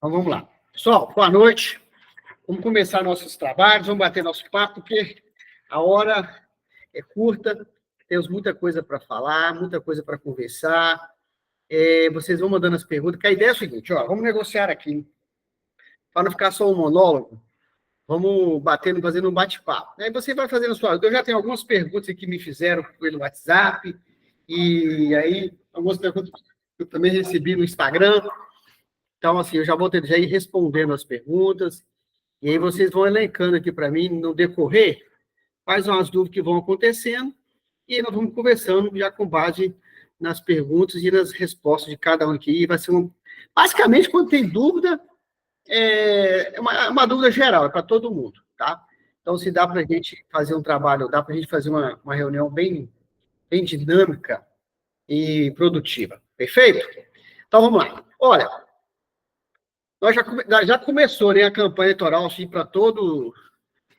Então, vamos lá. Pessoal, boa noite. Vamos começar nossos trabalhos, vamos bater nosso papo, porque a hora é curta, temos muita coisa para falar, muita coisa para conversar. Vocês vão mandando as perguntas, que a ideia é a seguinte, ó, vamos negociar aqui, para não ficar só um monólogo, vamos batendo, fazendo um bate-papo. Aí você vai fazendo sua... Eu já tenho algumas perguntas que me fizeram pelo WhatsApp, e aí algumas perguntas que eu também recebi no Instagram. Então, assim, eu já vou já ir respondendo as perguntas, e aí vocês vão elencando aqui para mim, no decorrer, quais são as dúvidas que vão acontecendo, e aí nós vamos conversando já com base nas perguntas e nas respostas de cada um aqui. Vai ser basicamente, quando tem dúvida, é uma dúvida geral, é para todo mundo, tá? Então, se dá para a gente fazer um trabalho, dá para a gente fazer uma reunião bem dinâmica e produtiva. Perfeito? Então, vamos lá. Olha, nós já começou, né, a campanha eleitoral assim, para todos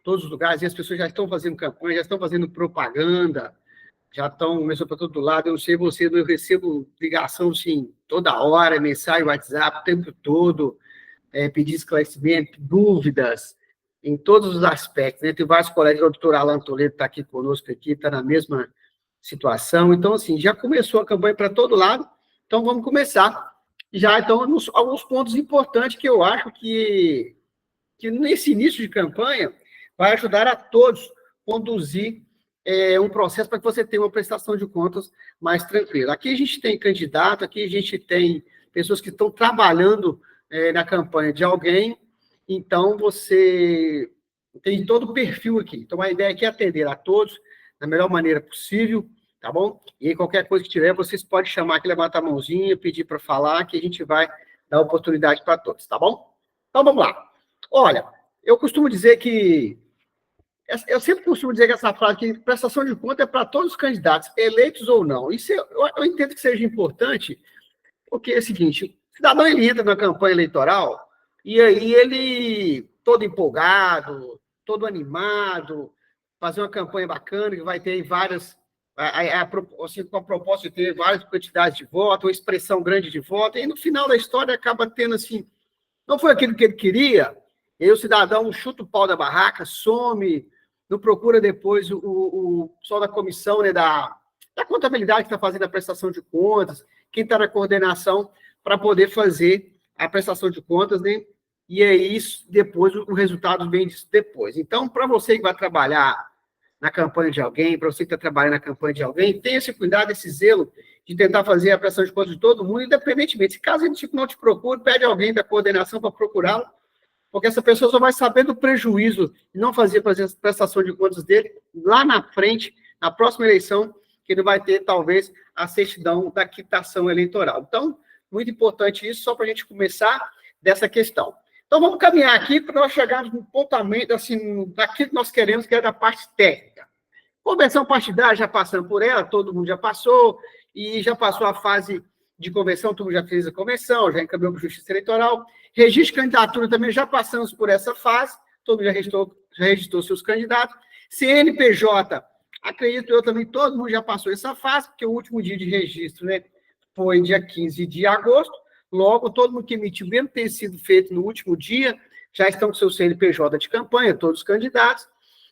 os lugares, e as pessoas já estão fazendo campanha, já estão fazendo propaganda, já estão começando para todo lado. Eu não sei você, eu recebo ligação assim, toda hora, mensagem, WhatsApp, o tempo todo, pedir esclarecimento, dúvidas, em todos os aspectos. Né? Tem vários colegas, o doutor Alan Toledo está aqui conosco, está na mesma situação. Então, assim, já começou a campanha para todo lado, então vamos começar. Já, então, alguns pontos importantes que eu acho que nesse início de campanha vai ajudar a todos a conduzir um processo para que você tenha uma prestação de contas mais tranquila. Aqui a gente tem candidato, aqui a gente tem pessoas que estão trabalhando na campanha de alguém, então você tem todo o perfil aqui. Então, a ideia aqui é atender a todos da melhor maneira possível, tá bom? E aí, qualquer coisa que tiver, vocês podem chamar aqui, levantar a mãozinha, pedir para falar, que a gente vai dar oportunidade para todos, tá bom? Então, vamos lá. Olha, eu costumo dizer que... Eu sempre costumo dizer que essa frase, que prestação de conta é para todos os candidatos, eleitos ou não. Isso eu entendo que seja importante, porque é o seguinte, o cidadão ele entra na campanha eleitoral e aí ele, todo empolgado, todo animado, fazer uma campanha bacana, que vai ter várias... assim, com a proposta de ter várias quantidades de votos, uma expressão grande de votos, e no final da história acaba tendo assim, não foi aquilo que ele queria, e aí o cidadão chuta o pau da barraca, some, não procura depois o pessoal da comissão, né, da contabilidade que está fazendo a prestação de contas, quem está na coordenação para poder fazer a prestação de contas, né? E aí, depois, o resultado vem disso depois. Então, para você que vai trabalhar na campanha de alguém, para você que está trabalhando na campanha de alguém, tenha esse cuidado, esse zelo de tentar fazer a prestação de contas de todo mundo, independentemente. Se caso ele não te procure, pede alguém da coordenação para procurá-lo, porque essa pessoa só vai saber do prejuízo de não fazer a prestação de contas dele lá na frente, na próxima eleição, que ele vai ter, talvez, a certidão da quitação eleitoral. Então, muito importante isso, só para a gente começar dessa questão. Então, vamos caminhar aqui para nós chegarmos no pontamento, assim, daquilo que nós queremos, que é da parte técnica. Convenção partidária, já passando por ela, todo mundo já passou, e já passou a fase de convenção, todo mundo já fez a convenção, já encaminhou para a Justiça Eleitoral. Registro de candidatura também já passamos por essa fase, todo mundo já registrou seus candidatos. CNPJ, acredito eu também, todo mundo já passou essa fase, porque o último dia de registro, né, foi dia 15 de agosto, logo todo mundo que emitiu, mesmo ter sido feito no último dia, já estão com seu CNPJ de campanha, todos os candidatos,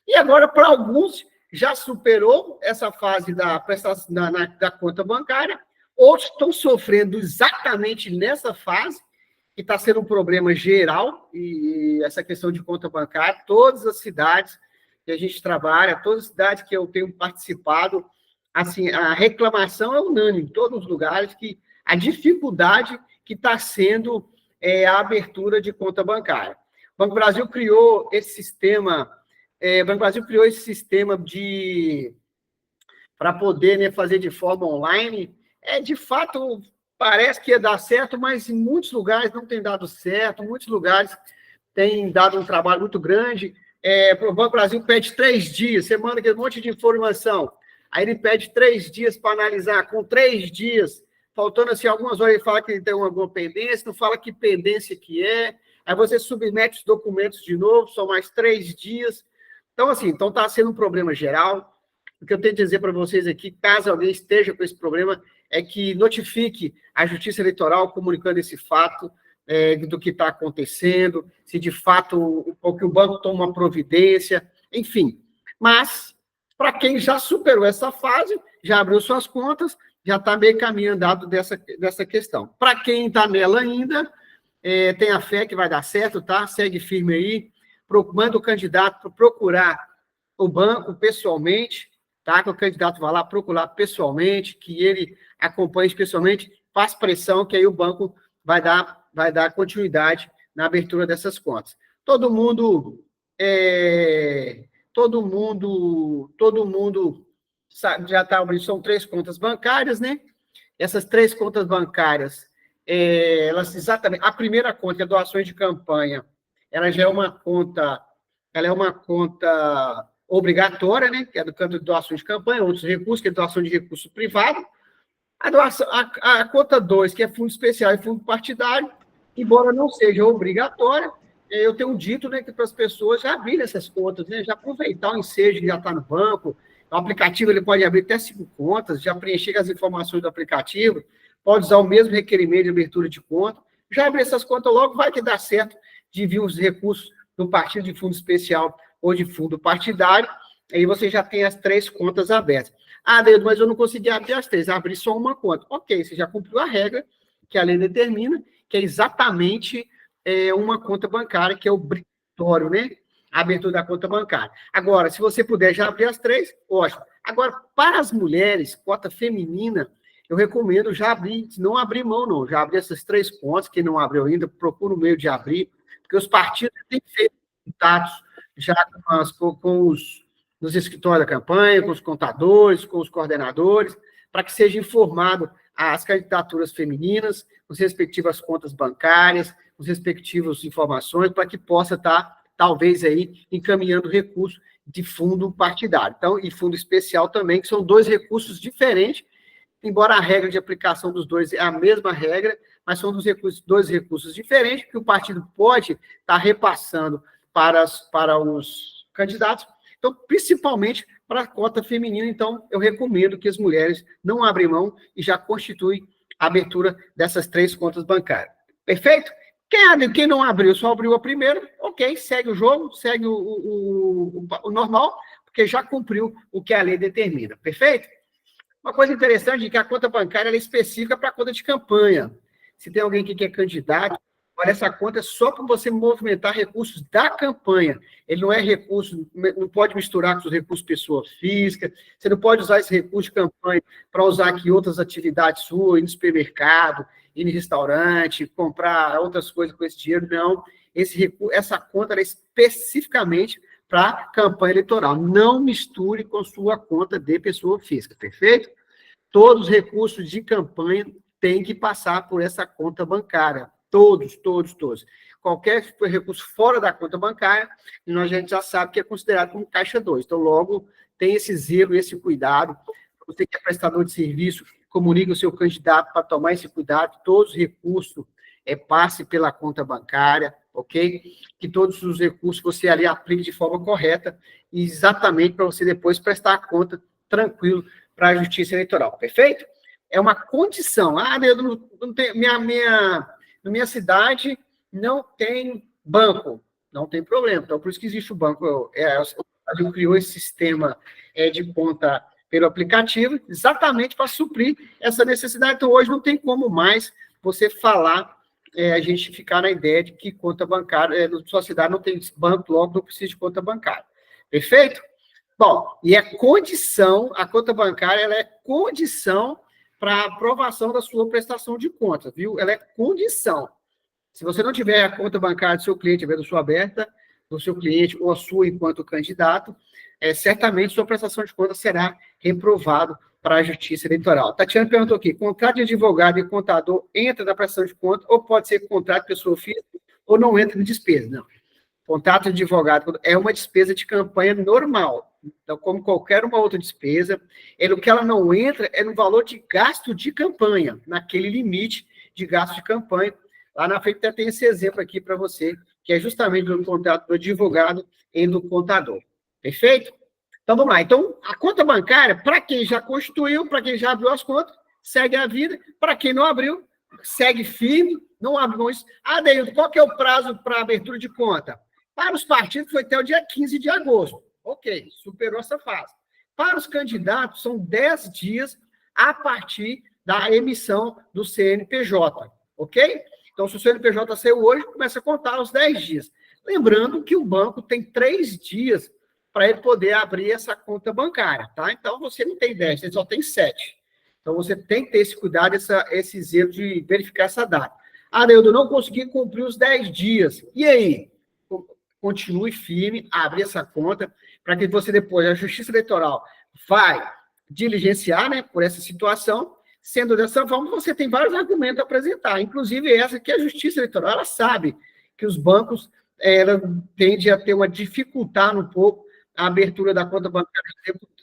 e agora, para alguns, já superou essa fase da prestação da conta bancária, outros estão sofrendo exatamente nessa fase, que está sendo um problema geral, e essa questão de conta bancária, todas as cidades que a gente trabalha, todas as cidades que eu tenho participado, assim, a reclamação é unânime, em todos os lugares, que a dificuldade que está sendo a abertura de conta bancária. O Banco do Brasil criou esse sistema, para poder, né, fazer de forma online. De fato, parece que ia dar certo, mas em muitos lugares não tem dado certo, muitos lugares têm dado um trabalho muito grande. O Banco do Brasil pede 3 dias, você manda aquele monte de informação, aí ele pede 3 dias para analisar, com 3 dias, faltando assim, algumas horas ele fala que tem alguma pendência, não fala que pendência que é, aí você submete os documentos de novo, são mais 3 dias. Então, assim, está sendo um problema geral. O que eu tenho que dizer para vocês aqui, caso alguém esteja com esse problema, é que notifique a Justiça Eleitoral comunicando esse fato, do que está acontecendo, se de fato o que o banco toma uma providência, enfim. Mas, para quem já superou essa fase, já abriu suas contas, já está meio caminho andado dessa questão. Para quem está nela ainda, tenha fé que vai dar certo, tá? Segue firme aí, manda o candidato procurar o banco pessoalmente, tá? Que o candidato vai lá procurar pessoalmente, que ele acompanhe pessoalmente, faz pressão, que aí o banco vai dar continuidade na abertura dessas contas. Todo mundo sabe, já está abrindo, são 3 contas bancárias, né? Essas 3 contas bancárias, elas exatamente, a primeira conta, que é doações de campanha, ela já é uma conta, obrigatória, né? Que é do canto de doações de campanha, outros recursos, que é doação de recurso privado. A conta 2, que é fundo especial e fundo partidário, embora não seja obrigatória, eu tenho dito, né, que para as pessoas já abrirem essas contas, né, já aproveitar o ensejo que já está no banco. O aplicativo ele pode abrir até 5 contas, já preencher as informações do aplicativo, pode usar o mesmo requerimento de abertura de conta, já abrir essas contas logo, vai que dá certo de vir os recursos do partido de fundo especial ou de fundo partidário, aí você já tem as 3 contas abertas. Ah, Deus, mas eu não consegui abrir as 3, abri só uma conta. Ok, você já cumpriu a regra que a lei determina, que é exatamente uma conta bancária, que é obrigatório, né? A abertura da conta bancária. Agora, se você puder já abrir as 3, ótimo. Agora, para as mulheres, cota feminina, eu recomendo já abrir, não abrir mão, não. Já abrir essas 3 contas, quem não abriu ainda, procura um meio de abrir, porque os partidos têm feito contatos já nos escritórios da campanha, com os contadores, com os coordenadores, para que seja informado as candidaturas femininas, as respectivas contas bancárias, as respectivas informações, para que possa estar, talvez, aí, encaminhando recursos de fundo partidário. Então, e fundo especial também, que são 2 recursos diferentes, embora a regra de aplicação dos 2 é a mesma regra, mas são 2 recursos diferentes, que o partido pode estar repassando para os candidatos. Então, principalmente para a cota feminina, então, eu recomendo que as mulheres não abrem mão e já constituem a abertura dessas 3 contas bancárias. Perfeito? Quem não abriu, só abriu a primeira, ok, segue o jogo, segue o normal, porque já cumpriu o que a lei determina. Perfeito? Uma coisa interessante é que a conta bancária é específica para a conta de campanha. Se tem alguém que é candidato, olha, essa conta é só para você movimentar recursos da campanha. Ele não é recurso, não pode misturar com os recursos pessoa física, você não pode usar esse recurso de campanha para usar aqui outras atividades suas, ir no supermercado, ir no restaurante, comprar outras coisas com esse dinheiro, não. Essa conta é especificamente para campanha eleitoral. Não misture com sua conta de pessoa física, perfeito? Todos os recursos de campanha têm que passar por essa conta bancária. Todos. Qualquer recurso fora da conta bancária, a gente já sabe que é considerado como caixa 2. Então, logo, tem esse zelo, esse cuidado. Você que é prestador de serviço, comunique o seu candidato para tomar esse cuidado. Todos os recursos passe pela conta bancária, ok? Que todos os recursos você ali aplique de forma correta, exatamente para você depois prestar a conta tranquilo para a Justiça Eleitoral, perfeito? É uma condição. Ah, eu não tenho, na minha cidade não tem banco, não tem problema. Então, por isso que existe o banco. A gente criou esse sistema de conta pelo aplicativo, exatamente para suprir essa necessidade. Então, hoje não tem como mais você falar, a gente ficar na ideia de que conta bancária, na sua cidade não tem banco, logo não precisa de conta bancária. Perfeito? Bom, e a conta bancária, ela é condição para a aprovação da sua prestação de conta, viu? Ela é condição. Se você não tiver a conta bancária do seu cliente, a sua aberta, do seu cliente ou a sua enquanto candidato, certamente sua prestação de conta será reprovado para a Justiça Eleitoral. Tatiana perguntou aqui, contrato de advogado e contador entra na prestação de conta ou pode ser contrato de pessoa física ou não entra em despesa? Não. Contrato de advogado é uma despesa de campanha normal. Então, como qualquer uma outra despesa, o que ela não entra é no valor de gasto de campanha, naquele limite de gasto de campanha. Lá na frente até tem esse exemplo aqui para você, que é justamente do contrato do advogado e do contador. Perfeito? Então, vamos lá. Então, a conta bancária, para quem já constituiu, para quem já abriu as contas, segue a vida. Para quem não abriu, segue firme, não abre mão isso. Ah, Deildo, qual que é o prazo para abertura de conta? Para os partidos foi até o dia 15 de agosto. Ok, superou essa fase. Para os candidatos, são 10 dias a partir da emissão do CNPJ, ok? Então, se o CNPJ saiu hoje, começa a contar os 10 dias. Lembrando que o banco tem 3 dias para ele poder abrir essa conta bancária, tá? Então, você não tem 10, você só tem 7. Então, você tem que ter esse cuidado, esse zelo de verificar essa data. Ah, Deildo, não consegui cumprir os 10 dias. E aí? Continue firme, abre essa conta, para que você depois, a Justiça Eleitoral vai diligenciar, né, por essa situação. Sendo dessa forma, você tem vários argumentos a apresentar, inclusive essa que a Justiça Eleitoral, ela sabe que os bancos tendem a ter dificultar um pouco a abertura da conta bancária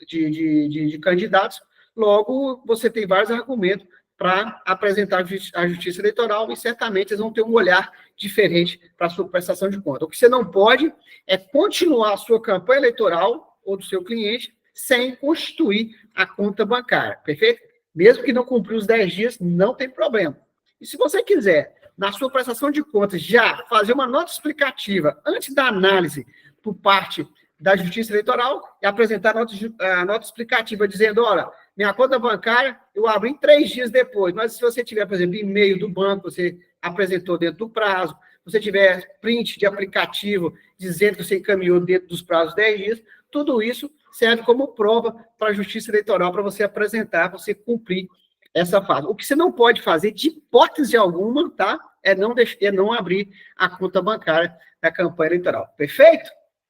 de candidatos. Logo, você tem vários argumentos para apresentar à Justiça Eleitoral e certamente eles vão ter um olhar diferente para a sua prestação de conta. O que você não pode é continuar a sua campanha eleitoral ou do seu cliente sem constituir a conta bancária, perfeito? Mesmo que não cumprir os 10 dias, não tem problema. E se você quiser, na sua prestação de contas, já fazer uma nota explicativa antes da análise por parte da Justiça Eleitoral e apresentar a nota explicativa dizendo, olha, minha conta bancária eu abri 3 dias depois, mas se você tiver, por exemplo, e-mail do banco, você apresentou dentro do prazo, se você tiver print de aplicativo dizendo que você encaminhou dentro dos prazos 10 dias, tudo isso serve como prova para a Justiça Eleitoral, para você apresentar, você cumprir essa fase. O que você não pode fazer, de hipótese alguma, tá? É não abrir a conta bancária da campanha eleitoral. Perfeito?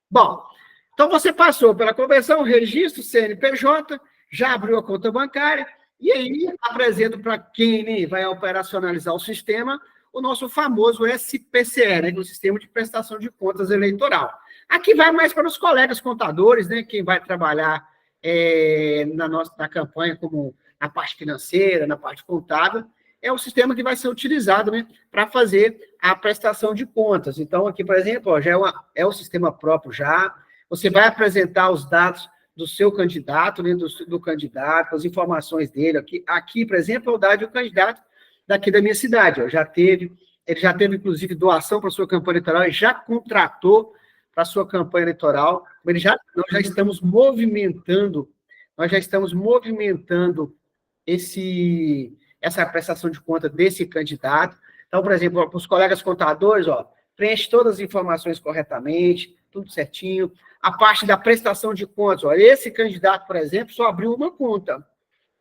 Bom, então você passou pela conversão, registro, CNPJ, já abriu a conta bancária, e aí apresento para quem vai operacionalizar o sistema o nosso famoso SPCE, né, o Sistema de Prestação de Contas Eleitoral. Aqui vai mais para os colegas contadores, né, quem vai trabalhar na campanha como na parte financeira, na parte contábil, é o sistema que vai ser utilizado, né, para fazer a prestação de contas. Então, aqui, por exemplo, ó, já é o sistema próprio já, você vai apresentar os dados do seu candidato, né, do candidato, as informações dele. Aqui, por exemplo, é o dado do candidato daqui da minha cidade. Ó, ele já teve, inclusive, doação para a sua campanha eleitoral, ele já contratou para a sua campanha eleitoral. Nós já estamos movimentando essa prestação de conta desse candidato. Então, por exemplo, para os colegas contadores, ó, preenche todas as informações corretamente, tudo certinho. A parte da prestação de contas, ó, esse candidato, por exemplo, só abriu uma conta,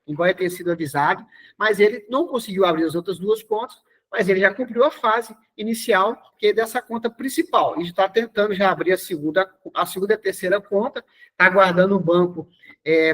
embora tenha sido avisado, mas ele não conseguiu abrir as outras 2 contas, mas ele já cumpriu a fase inicial, que é dessa conta principal. Ele está tentando já abrir a segunda e a terceira conta, está aguardando o banco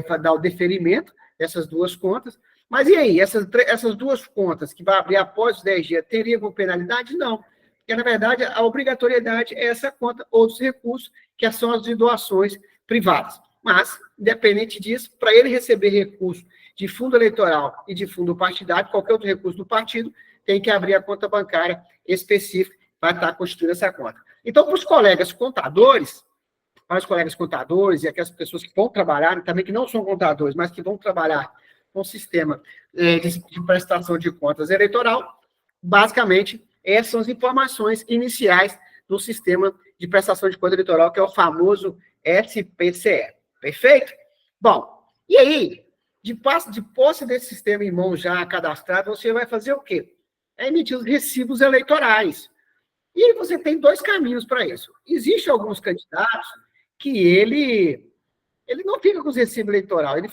para dar o deferimento dessas 2 contas. Mas e aí, essas 2 contas que vai abrir após os 10 dias, teriam com penalidade? Não. Porque, na verdade, a obrigatoriedade é essa conta, outros recursos, que são as de doações privadas. Mas, independente disso, para ele receber recurso de fundo eleitoral e de fundo partidário, qualquer outro recurso do partido, tem que abrir a conta bancária específica para estar constituindo essa conta. Então, para os colegas contadores e aquelas pessoas que vão trabalhar, também que não são contadores, mas que vão trabalhar com o sistema de prestação de contas eleitoral, basicamente, essas são as informações iniciais do sistema de prestação de conta eleitoral, que é o famoso SPCE. Perfeito? Bom, e aí, de posse desse sistema em mãos já cadastrado, você vai fazer o quê? É emitir os recibos eleitorais. E aí você tem 2 caminhos para isso. Existem alguns candidatos que ele não fica com os recibos eleitorais, ele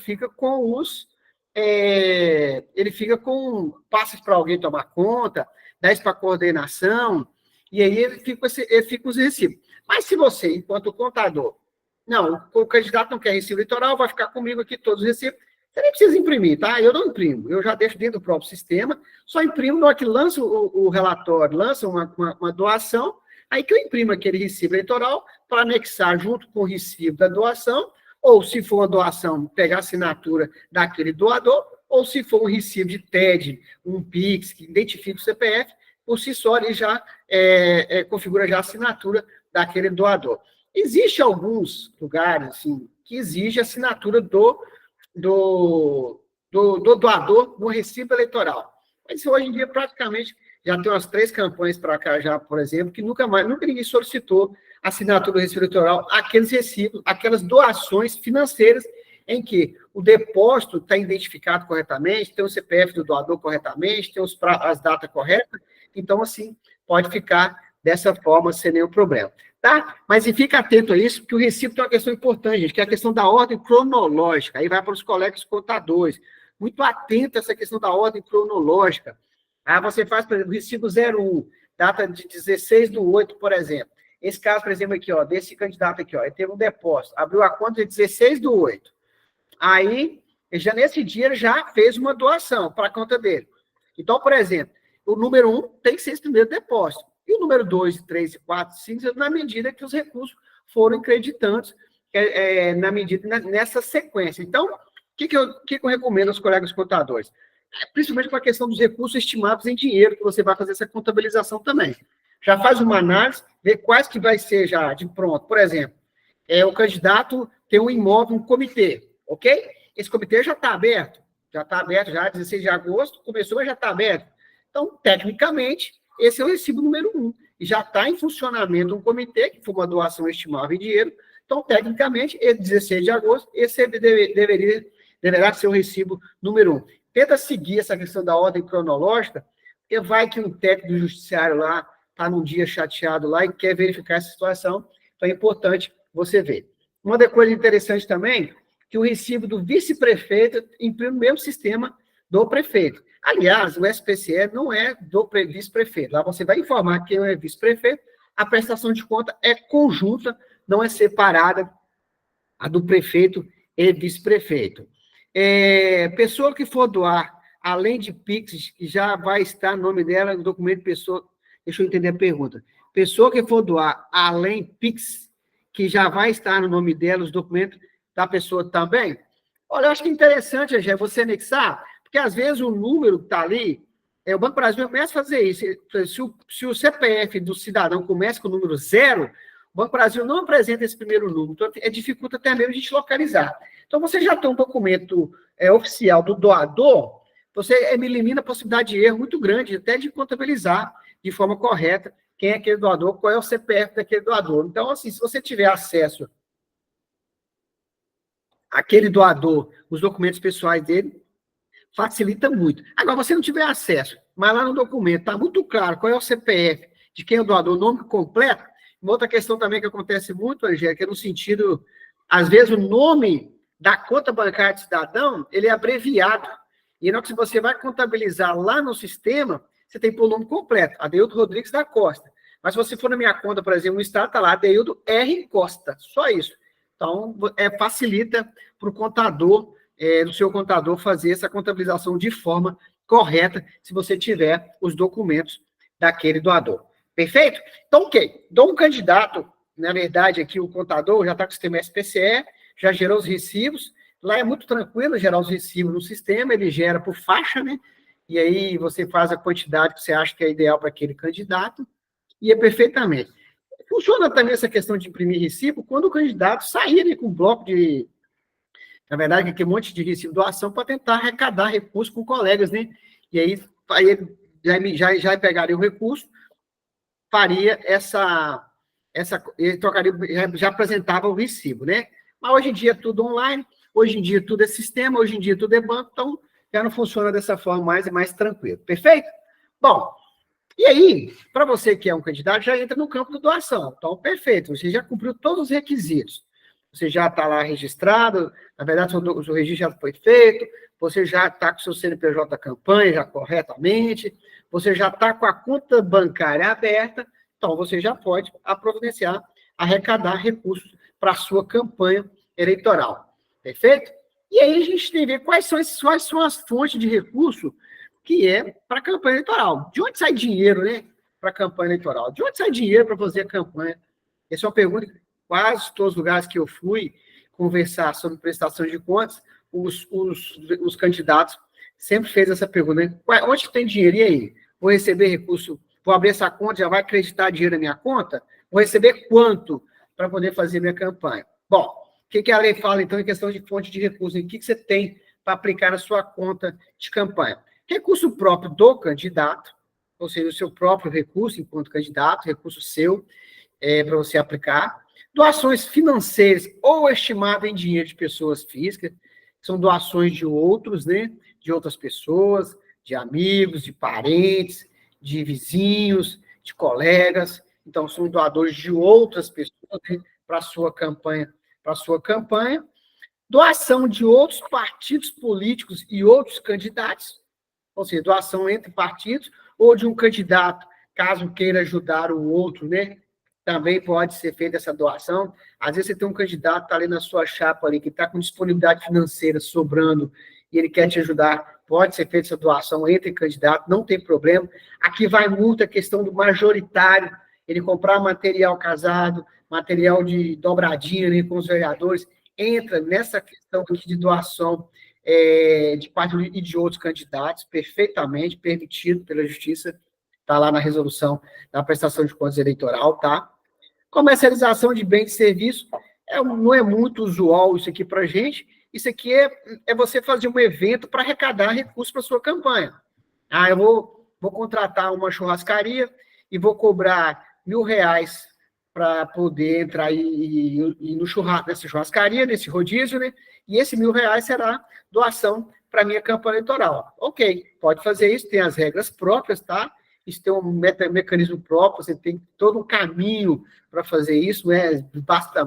fica com passes para alguém tomar conta, 10 para coordenação, e aí ele fica com os recibos. Mas se você, enquanto contador, não, o candidato não quer recibo eleitoral, vai ficar comigo aqui todos os recibos, você nem precisa imprimir, tá? Eu não imprimo, eu já deixo dentro do próprio sistema, só imprimo na hora que lança o relatório, lança uma doação, aí que eu imprimo aquele recibo eleitoral para anexar junto com o recibo da doação, ou se for uma doação, pegar a assinatura daquele doador, ou se for um recibo de TED, um PIX, que identifica o CPF, por si só ele já configura já a assinatura daquele doador. Existem alguns lugares assim, que exige a assinatura do doador no recibo eleitoral. Mas hoje em dia, praticamente, já tem umas 3 campanhas para cá já, por exemplo, que nunca ninguém solicitou assinatura do recibo eleitoral, aqueles recibos, aquelas doações financeiras em que o depósito está identificado corretamente, tem o CPF do doador corretamente, tem as datas corretas, então, assim, pode ficar dessa forma sem nenhum problema. Tá? Mas fica atento a isso, porque o recibo tem uma questão importante, gente, que é a questão da ordem cronológica. Aí vai para os colegas contadores. Muito atento a essa questão da ordem cronológica. Aí você faz, por exemplo, o recibo 01, data de 16/8, por exemplo. Esse caso, por exemplo, aqui, ó, desse candidato aqui, ó, ele teve um depósito, abriu a conta de 16/8. Aí, já nesse dia, ele já fez uma doação para a conta dele. Então, por exemplo, o número 1 tem que ser esse primeiro depósito. E o número 2, 3, 4, 5, na medida que os recursos foram creditantes, nessa sequência. Então, o que eu recomendo aos colegas contadores? Principalmente com a questão dos recursos estimados em dinheiro, que você vai fazer essa contabilização também. Já faz uma análise, vê quais que vai ser já de pronto. Por exemplo, o candidato tem um imóvel, um comitê, ok? Esse comitê já está aberto, já 16 de agosto, começou, mas já está aberto. Então, tecnicamente, esse é o recibo número 1. E já está em funcionamento um comitê, que foi uma doação estimável em dinheiro. Então, tecnicamente, 16 de agosto, esse deverá ser o recibo número 1. Tenta seguir essa questão da ordem cronológica, porque vai que um técnico do judiciário lá está num dia chateado lá e quer verificar essa situação. Então, é importante você ver. Uma coisa interessante também, que o recibo do vice-prefeito imprime no mesmo sistema do prefeito. Aliás, o SPCE não é do vice-prefeito. Lá você vai informar quem é vice-prefeito, a prestação de conta é conjunta, não é separada a do prefeito e vice-prefeito. Pessoa que for doar, além de PIX, que já vai estar no nome dela, no documento de pessoa... Deixa eu entender a pergunta. Pessoa que for doar, além PIX, que já vai estar no nome dela, os documentos da pessoa também? Olha, eu acho que é interessante, Angé, você anexar, porque às vezes o número que está ali, o Banco do Brasil começa a fazer isso. Se o CPF do cidadão começa com o número 0, o Banco do Brasil não apresenta esse primeiro número, então dificulta até mesmo a gente localizar. Então, você já tem um documento oficial do doador, você elimina a possibilidade de erro muito grande, até de contabilizar de forma correta quem é aquele doador, qual é o CPF daquele doador. Então, assim, se você tiver acesso àquele doador, os documentos pessoais dele, facilita muito. Agora, você não tiver acesso, mas lá no documento está muito claro qual é o CPF de quem é o doador, o nome completo. Uma outra questão também que acontece muito, Angélica, é no sentido, às vezes, o nome da conta bancária do cidadão, ele é abreviado. E na hora que você vai contabilizar lá no sistema, você tem que pôr o nome completo, Adeildo Rodrigues da Costa. Mas se você for na minha conta, por exemplo, no estado, está lá, Adeildo R. Costa, só isso. Então, facilita para o contador, do seu contador, fazer essa contabilização de forma correta, se você tiver os documentos daquele doador. Perfeito? Então, ok. Então, um candidato, na verdade, aqui o contador já está com o sistema SPCE, já gerou os recibos. Lá é muito tranquilo gerar os recibos no sistema, ele gera por faixa, né? E aí você faz a quantidade que você acha que é ideal para aquele candidato, e é perfeitamente. Funciona também essa questão de imprimir recibo quando o candidato sair ali com um bloco de... Na verdade, aqui um monte de recibo doação para tentar arrecadar recursos com colegas, né? E aí ele já pegaria o recurso, faria ele trocaria, já apresentava o recibo, né? Mas hoje em dia é tudo online, hoje em dia tudo é sistema, hoje em dia tudo é banco, então já não funciona dessa forma mais, é mais tranquilo. Perfeito? Bom, e aí, para você que é um candidato, já entra no campo da doação. Então, perfeito, você já cumpriu todos os requisitos. Você já está lá registrado, na verdade, o seu registro já foi feito, você já está com o seu CNPJ da campanha já corretamente, você já está com a conta bancária aberta, então você já pode providenciar, arrecadar recursos para a sua campanha eleitoral. Perfeito? E aí a gente tem que ver quais são as fontes de recurso que é para a campanha eleitoral. De onde sai dinheiro, né, para a campanha eleitoral? De onde sai dinheiro para fazer a campanha? Essa é uma pergunta que quase todos os lugares que eu fui conversar sobre prestação de contas, os candidatos sempre fez essa pergunta, né? Onde que tem dinheiro? E aí? Vou receber recurso, vou abrir essa conta, já vai acreditar dinheiro na minha conta? Vou receber quanto para poder fazer minha campanha? Bom, o que a lei fala, então, em questão de fonte de recursos? O que você tem para aplicar na sua conta de campanha? recurso próprio do candidato, ou seja, o seu próprio recurso enquanto candidato, recurso seu, para você aplicar. Doações financeiras ou estimadas em dinheiro de pessoas físicas, são doações de outros, né? De outras pessoas, de amigos, de parentes, de vizinhos, de colegas. Então, são doadores de outras pessoas, né, para a sua campanha, Doação de outros partidos políticos e outros candidatos, ou seja, doação entre partidos, ou de um candidato, caso queira ajudar o outro, né? Também pode ser feita essa doação. Às vezes você tem um candidato que está ali na sua chapa, ali, que está com disponibilidade financeira sobrando, e ele quer te ajudar, pode ser feita essa doação entre candidatos, não tem problema. Aqui vai muito a questão do majoritário, ele comprar material casado, material de dobradinha, né, com os vereadores, entra nessa questão aqui de doação de partido e de outros candidatos, perfeitamente permitido pela Justiça, está lá na resolução da prestação de contas eleitoral, tá? Comercialização de bens e serviços, não é muito usual isso aqui para a gente, isso aqui é você fazer um evento para arrecadar recursos para sua campanha. Eu vou contratar uma churrascaria e vou cobrar R$1.000 para poder entrar e no churrasco, nessa churrascaria, nesse rodízio, né? E esse R$1.000 será doação para a minha campanha eleitoral. Ok, pode fazer isso, tem as regras próprias, tá? Isso tem um mecanismo próprio, você tem todo um caminho para fazer isso, né? Não basta,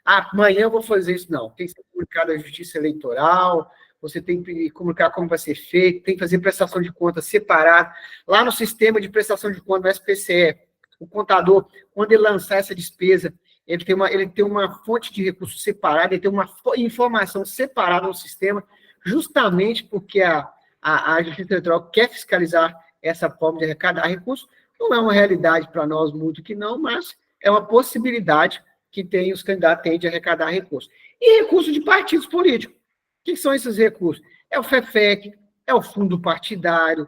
amanhã eu vou fazer isso, não. Tem que ser comunicado à Justiça Eleitoral, você tem que comunicar como vai ser feito, tem que fazer prestação de contas separada. Lá no sistema de prestação de contas, no SPCE, o contador, quando ele lançar essa despesa, ele tem uma fonte de recursos separada, ele tem uma informação separada no sistema, justamente porque a Justiça Eleitoral quer fiscalizar essa forma de arrecadar recursos. Não é uma realidade para nós muito que não, mas é uma possibilidade que os candidatos têm de arrecadar recursos. E recursos de partidos políticos. O que são esses recursos? É o FEFEC, é o fundo partidário,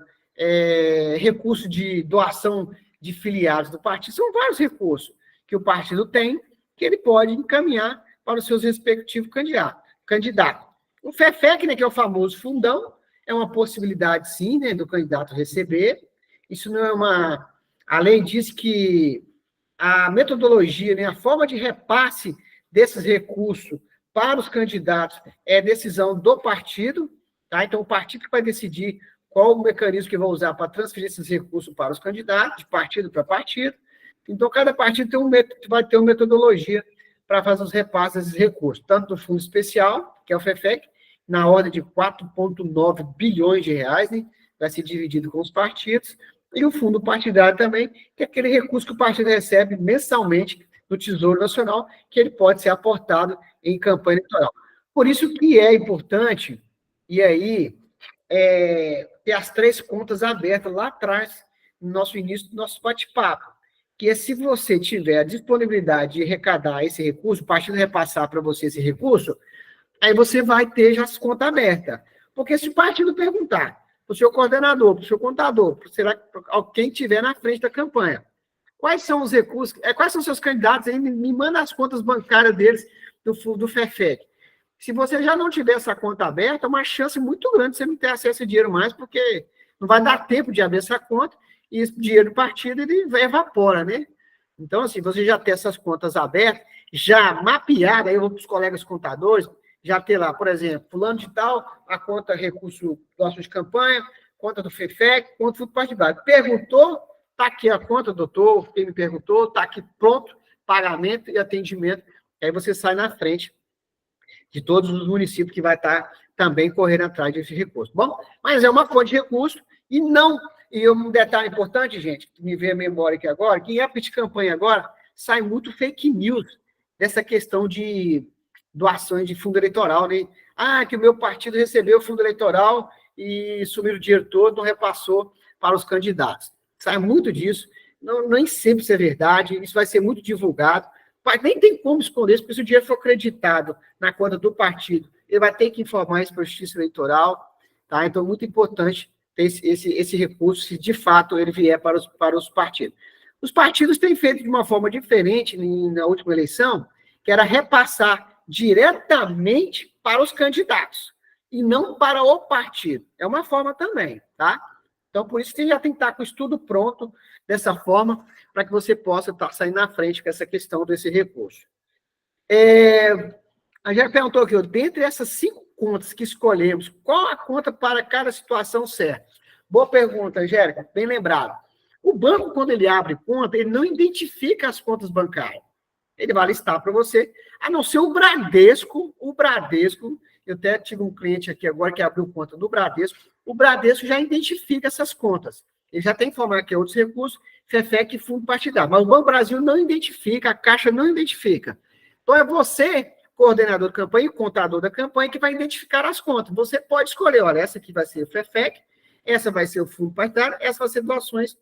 recurso de doação de filiados do partido. São vários recursos que o partido tem, que ele pode encaminhar para os seus respectivos candidatos. O FEFEC, né, que é o famoso fundão, é uma possibilidade, sim, né, do candidato receber. Isso não é uma... A lei diz que a metodologia, né, a forma de repasse desses recursos para os candidatos é decisão do partido, tá? Então, o partido que vai decidir qual o mecanismo que vai usar para transferir esses recursos para os candidatos, de partido para partido. Então, cada partido vai ter uma metodologia para fazer os repasses desses recursos, tanto do Fundo Especial, que é o FEFEC, na ordem de 4,9 bilhões de reais, né? Vai ser dividido com os partidos, e o fundo partidário também, que é aquele recurso que o partido recebe mensalmente do Tesouro Nacional, que ele pode ser aportado em campanha eleitoral. Por isso que é importante, e aí, ter as 3 contas abertas lá atrás, no nosso início do nosso bate-papo, que é se você tiver a disponibilidade de arrecadar esse recurso, o partido repassar para você esse recurso, aí você vai ter já as contas abertas. Porque se o partido perguntar para o seu coordenador, para o seu contador, para quem estiver na frente da campanha, quais são os recursos, quais são os seus candidatos, aí me manda as contas bancárias deles do FEFEC. Se você já não tiver essa conta aberta, é uma chance muito grande de você não ter acesso a esse dinheiro mais, porque não vai dar tempo de abrir essa conta, e esse dinheiro do partido ele evapora, né? Então, assim, você já ter essas contas abertas, já mapeadas, aí eu vou para os colegas contadores, já ter lá, por exemplo, fulano de tal, a conta recurso doação de campanha, conta do FEFEC, conta do fundo partidário. Perguntou, está aqui a conta, doutor, quem me perguntou, está aqui pronto, pagamento e atendimento. Aí você sai na frente de todos os municípios que vai estar também correndo atrás desse recurso. Bom, mas é uma fonte de recurso e um detalhe importante, gente, que me veio a memória aqui agora, que em época de campanha agora, sai muito fake news dessa questão de doações de fundo eleitoral, né? Que o meu partido recebeu o fundo eleitoral e sumiu o dinheiro todo, não repassou para os candidatos. Sai muito disso, nem sempre isso é verdade, isso vai ser muito divulgado, nem tem como esconder isso, porque se o dinheiro for acreditado na conta do partido, ele vai ter que informar isso para a Justiça Eleitoral, tá? Então, muito importante ter esse recurso, se de fato ele vier para os partidos. Os partidos têm feito de uma forma diferente na última eleição, que era repassar diretamente para os candidatos. e não para o partido. É uma forma também, tá? Então, por isso, você já tem que estar com o estudo pronto dessa forma, para que você possa estar saindo na frente com essa questão desse recurso. A gente perguntou aqui, dentre essas 5 contas que escolhemos, qual a conta para cada situação certa? Boa pergunta, Angélica, bem lembrado. O banco, quando ele abre conta, ele não identifica as contas bancárias. Ele vai listar para você, a não ser o Bradesco, eu até tive um cliente aqui agora que abriu conta do Bradesco, o Bradesco já identifica essas contas. Ele já tem informado que é outros recursos, FEFEC e fundo partidário. Mas o Banco Brasil não identifica, a Caixa não identifica. Então, é você, coordenador da campanha e contador da campanha, que vai identificar as contas. Você pode escolher, olha, essa aqui vai ser o FEFEC, essa vai ser o fundo partidário, essa vai ser doações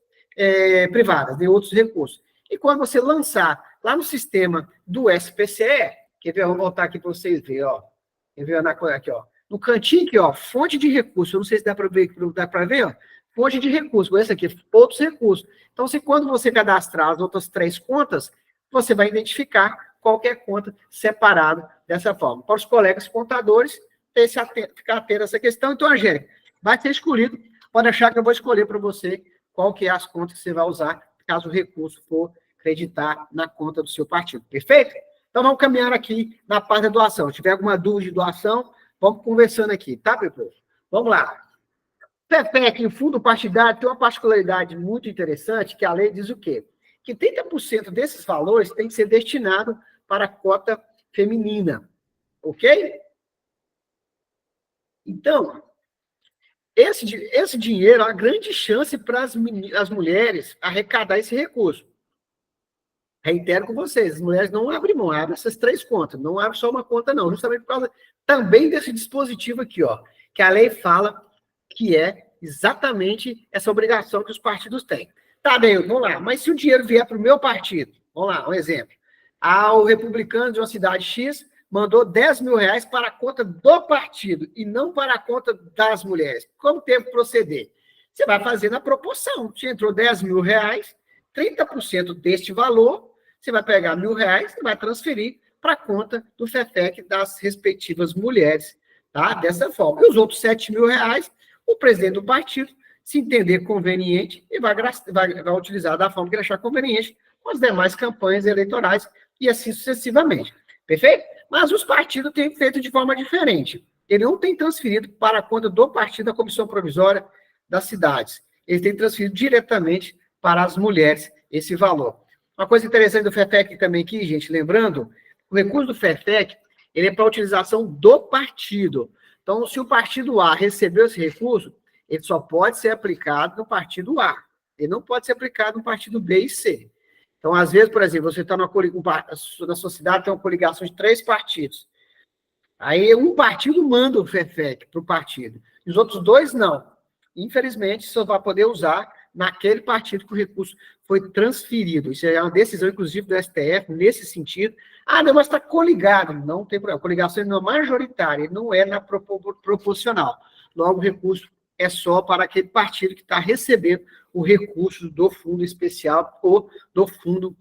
privadas, de outros recursos. E quando você lançar lá no sistema do SPCE, quer ver? Eu vou voltar aqui para vocês verem, ó. Quer ver aqui, ó. No cantinho aqui, ó, fonte de recursos. Eu não sei se dá para ver, ó. Fonte de recursos. Esse aqui, outros recursos. Então, se quando você cadastrar as outras 3 contas, você vai identificar qualquer conta separada dessa forma. Para os colegas contadores, ficar atento a essa questão. Então, Angélica, vai ser escolhido. Pode achar que eu vou escolher para você qual que é as contas que você vai usar, caso o recurso for acreditar na conta do seu partido. Perfeito? Então, vamos caminhar aqui na parte da doação. Se tiver alguma dúvida de doação, vamos conversando aqui, tá, pessoal? Vamos lá. FEFEC, o fundo partidário, tem uma particularidade muito interessante, que a lei diz o quê? Que 30% desses valores tem que ser destinado para a cota feminina. Ok? Então, esse dinheiro é uma grande chance para as mulheres arrecadar esse recurso. Reitero com vocês, as mulheres não abrem mão, abrem essas 3 contas, não abrem só uma conta, não, justamente por causa também desse dispositivo aqui, ó, que a lei fala que é exatamente essa obrigação que os partidos têm. Tá bem, vamos lá, mas se o dinheiro vier para o meu partido, vamos lá, um exemplo, o republicano de uma cidade X mandou 10 mil reais para a conta do partido e não para a conta das mulheres. Como tem que proceder? Você vai fazer na proporção. Se entrou 10 mil reais, 30% deste valor, você vai pegar R$1.000 e vai transferir para a conta do FEFEC das respectivas mulheres, tá? Dessa forma. E os outros R$7.000, o presidente do partido, se entender conveniente, e vai utilizar da forma que ele achar conveniente com as demais campanhas eleitorais e assim sucessivamente. Perfeito? Mas os partidos têm feito de forma diferente. Ele não tem transferido para a conta do partido da Comissão Provisória das cidades. Ele tem transferido diretamente para as mulheres esse valor. Uma coisa interessante do FEFEC também aqui, gente, lembrando, o recurso do FEFEC, ele é para utilização do partido. Então, se o partido A recebeu esse recurso, ele só pode ser aplicado no partido A. Ele não pode ser aplicado no partido B e C. Então, às vezes, por exemplo, você está na sua cidade, tem uma coligação de 3 partidos. Aí, um partido manda o FEFEC para o partido. E os outros 2, não. Infelizmente, só vai poder usar naquele partido que o recurso foi transferido. Isso é uma decisão, inclusive, do STF, nesse sentido. Não, mas está coligado. Não tem problema. A coligação não é majoritária, não é na proporcional. Logo, o recurso é só para aquele partido que está recebendo o recurso do fundo especial ou do fundo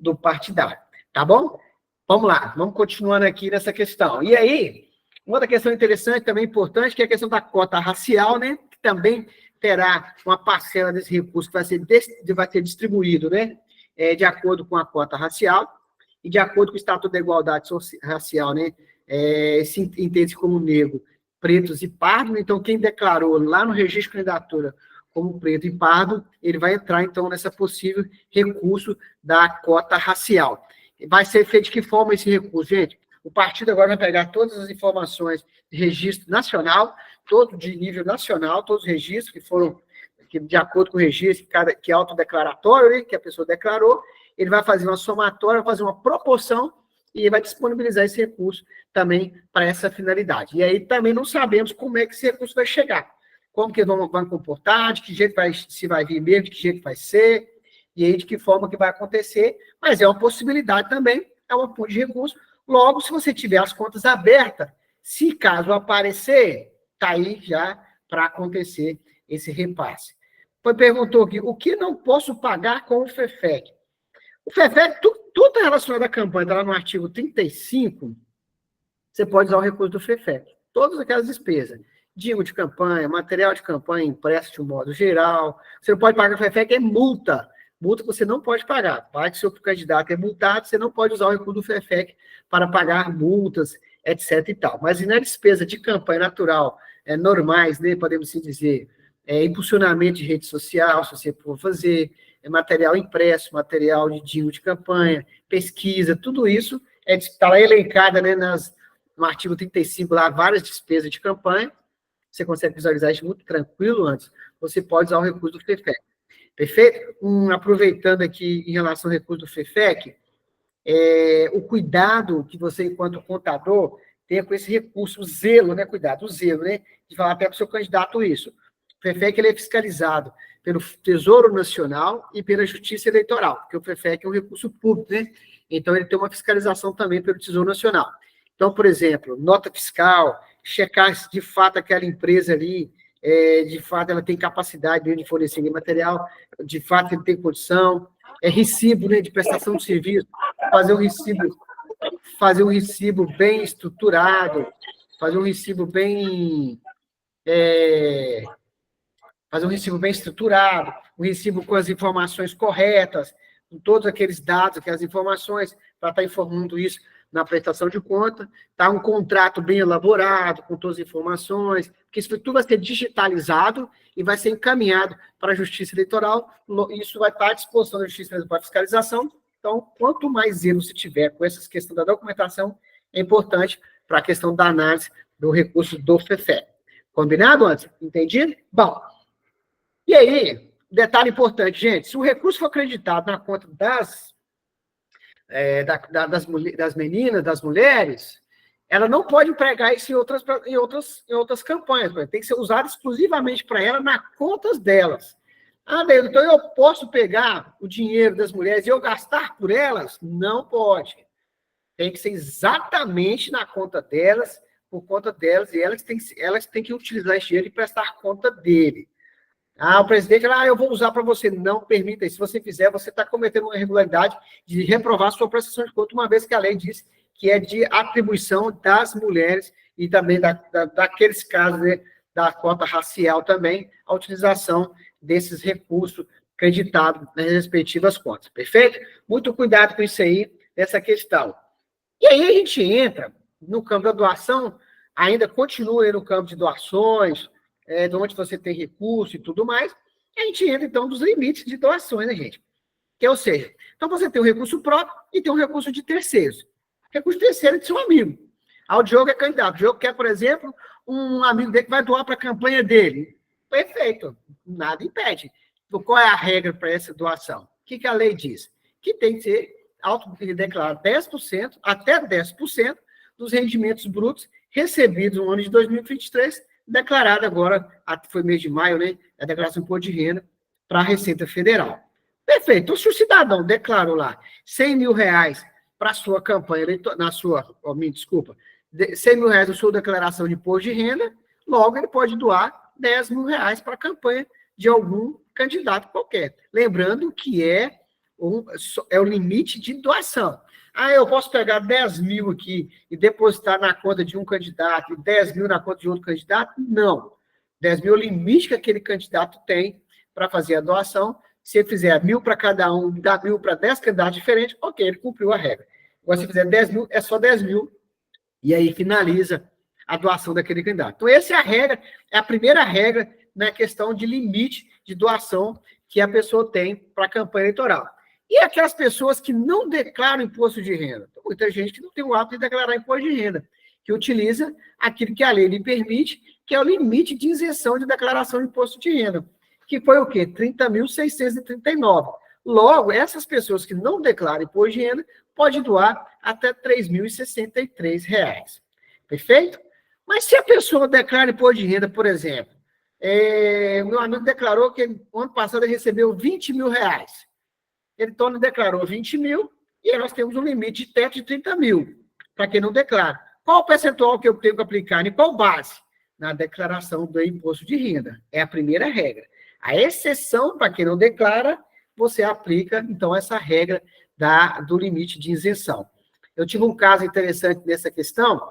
do partidário. Tá bom? Vamos lá, vamos continuando aqui nessa questão. E aí, uma outra questão interessante, também importante, que é a questão da cota racial, né? Que também terá uma parcela desse recurso que vai ser distribuído, né? De acordo com a cota racial e de acordo com o Estatuto da Igualdade Racial, né? Se entende como negro, pretos e pardos. Então, quem declarou lá no registro de candidatura como preto e pardo, ele vai entrar, então, nessa possível recurso da cota racial. Vai ser feito de que forma esse recurso, gente? O partido agora vai pegar todas as informações de registro nacional, todo de nível nacional, todos os registros que foram, de acordo com o registro, que é autodeclaratório, né, que a pessoa declarou, ele vai fazer uma somatória, vai fazer uma proporção e vai disponibilizar esse recurso também para essa finalidade. E aí também não sabemos como é que esse recurso vai chegar, como que vão comportar, de que jeito se vai vir mesmo, de que jeito vai ser, e aí de que forma que vai acontecer, mas é uma possibilidade também, é uma fonte de recurso. Logo, se você tiver as contas abertas, se caso aparecer, está aí já para acontecer esse repasse. Perguntou aqui, o que não posso pagar com o FEFEC? O FEFEC, tudo está relacionado à campanha, está lá no artigo 35, você pode usar o recurso do FEFEC. todas aquelas despesas. Dinheiro de campanha, material de campanha, impresso de um modo geral. Você não pode pagar o FEFEC, é multa. Multa que você não pode pagar. Pai que seu candidato é multado, você não pode usar o recurso do FEFEC para pagar multas, etc. e tal. Mas na despesa de campanha natural, normais, né, podemos assim dizer, impulsionamento de rede social, se você for fazer, material impresso, material de dinheiro de campanha, pesquisa, tudo isso está lá elencada, né, no artigo 35, lá, várias despesas de campanha. Você consegue visualizar isso muito tranquilo antes. Você pode usar o recurso do FEFEC. Perfeito? Aproveitando aqui em relação ao recurso do FEFEC, o cuidado que você, enquanto contador, tenha com esse recurso, o zelo, né? Cuidado, o zelo, né? De falar até para o seu candidato isso. O FEFEC ele é fiscalizado pelo Tesouro Nacional e pela Justiça Eleitoral, porque o FEFEC é um recurso público, né? Então, ele tem uma fiscalização também pelo Tesouro Nacional. Então, por exemplo, nota fiscal, checar se de fato aquela empresa ali, de fato ela tem capacidade de fornecer material, de fato ele tem condição, recibo, né, de prestação de serviço, fazer um recibo bem estruturado, fazer um recibo bem estruturado, um recibo com as informações corretas, com todos aqueles dados, aquelas informações, para estar informando isso na prestação de conta, tá? Um contrato bem elaborado, com todas as informações, porque isso tudo vai ser digitalizado e vai ser encaminhado para a Justiça Eleitoral, isso vai estar à disposição da Justiça Eleitoral para fiscalização. Então, quanto mais zelo se tiver com essas questões da documentação, é importante para a questão da análise do recurso do FEFEC. Combinado, antes? Entendido? Bom, e aí, detalhe importante, gente, se o recurso for acreditado na conta das meninas, das mulheres, ela não pode empregar isso em outras campanhas, tem que ser usado exclusivamente para ela nas contas delas. Deus, então eu posso pegar o dinheiro das mulheres e eu gastar por elas? Não pode. Tem que ser exatamente na conta delas, por conta delas, e elas têm que utilizar esse dinheiro e prestar conta dele. O presidente, eu vou usar para você. Não permita isso. Se você fizer, você está cometendo uma irregularidade de reprovar sua prestação de conta, uma vez que a lei diz que é de atribuição das mulheres e também daqueles casos, né, da cota racial também, a utilização desses recursos creditados nas respectivas contas. Perfeito? Muito cuidado com isso aí, nessa questão. E aí a gente entra no campo da doação, ainda continua no campo de doações, de onde você tem recurso e tudo mais, e a gente entra, então, dos limites de doações, né, gente? Ou seja, então você tem um recurso próprio e tem um recurso de terceiros. Recurso terceiro é de seu amigo. O Diogo é candidato. O Diogo quer, por exemplo, um amigo dele que vai doar para a campanha dele. Perfeito. Nada impede. Então, qual é a regra para essa doação? O que a lei diz? Que tem que ser declarar 10%, até 10% dos rendimentos brutos recebidos no ano de 2023, declarado agora, foi mês de maio, né? A declaração de imposto de renda para a Receita Federal. Perfeito. Então, se o cidadão declarou lá 100 mil reais para a sua campanha, R$ 100 mil reais na sua declaração de imposto de renda, logo ele pode doar 10 mil reais para a campanha de algum candidato qualquer. Lembrando que é o limite de doação. Eu posso pegar 10 mil aqui e depositar na conta de um candidato e 10 mil na conta de outro candidato? Não. 10 mil é o limite que aquele candidato tem para fazer a doação. Se ele fizer 1.000 para cada um, dá 1.000 para 10 candidatos diferentes, ok, ele cumpriu a regra. Agora, se fizer 10 mil, é só 10 mil. E aí finaliza a doação daquele candidato. Então, essa é a regra, é a primeira regra na questão de limite de doação que a pessoa tem para a campanha eleitoral. E aquelas pessoas que não declaram imposto de renda? Tem muita gente que não tem o hábito de declarar imposto de renda, que utiliza aquilo que a lei lhe permite, que é o limite de isenção de declaração de imposto de renda, que foi o quê? 30.639. Logo, essas pessoas que não declaram imposto de renda podem doar até R$ 3.063. Perfeito? Mas se a pessoa declara imposto de renda, por exemplo, meu amigo declarou que no ano passado ele recebeu R$ 20 mil. Ele então declarou 20 mil e aí nós temos um limite de teto de 30 mil, para quem não declara. Qual o percentual que eu tenho que aplicar? Em qual base? Na declaração do imposto de renda. É a primeira regra. A exceção, para quem não declara, você aplica, então, essa regra do limite de isenção. Eu tive um caso interessante nessa questão,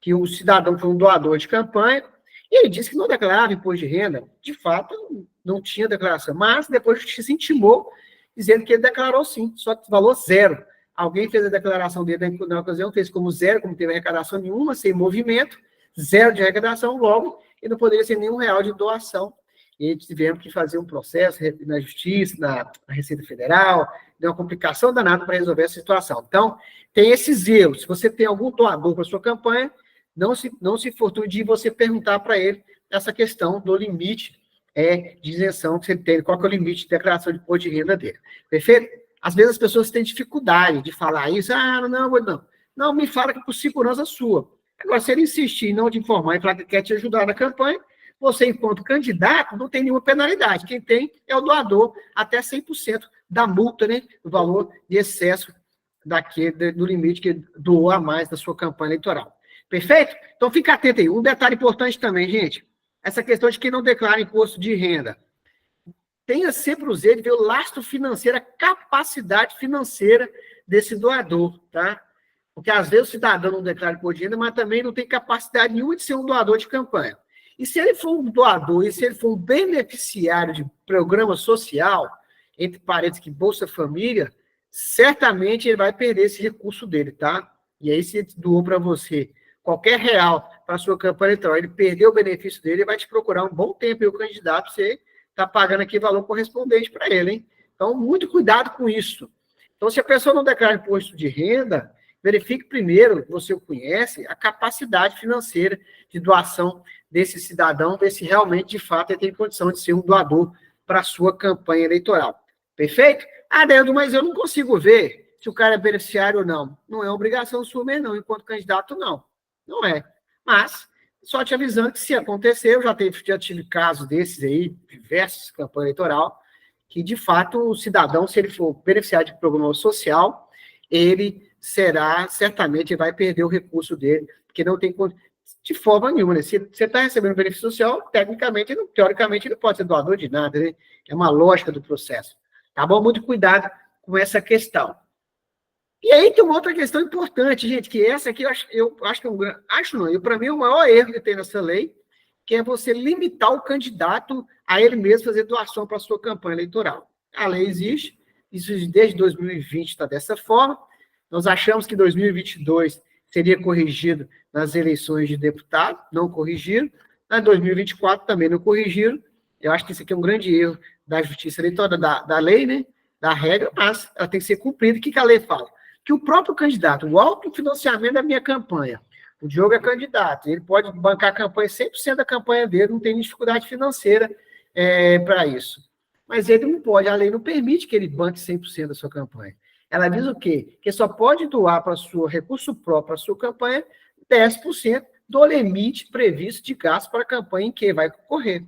que o cidadão foi um doador de campanha, e ele disse que não declarava imposto de renda. De fato, não tinha declaração, mas depois a justiça intimou, dizendo que ele declarou sim, só que valor zero. Alguém fez a declaração dele na ocasião, fez como zero, como teve arrecadação nenhuma, sem movimento, zero de arrecadação, logo, e não poderia ser nenhum real de doação. E tivemos que fazer um processo na Justiça, na Receita Federal, deu uma complicação danada para resolver essa situação. Então, tem esses erros. Se você tem algum doador para a sua campanha, não se fortune de você perguntar para ele essa questão do limite de isenção que você tem, qual que é o limite de declaração de imposto de renda dele. Perfeito? Às vezes as pessoas têm dificuldade de falar isso, não. Não, me fala que por segurança sua. Agora, se ele insistir em não te informar e falar que quer te ajudar na campanha, você, enquanto candidato, não tem nenhuma penalidade. Quem tem é o doador, até 100% da multa, né, do valor de excesso do limite que doou a mais da sua campanha eleitoral. Perfeito? Então, fica atento aí. Um detalhe importante também, gente, essa questão de quem não declara imposto de renda. Tenha sempre o zelo de ver o lastro financeiro, a capacidade financeira desse doador, tá? Porque, às vezes, o cidadão não declara imposto de renda, mas também não tem capacidade nenhuma de ser um doador de campanha. E se ele for um doador, e se ele for um beneficiário de programa social, entre parênteses que Bolsa Família, certamente ele vai perder esse recurso dele, tá? E aí, se ele doou para você qualquer real para a sua campanha eleitoral, ele perdeu o benefício dele, ele vai te procurar um bom tempo, e o candidato, você está pagando aqui valor correspondente para ele, hein? Então, muito cuidado com isso. Então, se a pessoa não declara imposto de renda, verifique primeiro, você o conhece, a capacidade financeira de doação desse cidadão, ver se realmente, de fato, ele tem condição de ser um doador para a sua campanha eleitoral. Perfeito? Dedo, mas eu não consigo ver se o cara é beneficiário ou não. Não é obrigação sua mesmo, não. Enquanto candidato, não. Não é. Mas, só te avisando que se acontecer, eu já tive casos desses aí, diversos, campanha eleitoral, que, de fato, o cidadão, se ele for beneficiário de programa social, ele será, certamente, vai perder o recurso dele, porque não tem de forma nenhuma, né? Se você está recebendo benefício social, tecnicamente, teoricamente, não pode ser doador de nada, né? É uma lógica do processo. Tá bom? Muito cuidado com essa questão. E aí tem uma outra questão importante, gente, que essa aqui eu acho que é para mim, é o maior erro que tem nessa lei, que é você limitar o candidato a ele mesmo fazer doação para a sua campanha eleitoral. A lei existe, isso desde 2020 está dessa forma. Nós achamos que 2022 seria corrigido nas eleições de deputado, não corrigiram. Em 2024 também não corrigiram. Eu acho que isso aqui é um grande erro da justiça eleitoral, da lei, né? Da regra, mas ela tem que ser cumprida. O que a lei fala? Que o próprio candidato, o autofinanciamento da minha campanha, o Diogo é candidato, ele pode bancar a campanha, 100% da campanha dele, não tem dificuldade financeira para isso. Mas ele não pode, a lei não permite que ele banque 100% da sua campanha. Ela diz o quê? Que só pode doar para o seu recurso próprio, para a sua campanha, 10% do limite previsto de gasto para a campanha em que vai concorrer.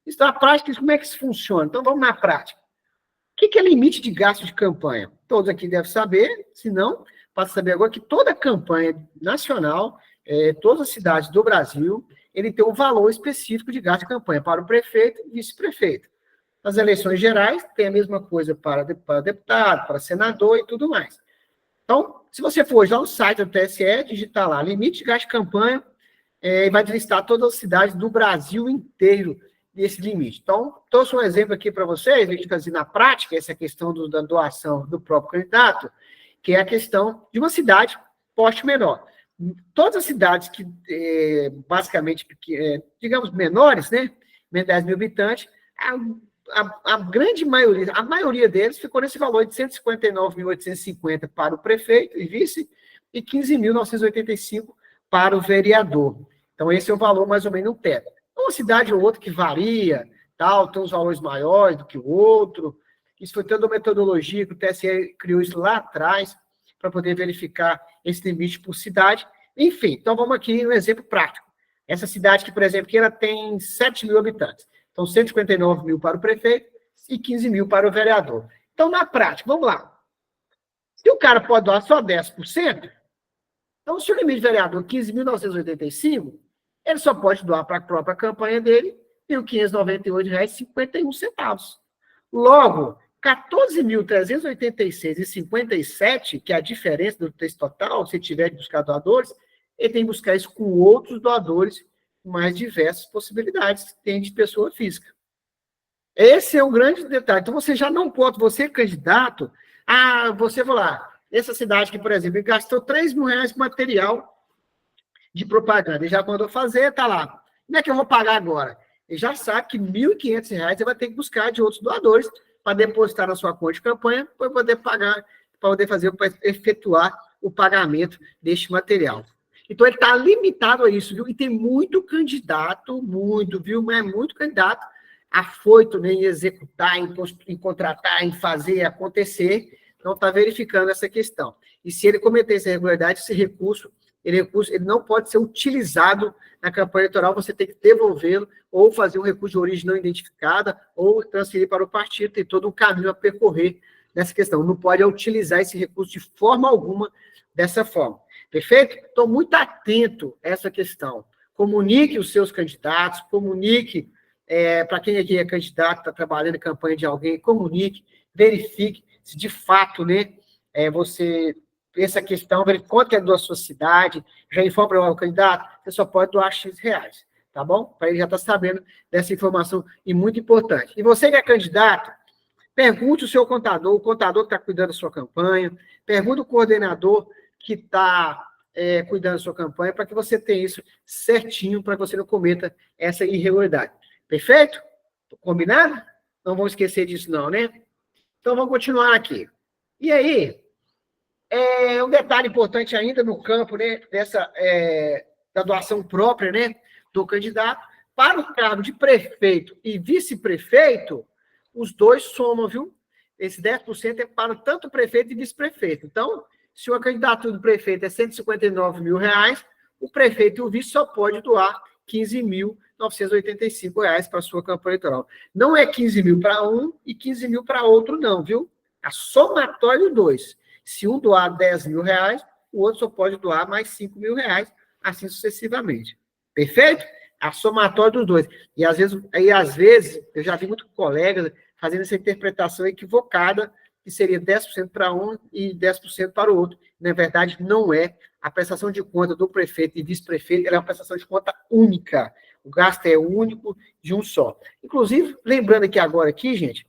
Isso na prática, como é que isso funciona? Então, vamos na prática. O que é limite de gasto de campanha? Todos aqui devem saber, se não, para saber agora que toda campanha nacional, todas as cidades do Brasil, ele tem um valor específico de gasto de campanha para o prefeito e vice-prefeito. Nas eleições gerais, tem a mesma coisa para deputado, para senador e tudo mais. Então, se você for já no site do TSE, digitar lá, limite de gasto de campanha, vai listar todas as cidades do Brasil inteiro desse limite. Então, trouxe um exemplo aqui para vocês, a gente fazer na prática essa questão da doação do próprio candidato, que é a questão de uma cidade porte menor. Todas as cidades que, basicamente, digamos, menores, né, menos de 10 mil habitantes, a grande maioria, a maioria deles ficou nesse valor de 159.850 para o prefeito e vice, e 15.985 para o vereador. Então, esse é o valor mais ou menos no teto. Uma cidade ou outra que varia, tal, tem uns valores maiores do que o outro. Isso foi toda uma metodologia que o TSE criou isso lá atrás para poder verificar esse limite por cidade. Enfim, então vamos aqui no exemplo prático. Essa cidade que, por exemplo, que ela tem 7 mil habitantes. Então, 159 mil para o prefeito e 15 mil para o vereador. Então, na prática, vamos lá. Se o cara pode doar só 10%, então, se o limite de vereador é 15.985, ele só pode doar para a própria campanha dele R$ 1.598,51. Logo, R$ 14.386,57, que é a diferença do texto total, se tiver de buscar doadores, ele tem que buscar isso com outros doadores, mais diversas possibilidades que tem de pessoa física. Esse é um grande detalhe. Então, você já não pode, você candidato, você vai lá, essa cidade que, por exemplo, ele gastou 3 mil reais com material de propaganda, ele já mandou fazer, tá lá. Como é que eu vou pagar agora? Ele já sabe que R$ 1.500 você vai ter que buscar de outros doadores para depositar na sua conta de campanha, para poder pagar, para poder fazer, para efetuar o pagamento deste material. Então, ele está limitado a isso, viu? E tem muito candidato, muito, viu? Mas muito candidato afoito, né, em executar, em contratar, em fazer acontecer, não está verificando essa questão. E se ele cometer essa irregularidade, esse recurso ele não pode ser utilizado na campanha eleitoral, você tem que devolvê-lo, ou fazer um recurso de origem não identificada, ou transferir para o partido, tem todo um caminho a percorrer nessa questão. Não pode utilizar esse recurso de forma alguma dessa forma. Perfeito? Estou muito atento a essa questão. Comunique os seus candidatos, comunique para quem aqui é candidato, está trabalhando em campanha de alguém, comunique, verifique se de fato, né, você essa questão, verifique quanto que é da sua cidade, já informa para o candidato, você só pode doar X reais, tá bom? Para ele já estar sabendo dessa informação, e muito importante. E você que é candidato, pergunte o seu contador, o contador que está cuidando da sua campanha, pergunte o coordenador que está cuidando da sua campanha, para que você tenha isso certinho, para que você não cometa essa irregularidade. Perfeito? Combinado? Não vamos esquecer disso não, né? Então, vamos continuar aqui. E aí, um detalhe importante ainda no campo, né, da doação própria, né, do candidato, para o cargo de prefeito e vice-prefeito, os dois somam, viu? Esse 10% é para tanto prefeito e vice-prefeito. Então, se a candidatura do prefeito é R$ 159 mil, o prefeito e o vice só pode doar R$ 15.985 para a sua campanha eleitoral. Não é 15 mil para um e 15 mil para outro, não, viu? A somatória dos dois. Se um doar R$ 10 mil, o outro só pode doar mais R$ 5 mil, assim sucessivamente. Perfeito? A somatória dos dois. E às vezes, eu já vi muitos colegas fazendo essa interpretação equivocada, que seria 10% para um e 10% para o outro. Na verdade, não é. A prestação de conta do prefeito e vice-prefeito é uma prestação de conta única. O gasto é único, de um só. Inclusive, lembrando aqui, gente,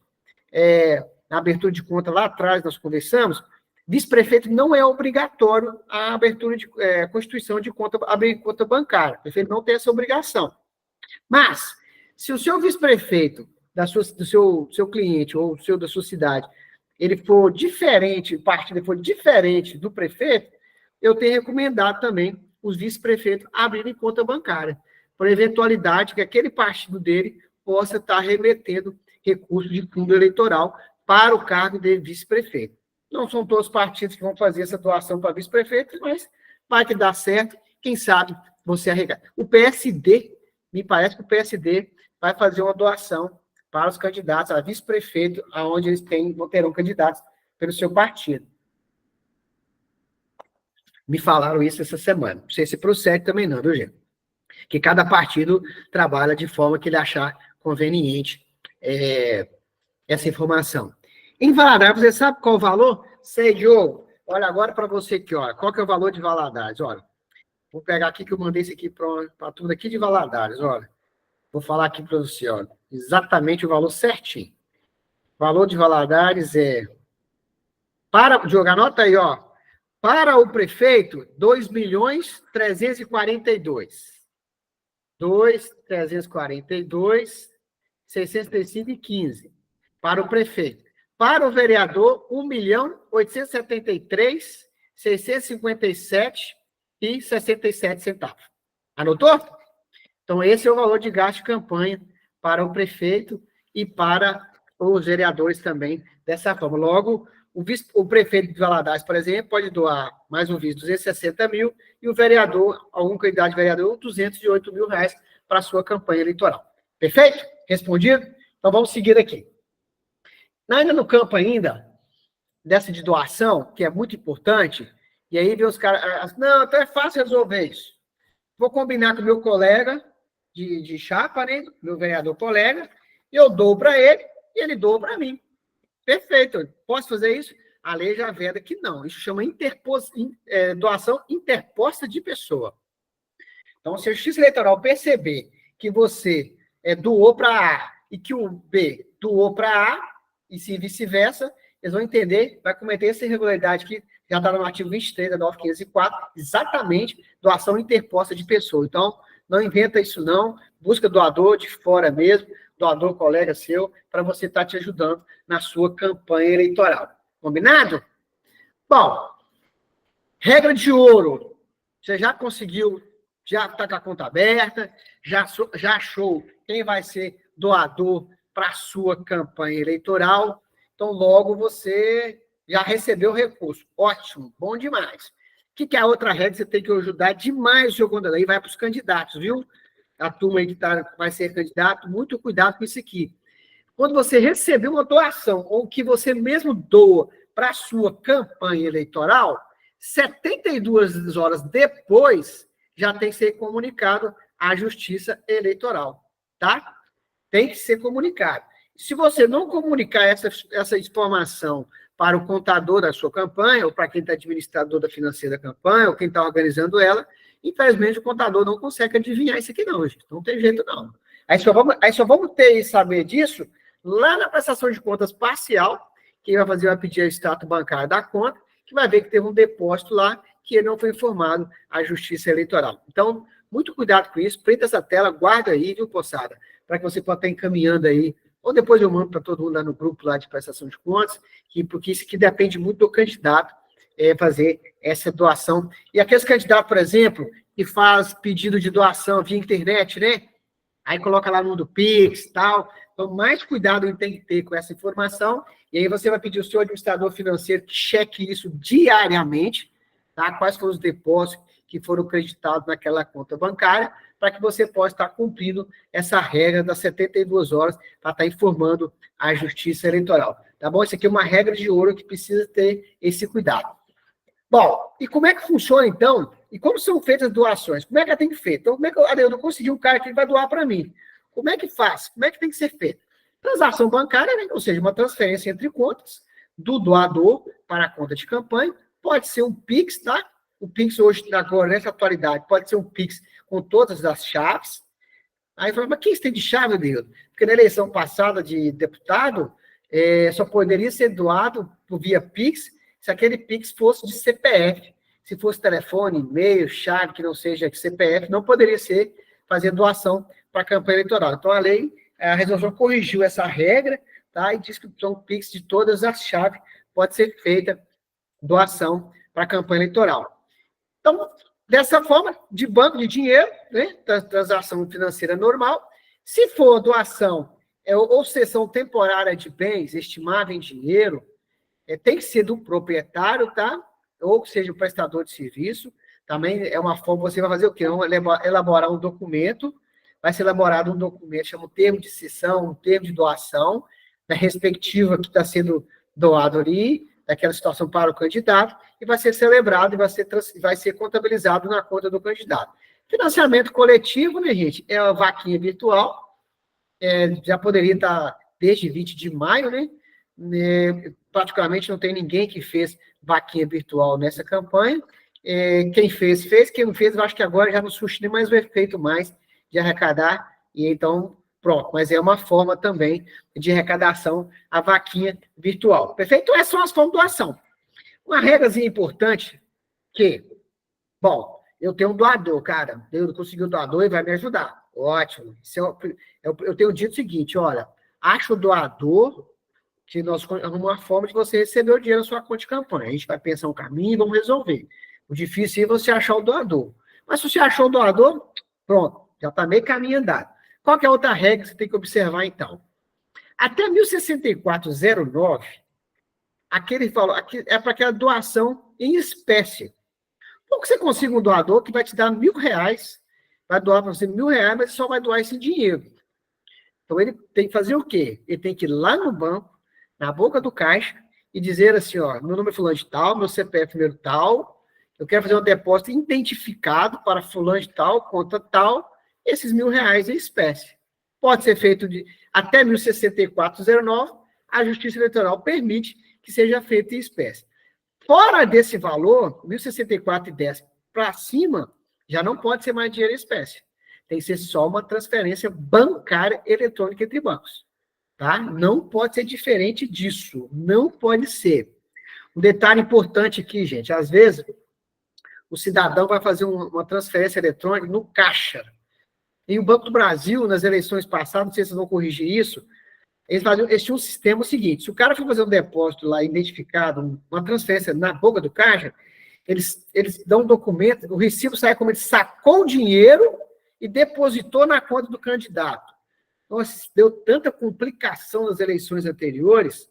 na abertura de conta lá atrás, nós conversamos, vice-prefeito não é obrigatório a abertura de constituição de conta, abrir conta bancária. O prefeito não tem essa obrigação. Mas, se o seu vice-prefeito do seu cliente ou da sua cidade, ele for diferente, o partido for diferente do prefeito, eu tenho recomendado também os vice-prefeitos abrirem conta bancária, por eventualidade que aquele partido dele possa estar remetendo recursos de fundo eleitoral para o cargo de vice-prefeito. Não são todos os partidos que vão fazer essa doação para vice-prefeito, mas vai que dá certo, quem sabe você arregar. O PSD, me parece que o PSD vai fazer uma doação para os candidatos a vice-prefeito, onde eles terão candidatos pelo seu partido. Me falaram isso essa semana. Não sei se procede também não, viu, gente? Que cada partido trabalha de forma que ele achar conveniente essa informação. Em Valadares, você sabe qual o valor? Sei, Diogo. Olha agora para você aqui, ó. Qual que é o valor de Valadares? Olha, vou pegar aqui que eu mandei isso aqui para tudo aqui de Valadares, olha. Vou falar aqui para você, olha. Exatamente o valor certinho. O valor de Valadares Diogo, anota aí, ó. Para o prefeito, 2.342. 2.342, 635,15. Para o prefeito. Para o vereador, 1.873, 657,67 centavos. Anotou? Então, esse é o valor de gasto de campanha para o prefeito e para os vereadores também, dessa forma. Logo, o prefeito de Valadares, por exemplo, pode doar, mais um vice, 260 mil, e o vereador, algum candidato de vereador, 208 mil reais para a sua campanha eleitoral. Perfeito? Respondido? Então, vamos seguir aqui. Ainda no campo dessa de doação, que é muito importante, e aí vem os caras, não, então é fácil resolver isso. Vou combinar com o meu colega de chapa, né, meu vereador colega, eu dou para ele e ele doa para mim. Perfeito. Posso fazer isso? a lei já veda que não. Isso chama doação interposta de pessoa. Então, se a Justiça Eleitoral perceber que você doou para A e que o B doou para A, e se vice-versa, eles vão entender, vai cometer essa irregularidade que já está no artigo 23 da 9504, exatamente doação interposta de pessoa. Então, não inventa isso não, busca doador de fora mesmo, doador colega seu, para você estar te ajudando na sua campanha eleitoral. Combinado? Bom, regra de ouro. Você já conseguiu, já está com a conta aberta, já achou quem vai ser doador para a sua campanha eleitoral. Então, logo você já recebeu o recurso. Ótimo, bom demais. O que é a outra regra? Você tem que ajudar demais o seu contador. Aí vai para os candidatos, viu? A turma aí que vai ser candidato, muito cuidado com isso aqui. Quando você receber uma doação, ou que você mesmo doa para a sua campanha eleitoral, 72 horas depois, já tem que ser comunicado à Justiça Eleitoral, tá? Tem que ser comunicado. Se você não comunicar essa informação para o contador da sua campanha, ou para quem está administrador da financeira da campanha, ou quem está organizando ela, infelizmente o contador não consegue adivinhar isso aqui não, gente. Não tem jeito não. Aí só vamos ter e saber disso lá na prestação de contas parcial, quem vai fazer vai pedir o extrato bancário da conta, que vai ver que teve um depósito lá que ele não foi informado à Justiça Eleitoral. Então, muito cuidado com isso, prenda essa tela, guarda aí, viu, poçada, para que você possa estar encaminhando aí, ou depois eu mando para todo mundo lá no grupo lá de prestação de contas, porque isso aqui depende muito do candidato fazer essa doação. E aqueles candidatos, por exemplo, que faz pedido de doação via internet, né? Aí coloca lá no mundo Pix e tal. Então, mais cuidado ele tem que ter com essa informação. E aí você vai pedir ao seu administrador financeiro que cheque isso diariamente, tá? Quais foram os depósitos que foram creditados naquela conta bancária, para que você possa estar cumprindo essa regra das 72 horas para estar informando a Justiça Eleitoral. Tá bom? Isso aqui é uma regra de ouro que precisa ter esse cuidado. Bom, e como é que funciona, então? E como são feitas as doações? Como é que ela tem que ser feita? Então, como é que eu não consegui um cara que vai doar para mim? Como é que faz? Como é que tem que ser feita? Transação bancária, né? Ou seja, uma transferência entre contas do doador para a conta de campanha. Pode ser um Pix, tá? O Pix hoje, agora, nessa atualidade, pode ser um Pix com todas as chaves. Aí fala, mas o que isso tem de chave, Deus? Porque na eleição passada de deputado, só poderia ser doado por via Pix se aquele Pix fosse de CPF. Se fosse telefone, e-mail, chave, que não seja de CPF, não poderia fazer doação para a campanha eleitoral. Então, a resolução corrigiu essa regra, tá? E diz que são Pix de todas as chaves, pode ser feita doação para a campanha eleitoral. Então, dessa forma, de banco de dinheiro, né? Transação financeira normal. Se for doação ou cessão temporária de bens estimável em dinheiro, tem que ser do proprietário, tá? Ou seja, o prestador de serviço. Também é uma forma, você vai fazer o quê? Elaborar um documento, vai ser elaborado um documento, chama um termo de cessão, um termo de doação, da respectiva que está sendo doado ali, daquela situação para o candidato, e vai ser celebrado e vai ser contabilizado na conta do candidato. Financiamento coletivo, né, gente? É a vaquinha virtual, já poderia estar desde 20 de maio, né? Praticamente não tem ninguém que fez vaquinha virtual nessa campanha. Quem fez, quem não fez, eu acho que agora já não surge nem mais o efeito mais de arrecadar, e então, pronto, mas é uma forma também de arrecadação, a vaquinha virtual. Perfeito? Então, essas são as formas de doação. Uma regrazinha importante que, bom, eu tenho um doador, cara, eu consegui um doador e vai me ajudar. Ótimo. Eu tenho dito o seguinte, olha, acha o doador, que nós arrumamos uma forma de você receber o dinheiro na sua conta de campanha. A gente vai pensar um caminho e vamos resolver. O difícil é você achar o doador. Mas se você achou o doador, pronto, já está meio caminho andado. Qual que é a outra regra que você tem que observar, então? Até 1064-09, aquele valor é para aquela doação em espécie. Ou que você consiga um doador que vai te dar R$1.000, vai doar para você R$1.000, mas só vai doar isso em dinheiro. Então, ele tem que fazer o quê? Ele tem que ir lá no banco, na boca do caixa, e dizer assim, ó, meu nome é fulano de tal, meu CPF número tal, eu quero fazer um depósito identificado para fulano de tal, conta tal, esses R$1.000 em espécie. Pode ser feito até 1064-09, a Justiça Eleitoral permite que seja feito em espécie. Fora desse valor, 1.064,10 para cima, já não pode ser mais dinheiro em espécie. Tem que ser só uma transferência bancária eletrônica entre bancos. Tá? Não pode ser diferente disso. Não pode ser. Um detalhe importante aqui, gente. Às vezes, o cidadão vai fazer uma transferência eletrônica no caixa. E o Banco do Brasil, nas eleições passadas, não sei se vocês vão corrigir isso, eles tinham um sistema seguinte: se o cara for fazer um depósito lá identificado, uma transferência na boca do caixa, eles dão um documento, o recibo sai como ele sacou o dinheiro e depositou na conta do candidato. Nossa, deu tanta complicação nas eleições anteriores,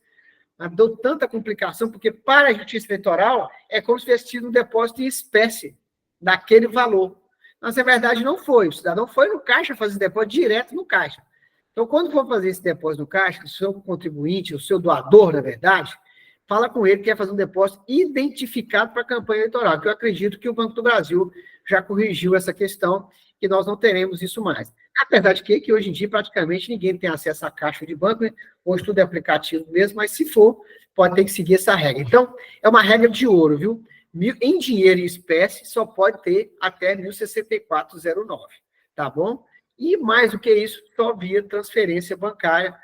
deu tanta complicação, porque para a Justiça Eleitoral é como se tivesse tido um depósito em espécie daquele valor. Mas, na verdade, não foi. O cidadão foi no caixa fazer depósito direto no caixa. Então, quando for fazer esse depósito no caixa, o seu contribuinte, o seu doador, na verdade, fala com ele que quer fazer um depósito identificado para a campanha eleitoral, que eu acredito que o Banco do Brasil já corrigiu essa questão, que nós não teremos isso mais. Apesar de que hoje em dia praticamente ninguém tem acesso à caixa de banco, né? Hoje tudo é aplicativo mesmo, mas se for, pode ter que seguir essa regra. Então, é uma regra de ouro, viu? Em dinheiro e espécie, só pode ter até 1.064,09, tá bom? E mais do que isso, só via transferência bancária,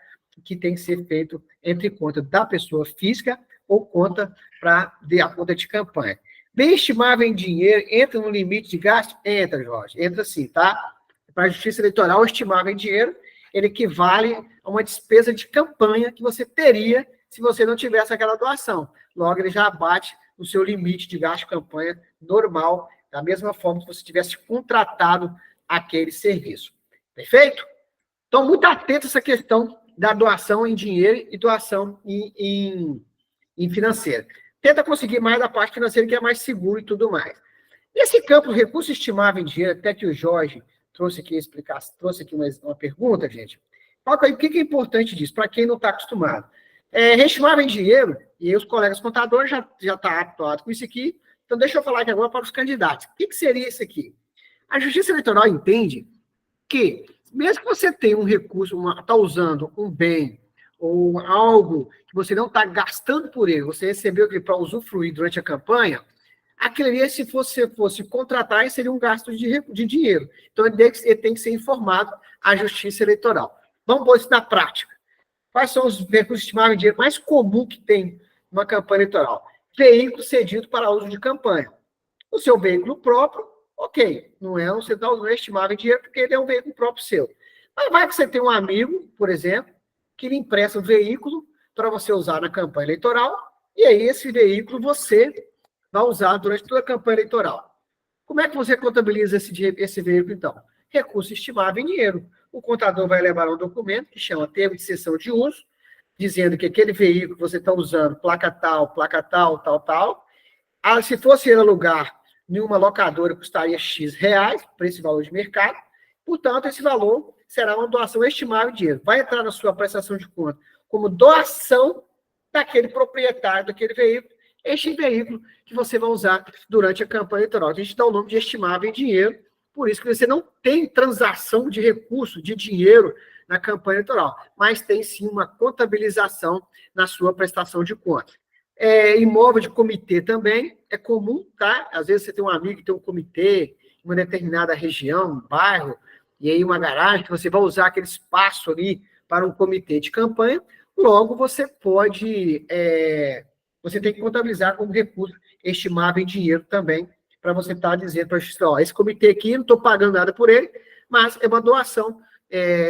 que tem que ser feito entre conta da pessoa física ou conta a conta de campanha. Bem estimável em dinheiro, entra no limite de gasto? Entra, Jorge, entra sim, tá? Para a Justiça Eleitoral, estimável em dinheiro, ele equivale a uma despesa de campanha que você teria se você não tivesse aquela doação. Logo, ele já abate o seu limite de gasto de campanha normal, da mesma forma que você tivesse contratado aquele serviço. Perfeito? Então, muito atento a essa questão da doação em dinheiro e doação em financeira. Tenta conseguir mais da parte financeira, que é mais seguro e tudo mais. Esse campo, recurso estimável em dinheiro, até que o Jorge trouxe aqui uma pergunta, gente. O que é importante disso, para quem não está acostumado? Reestimável em dinheiro, e aí os colegas contadores já estão habituados com isso aqui, então deixa eu falar aqui agora para os candidatos. O que seria isso aqui? A Justiça Eleitoral entende que, mesmo que você tenha um recurso, está usando um bem ou algo que você não está gastando por ele, você recebeu ele para usufruir durante a campanha, aquilo ali, se você fosse contratar, seria um gasto de dinheiro. Então, ele tem que ser informado à Justiça Eleitoral. Vamos pôr isso na prática. Quais são os recursos estimáveis de dinheiro mais comuns que tem numa campanha eleitoral? Veículo cedido para uso de campanha. O seu veículo próprio, ok, você está usando estimável de dinheiro porque ele é um veículo próprio seu. Mas vai que você tem um amigo, por exemplo, que lhe empresta um veículo para você usar na campanha eleitoral, e aí esse veículo você vai usar durante toda a campanha eleitoral. Como é que você contabiliza esse veículo, então? Recurso estimável em dinheiro. O contador vai levar um documento que chama termo de cessão de uso, dizendo que aquele veículo que você está usando, placa tal, tal. Se fosse ele alugar em uma locadora, custaria X reais, para esse valor de mercado. Portanto, esse valor será uma doação estimável em dinheiro. Vai entrar na sua prestação de conta como doação daquele proprietário daquele veículo, este veículo que você vai usar durante a campanha eleitoral. A gente dá o nome de estimável em dinheiro, por isso que você não tem transação de recurso, de dinheiro na campanha eleitoral, mas tem sim uma contabilização na sua prestação de contas. Imóvel de comitê também é comum, tá? Às vezes você tem um amigo que tem um comitê em uma determinada região, um bairro, e aí uma garagem, que você vai usar aquele espaço ali para um comitê de campanha, logo você pode... você tem que contabilizar como recurso estimável em dinheiro também, para você estar dizendo para a justiça, esse comitê aqui, não estou pagando nada por ele, mas é uma doação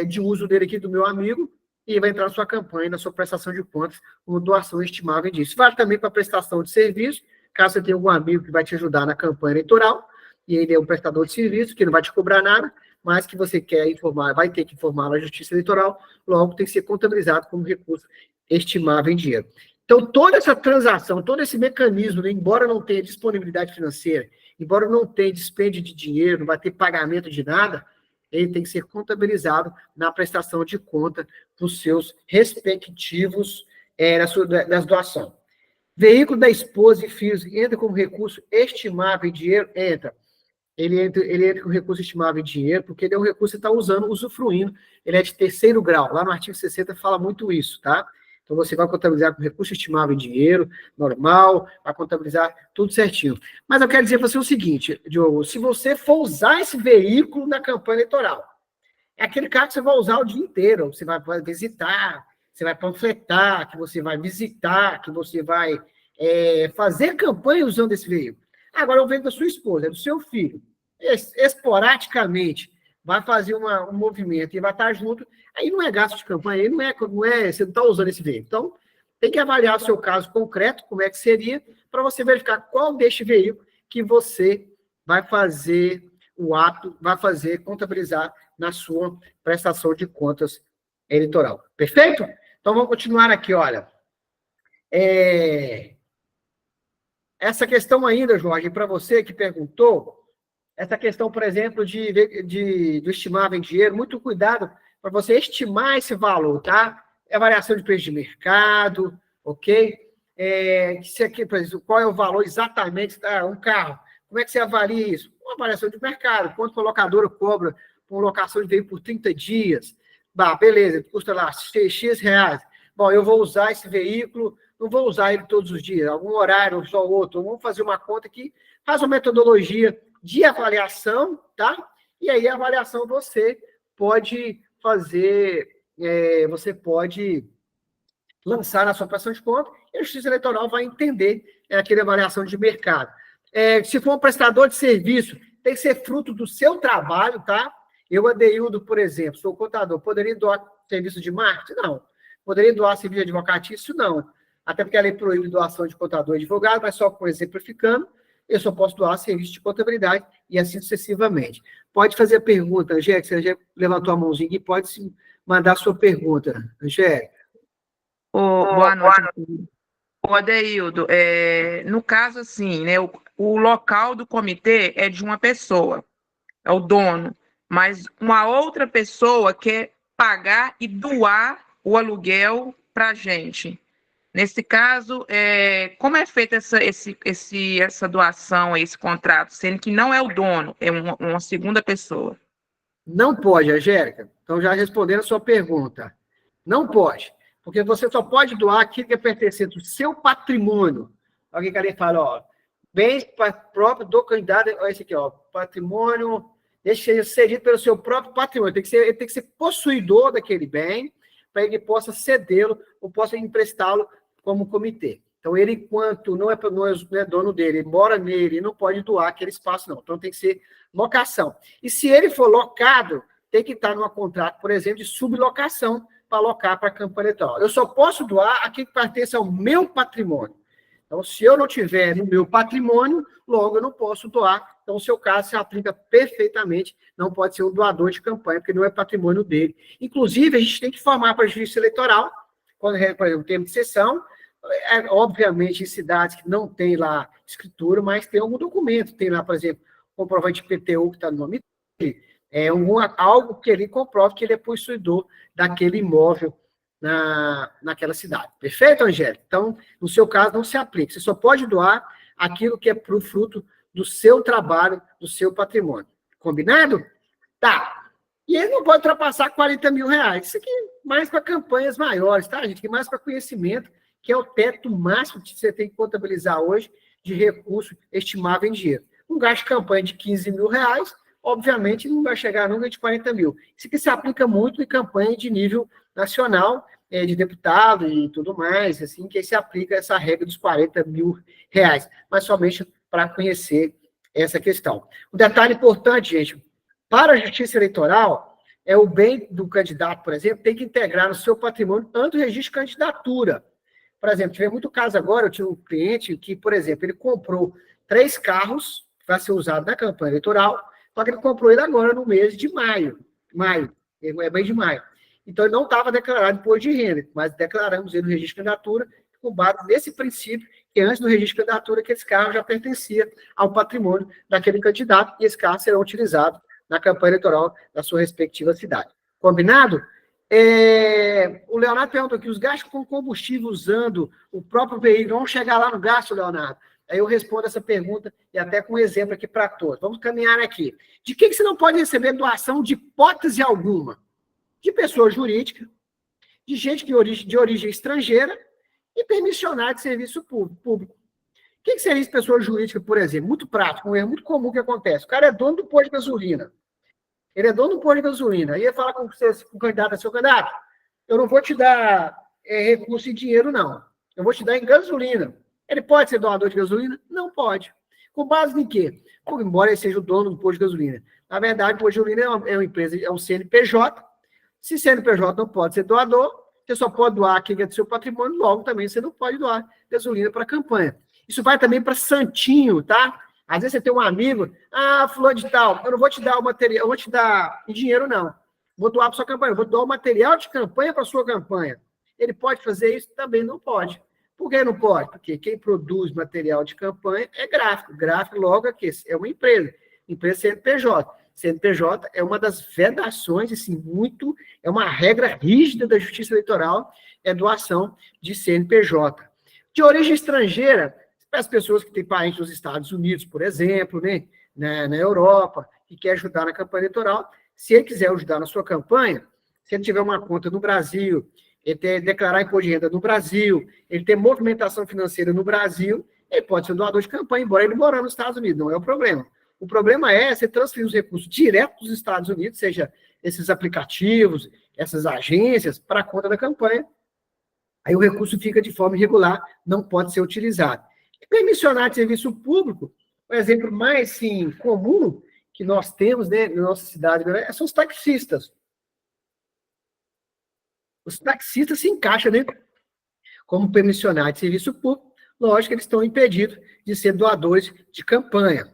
de uso dele aqui do meu amigo, e vai entrar na sua campanha, na sua prestação de contas, como doação estimável disso. Vale também para prestação de serviço, caso você tenha algum amigo que vai te ajudar na campanha eleitoral, e ele é um prestador de serviço, que não vai te cobrar nada, mas que você quer informar, vai ter que informar na Justiça Eleitoral, logo tem que ser contabilizado como recurso estimável em dinheiro. Então, toda essa transação, todo esse mecanismo, né, embora não tenha disponibilidade financeira, embora não tenha dispêndio de dinheiro, não vai ter pagamento de nada, ele tem que ser contabilizado na prestação de conta dos seus respectivos das doações. Veículo da esposa e filhos entra como recurso estimável em dinheiro? Entra. Ele entra com recurso estimável em dinheiro, porque ele é um recurso que você está usando, usufruindo, ele é de terceiro grau. Lá no artigo 60 fala muito isso, tá? Então, você vai contabilizar com recurso estimável em dinheiro, normal, vai contabilizar tudo certinho. Mas eu quero dizer para você o seguinte, Diogo, se você for usar esse veículo na campanha eleitoral, é aquele carro que você vai usar o dia inteiro, você vai visitar, você vai panfletar, que você vai visitar, que você vai fazer campanha usando esse veículo. Agora, eu vejo da sua esposa, do seu filho, esporadicamente, vai fazer um movimento e vai estar junto, aí não é gasto de campanha, aí não é você não está usando esse veículo. Então, tem que avaliar o seu caso concreto, como é que seria, para você verificar qual deste veículo que você vai fazer o ato, vai fazer contabilizar na sua prestação de contas eleitoral. Perfeito? Então, vamos continuar aqui, olha. Essa questão ainda, Jorge, para você que perguntou, essa questão, por exemplo, do estimável em dinheiro, muito cuidado para você estimar esse valor, tá? É variação de preço de mercado, ok? Se aqui, por exemplo, qual é o valor exatamente, um carro, como é que você avalia isso? Uma variação de mercado, quanto a locadora cobra por locação de veículo por 30 dias, beleza, custa lá X reais. Bom, eu vou usar esse veículo, não vou usar ele todos os dias, algum horário ou só outro, vamos fazer uma conta que faz uma metodologia de avaliação, tá? E aí a avaliação você pode fazer, você pode lançar na sua prestação de conta e a Justiça Eleitoral vai entender aquela avaliação de mercado. Se for um prestador de serviço, tem que ser fruto do seu trabalho, tá? Eu, Adeildo, por exemplo, sou contador, poderia doar serviço de marketing? Não. Poderia doar serviço de advocatício? Não. Até porque a lei proíbe doação de contador e advogado, mas só por exemplificando, eu só posso doar serviço de contabilidade e assim sucessivamente. Pode fazer a pergunta, Angélica, você já levantou a mãozinha e pode mandar a sua pergunta, Angélica. Boa noite. O Adeildo, no caso assim, né, o local do comitê é de uma pessoa, é o dono, mas uma outra pessoa quer pagar e doar o aluguel para a gente. Nesse caso, como é feita essa doação, esse contrato, sendo que não é o dono, é uma segunda pessoa? Não pode, Angélica. Então, já respondendo a sua pergunta. Não pode, porque você só pode doar aquilo que é pertencente ao seu patrimônio. Alguém que fala, ó, bens próprios do candidato, olha esse aqui, ó, patrimônio, deixa ser cedido pelo seu próprio patrimônio. Ele tem que ser possuidor daquele bem, para ele possa cedê-lo ou possa emprestá-lo como comitê. Então, ele, enquanto não é dono dele, ele mora nele, ele não pode doar aquele espaço, não. Então, tem que ser locação. E se ele for locado, tem que estar num contrato, por exemplo, de sublocação para alocar para a campanha eleitoral. Eu só posso doar aquilo que pertence ao meu patrimônio. Então, se eu não tiver no meu patrimônio, logo eu não posso doar. Então, o seu caso se aplica perfeitamente, não pode ser um doador de campanha, porque não é patrimônio dele. Inclusive, a gente tem que informar para a Justiça Eleitoral, quando, por exemplo, tem sessão, obviamente, em cidades que não tem lá escritura, mas tem algum documento, tem lá, por exemplo, comprovante IPTU que está no nome dele, algo que ele comprove que ele é possuidor daquele imóvel naquela cidade. Perfeito, Angélica? Então, no seu caso, não se aplica. Você só pode doar aquilo que é pro fruto do seu trabalho, do seu patrimônio. Combinado? Tá. E ele não pode ultrapassar 40 mil reais. Isso aqui é mais para campanhas maiores, tá, gente? Que mais para conhecimento, que é o teto máximo que você tem que contabilizar hoje de recurso estimável em dinheiro. Um gasto de campanha de 15 mil reais, obviamente, não vai chegar nunca de 40 mil. Isso aqui se aplica muito em campanha de nível nacional, de deputado e tudo mais, assim, que se aplica essa regra dos 40 mil reais, mas somente para conhecer essa questão. Um detalhe importante, gente, para a Justiça Eleitoral, o bem do candidato, por exemplo, tem que integrar no seu patrimônio antes do registro de candidatura. Por exemplo, tive muito caso agora, eu tive um cliente que, por exemplo, ele comprou 3 carros para ser usado na campanha eleitoral, só que ele comprou ele agora no mês de maio, mês de maio. Então, ele não estava declarado imposto de renda, mas declaramos ele no registro de candidatura, com base nesse princípio, que antes do registro de candidatura, que esse carro já pertencia ao patrimônio daquele candidato, e esse carro será utilizado na campanha eleitoral da sua respectiva cidade. Combinado? O Leonardo perguntou aqui, os gastos com combustível usando o próprio veículo, vamos chegar lá no gasto, Leonardo? Aí eu respondo essa pergunta, e até com um exemplo aqui para todos. Vamos caminhar aqui. De que você não pode receber doação de hipótese alguma? De pessoa jurídica, de gente de origem estrangeira e permissionário de serviço público. O que seria isso, pessoa jurídica, por exemplo? Muito prático, um erro muito comum que acontece. O cara é dono do posto de gasolina. Ele é dono do posto de gasolina. Aí ele fala com você, com o candidato, seu candidato, eu não vou te dar recurso em dinheiro, não. Eu vou te dar em gasolina. Ele pode ser doador de gasolina? Não pode. Com base em quê? Porque, embora ele seja o dono do posto de gasolina. Na verdade, o posto de gasolina é uma empresa, é um CNPJ. Se CNPJ não pode ser doador, você só pode doar aquilo que é do seu patrimônio, logo também você não pode doar gasolina para a campanha. Isso vai também para santinho, tá? Às vezes você tem um amigo, fulano de tal, eu não vou te dar o material, eu vou te dar em dinheiro, não. Vou doar para sua campanha, vou doar o material de campanha para sua campanha. Ele pode fazer isso? Também não pode. Por que não pode? Porque quem produz material de campanha é gráfico. Gráfico, logo, aqui, é uma empresa. Empresa CNPJ. CNPJ é uma das vedações, assim, é uma regra rígida da Justiça Eleitoral, é doação de CNPJ. De origem estrangeira, as pessoas que têm parentes nos Estados Unidos, por exemplo, né, na Europa, e quer ajudar na campanha eleitoral, se ele quiser ajudar na sua campanha, se ele tiver uma conta no Brasil, ele declarar imposto de renda no Brasil, ele ter movimentação financeira no Brasil, ele pode ser doador de campanha, embora ele morando nos Estados Unidos, não é o problema. O problema é você transferir os recursos direto dos Estados Unidos, seja esses aplicativos, essas agências, para a conta da campanha. Aí o recurso fica de forma irregular, não pode ser utilizado. Permissionário de serviço público, o exemplo mais sim, comum que nós temos, né, na nossa cidade são os taxistas. Os taxistas se encaixam, né, como permissionário de serviço público. Lógico que eles estão impedidos de ser doadores de campanha.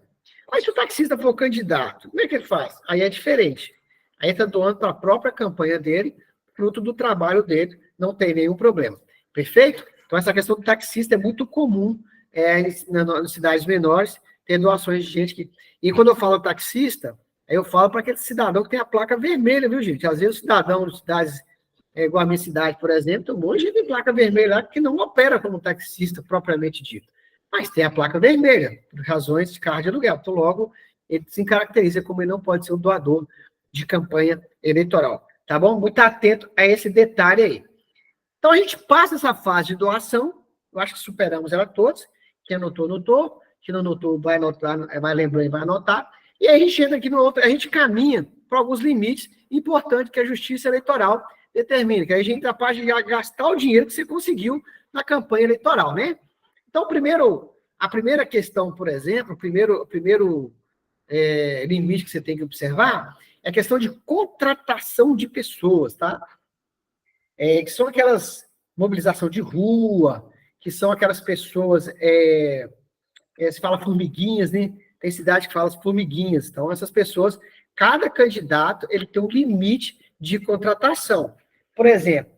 Mas se o taxista for candidato, como é que ele faz? Aí é diferente. Aí está doando para a própria campanha dele, fruto do trabalho dele, não tem nenhum problema. Perfeito? Então, essa questão do taxista é muito comum nas cidades menores, ter doações de gente que... E quando eu falo taxista, aí eu falo para aquele cidadão que tem a placa vermelha, viu, gente? Às vezes o cidadão de cidades, igual a minha cidade, por exemplo, tem um monte de gente de placa vermelha lá que não opera como taxista propriamente dito. Mas tem a placa vermelha, por razões de carro de aluguel. Então, logo, ele se caracteriza como ele não pode ser um doador de campanha eleitoral. Tá bom? Muito atento a esse detalhe aí. Então, a gente passa essa fase de doação, eu acho que superamos ela todos. Quem anotou, anotou. Quem não anotou, vai anotar, vai lembrando e vai anotar. E aí a gente entra aqui no outro, a gente caminha para alguns limites importantes que a Justiça Eleitoral determina, que aí a gente é capaz de gastar o dinheiro que você conseguiu na campanha eleitoral, né? Então, a primeira questão, por exemplo, o primeiro limite que você tem que observar é a questão de contratação de pessoas, tá? Que são aquelas mobilização de rua, que são aquelas pessoas, se fala formiguinhas, né? Tem cidade que fala formiguinhas. Então, essas pessoas, cada candidato, ele tem um limite de contratação. Por exemplo,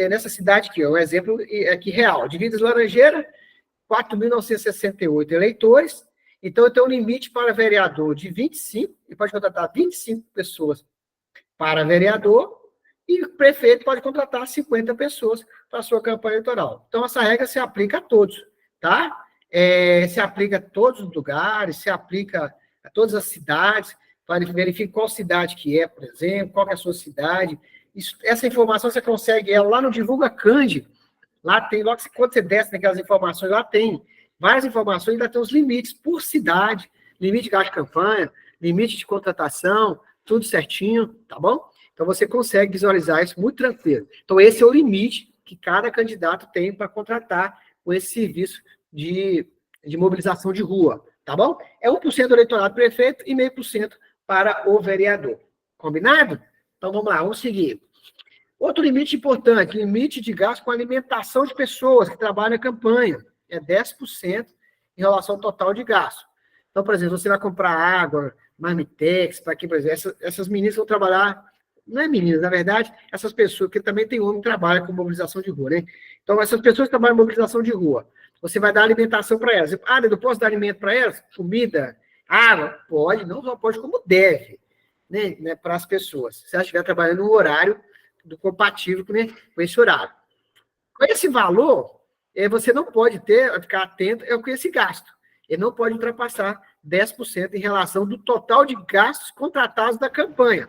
nessa cidade aqui, um exemplo aqui real, Dividas Laranjeira, 4.968 eleitores, então eu tenho um limite para vereador de 25, e pode contratar 25 pessoas para vereador, e o prefeito pode contratar 50 pessoas para a sua campanha eleitoral. Então, essa regra se aplica a todos, tá? Se aplica a todos os lugares, se aplica a todas as cidades, verifique qual cidade que é, por exemplo, qual que é a sua cidade. Essa informação você consegue lá no Divulga Cândido. Lá tem, logo quando você desce naquelas informações, lá tem várias informações, ainda tem os limites por cidade, limite de gasto de campanha, limite de contratação, tudo certinho, tá bom? Então, você consegue visualizar isso muito tranquilo. Então, esse é o limite que cada candidato tem para contratar com esse serviço de mobilização de rua, tá bom? É 1% do eleitorado prefeito e 0,5% para o vereador. Combinado? Então, vamos lá, vamos seguir. Outro limite importante, limite de gasto com alimentação de pessoas que trabalham na campanha. É 10% em relação ao total de gasto. Então, por exemplo, você vai comprar água, marmitex, para aqui, por exemplo, essas meninas vão trabalhar, não é meninas, na verdade, essas pessoas, porque também tem homem que trabalha com mobilização de rua, né? Então, essas pessoas que trabalham em mobilização de rua, você vai dar alimentação para elas. Eu não posso dar alimento para elas? Comida, água? Pode, não só pode, como deve, né, para as pessoas. Se elas estiver trabalhando no horário compatível com esse horário. Com esse valor, você não pode ficar atento com esse gasto. Ele não pode ultrapassar 10% em relação do total de gastos contratados da campanha.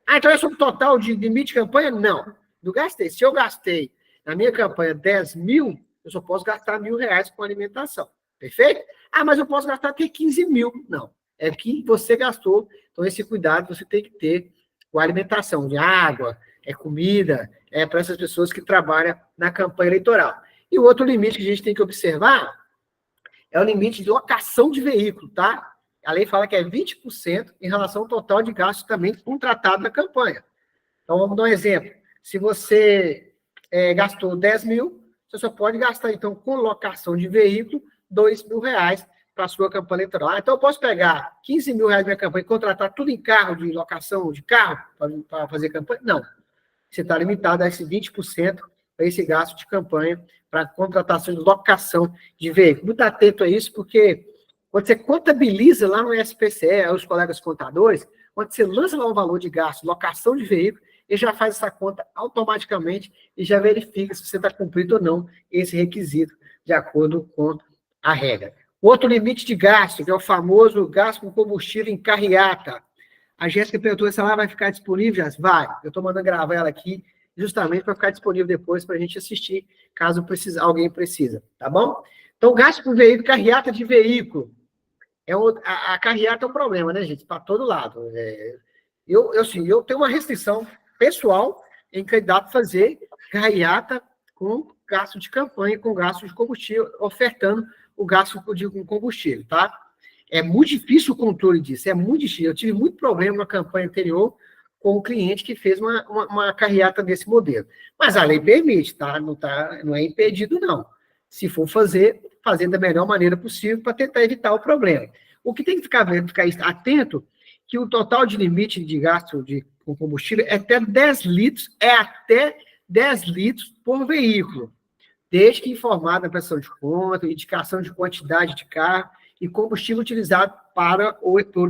Então é sobre o total de limite de campanha? Não. Não gastei. Se eu gastei na minha campanha 10 mil, eu só posso gastar R$1.000 com alimentação. Perfeito? Ah, mas eu posso gastar até 15 mil. Não. É que você gastou. Então, esse cuidado você tem que ter com a alimentação, de água, comida, para essas pessoas que trabalham na campanha eleitoral. E o outro limite que a gente tem que observar é o limite de locação de veículo, tá? A lei fala que é 20% em relação ao total de gastos também contratado na campanha. Então, vamos dar um exemplo. Se você gastou 10 mil, você só pode gastar, então, com locação de veículo, R$2.000 para a sua campanha eleitoral. Ah, então, eu posso pegar R$15.000 da minha campanha e contratar tudo em carro, de locação de carro, para fazer campanha? Não. Você está limitado a esse 20% para esse gasto de campanha, para contratação de locação de veículo. Muito atento a isso, porque quando você contabiliza lá no SPCE, os colegas contadores, quando você lança lá um valor de gasto, locação de veículo, ele já faz essa conta automaticamente e já verifica se você está cumprindo ou não esse requisito, de acordo com a regra. Outro limite de gasto, que é o famoso gasto com combustível em carreata. A Jéssica perguntou se ela vai ficar disponível, já vai. Eu estou mandando gravar ela aqui, justamente para ficar disponível depois para a gente assistir, caso alguém precisa, tá bom? Então, gasto com veículo, carreata de veículo. A carreata é um problema, né, gente? Para todo lado. Eu tenho uma restrição pessoal em candidato fazer carreata com gasto de campanha, com gasto de combustível, ofertando o gasto com combustível, tá? É muito difícil o controle disso, é muito difícil. Eu tive muito problema na campanha anterior com o cliente que fez uma carreata desse modelo. Mas a lei permite, tá? Não é impedido, não. Se for fazer da melhor maneira possível para tentar evitar o problema. O que tem que ficar atento que o total de limite de gasto com combustível é até 10 litros por veículo, desde que informado na prestação de conta, indicação de quantidade de carro e combustível utilizado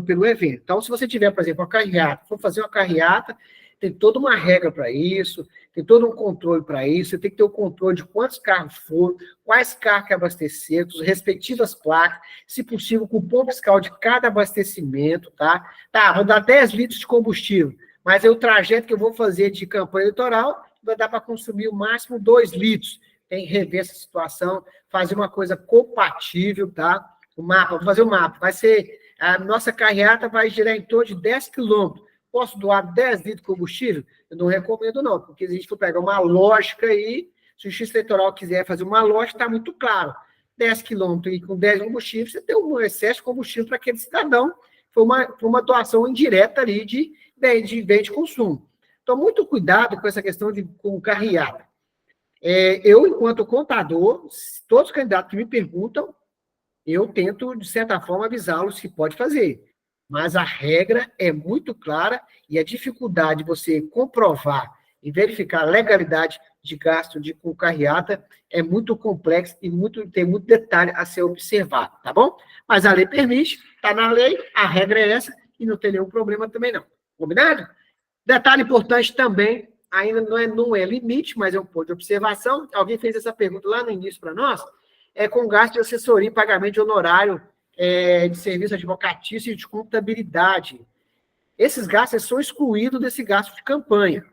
pelo evento. Então, se você tiver, por exemplo, uma carreata, for fazer uma carreata, tem toda uma regra para isso, tem todo um controle para isso, você tem que ter o controle de quantos carros foram, quais carros que abasteceram, as respectivas placas, se possível, com o cupom fiscal de cada abastecimento, tá? Tá, vou dar 10 litros de combustível, mas aí o trajeto que eu vou fazer de campanha eleitoral vai dar para consumir o máximo 2 litros. Tem que rever essa situação, fazer uma coisa compatível, tá? Vou fazer o mapa. A nossa carreata vai girar em torno de 10 quilômetros. Posso doar 10 litros de combustível? Eu não recomendo, não, porque se a gente for pegar uma lógica aí, se o Justiça Eleitoral quiser fazer uma lógica, está muito claro. 10 quilômetros e com 10 combustíveis, você tem um excesso de combustível para aquele cidadão. Foi uma doação indireta ali de bem de consumo. Então, muito cuidado com essa questão com carreata. Eu, enquanto contador, todos os candidatos que me perguntam, eu tento, de certa forma, avisá-los que pode fazer. Mas a regra é muito clara e a dificuldade de você comprovar e verificar a legalidade de gasto com carreata é muito complexa e tem muito detalhe a ser observado, tá bom? Mas a lei permite, está na lei, a regra é essa e não tem nenhum problema também não. Combinado? Detalhe importante também, ainda não é limite, mas é um ponto de observação. Alguém fez essa pergunta lá no início para nós, com gasto de assessoria e pagamento de honorário de serviço advocatício e de contabilidade. Esses gastos são excluídos desse gasto de campanha.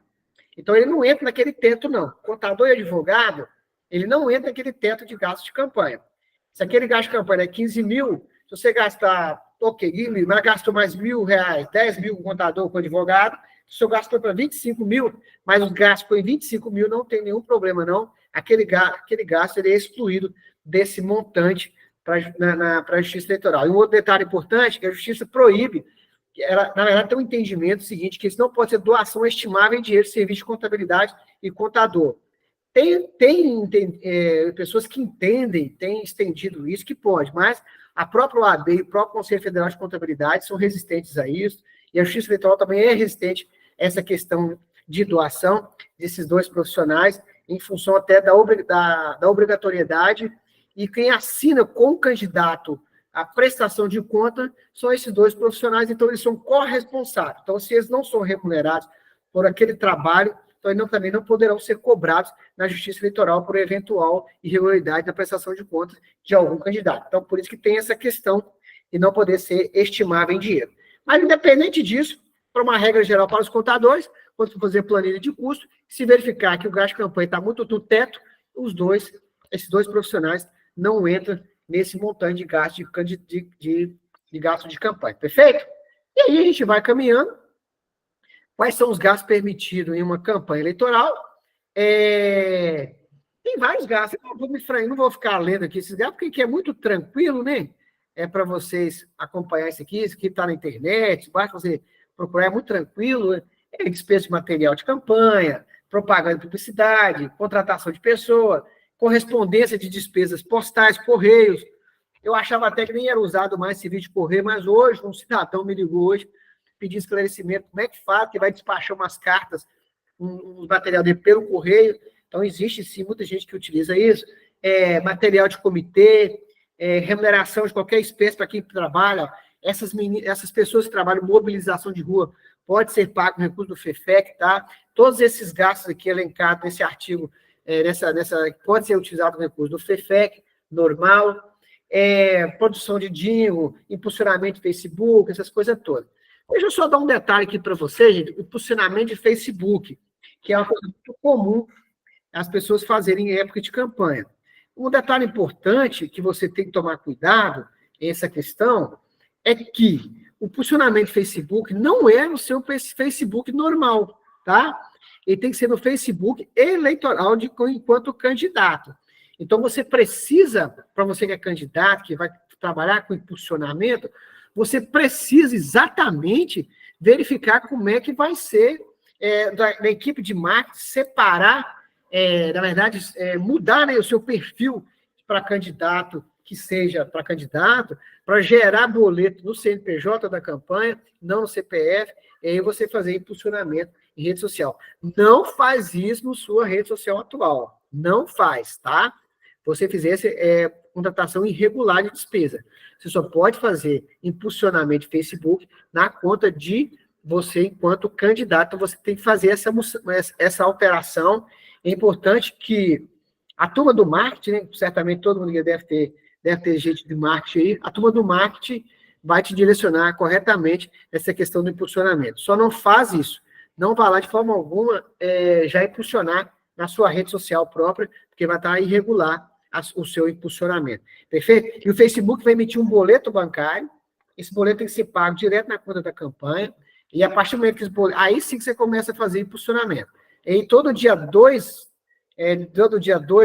Então, ele não entra naquele teto, não. Contador e advogado, ele não entra naquele teto de gasto de campanha. Se aquele gasto de campanha é 15 mil, se você gastar, mas gastou mais R$1.000, 10 mil com contador, com advogado, se o seu gasto foi para 25 mil, mas os gastos foi 25 mil, não tem nenhum problema, não. Aquele gasto ele é excluído desse montante para a Justiça Eleitoral. E um outro detalhe importante, que a Justiça proíbe, na verdade, tem um entendimento seguinte, que isso não pode ser doação estimável em dinheiro de serviço de contabilidade e contador. Tem pessoas que entendem, têm estendido isso, que pode, mas a própria OAB e o próprio Conselho Federal de Contabilidade são resistentes a isso, e a Justiça Eleitoral também é resistente a essa questão de doação desses dois profissionais, em função até da obrigatoriedade, e quem assina com o candidato a prestação de conta são esses dois profissionais, então eles são corresponsáveis. Então, se eles não são remunerados por aquele trabalho, então eles também não poderão ser cobrados na Justiça Eleitoral por eventual irregularidade na prestação de contas de algum candidato. Então, por isso que tem essa questão de não poder ser estimável em dinheiro. Mas, independente disso, para uma regra geral para os contadores, quando for fazer planilha de custo, se verificar que o gasto de campanha está muito no teto, esses dois profissionais não entram nesse montante de gasto de gasto de campanha, perfeito? E aí a gente vai caminhando. Quais são os gastos permitidos em uma campanha eleitoral? Tem vários gastos. Não vou ficar lendo aqui esses gastos, porque é muito tranquilo, né? É para vocês acompanhar isso aqui está na internet, basta você procurar, é muito tranquilo. É despesa de material de campanha, propaganda e publicidade, contratação de pessoa, correspondência de despesas postais, correios. Eu achava até que nem era usado mais esse vídeo de correio, mas hoje, um cidadão me ligou hoje, pedindo esclarecimento, como é que faz, que vai despachar umas cartas, um material dele pelo correio. Então, existe sim muita gente que utiliza isso. Material de comitê, remuneração de qualquer espécie para quem trabalha. Essas pessoas que trabalham mobilização de rua, pode ser pago no recurso do FEFEC, tá? Todos esses gastos aqui elencados nesse artigo, pode ser utilizado no recurso do FEFEC, normal. Produção de jingle, impulsionamento de Facebook, essas coisas todas. Deixa eu só dar um detalhe aqui para vocês, gente, o impulsionamento de Facebook, que é uma coisa muito comum as pessoas fazerem em época de campanha. Um detalhe importante que você tem que tomar cuidado nessa questão é que o impulsionamento de Facebook não é no seu Facebook normal, tá? Ele tem que ser no Facebook eleitoral enquanto candidato. Então, você precisa, para você que é candidato, que vai trabalhar com impulsionamento, você precisa exatamente verificar como é que vai ser da equipe de marketing separar, na verdade, mudar, né, o seu perfil para candidato, que seja para candidato, para gerar boleto no CNPJ da campanha, não no CPF, e aí você fazer impulsionamento em rede social. Não faz isso na sua rede social atual. Não faz, tá? Você fizesse contratação irregular de despesa. Você só pode fazer impulsionamento de Facebook na conta de você enquanto candidato. Você tem que fazer essa alteração. É importante que a turma do marketing, né, certamente todo mundo deve ter gente de marketing aí, a turma do marketing vai te direcionar corretamente nessa questão do impulsionamento. Só não faz isso. Não vá lá de forma alguma já impulsionar na sua rede social própria, porque vai estar irregular o seu impulsionamento. Perfeito? E o Facebook vai emitir um boleto bancário, esse boleto tem que ser pago direto na conta da campanha, e a partir do momento que esse boleto, aí sim que você começa a fazer impulsionamento. E todo dia 2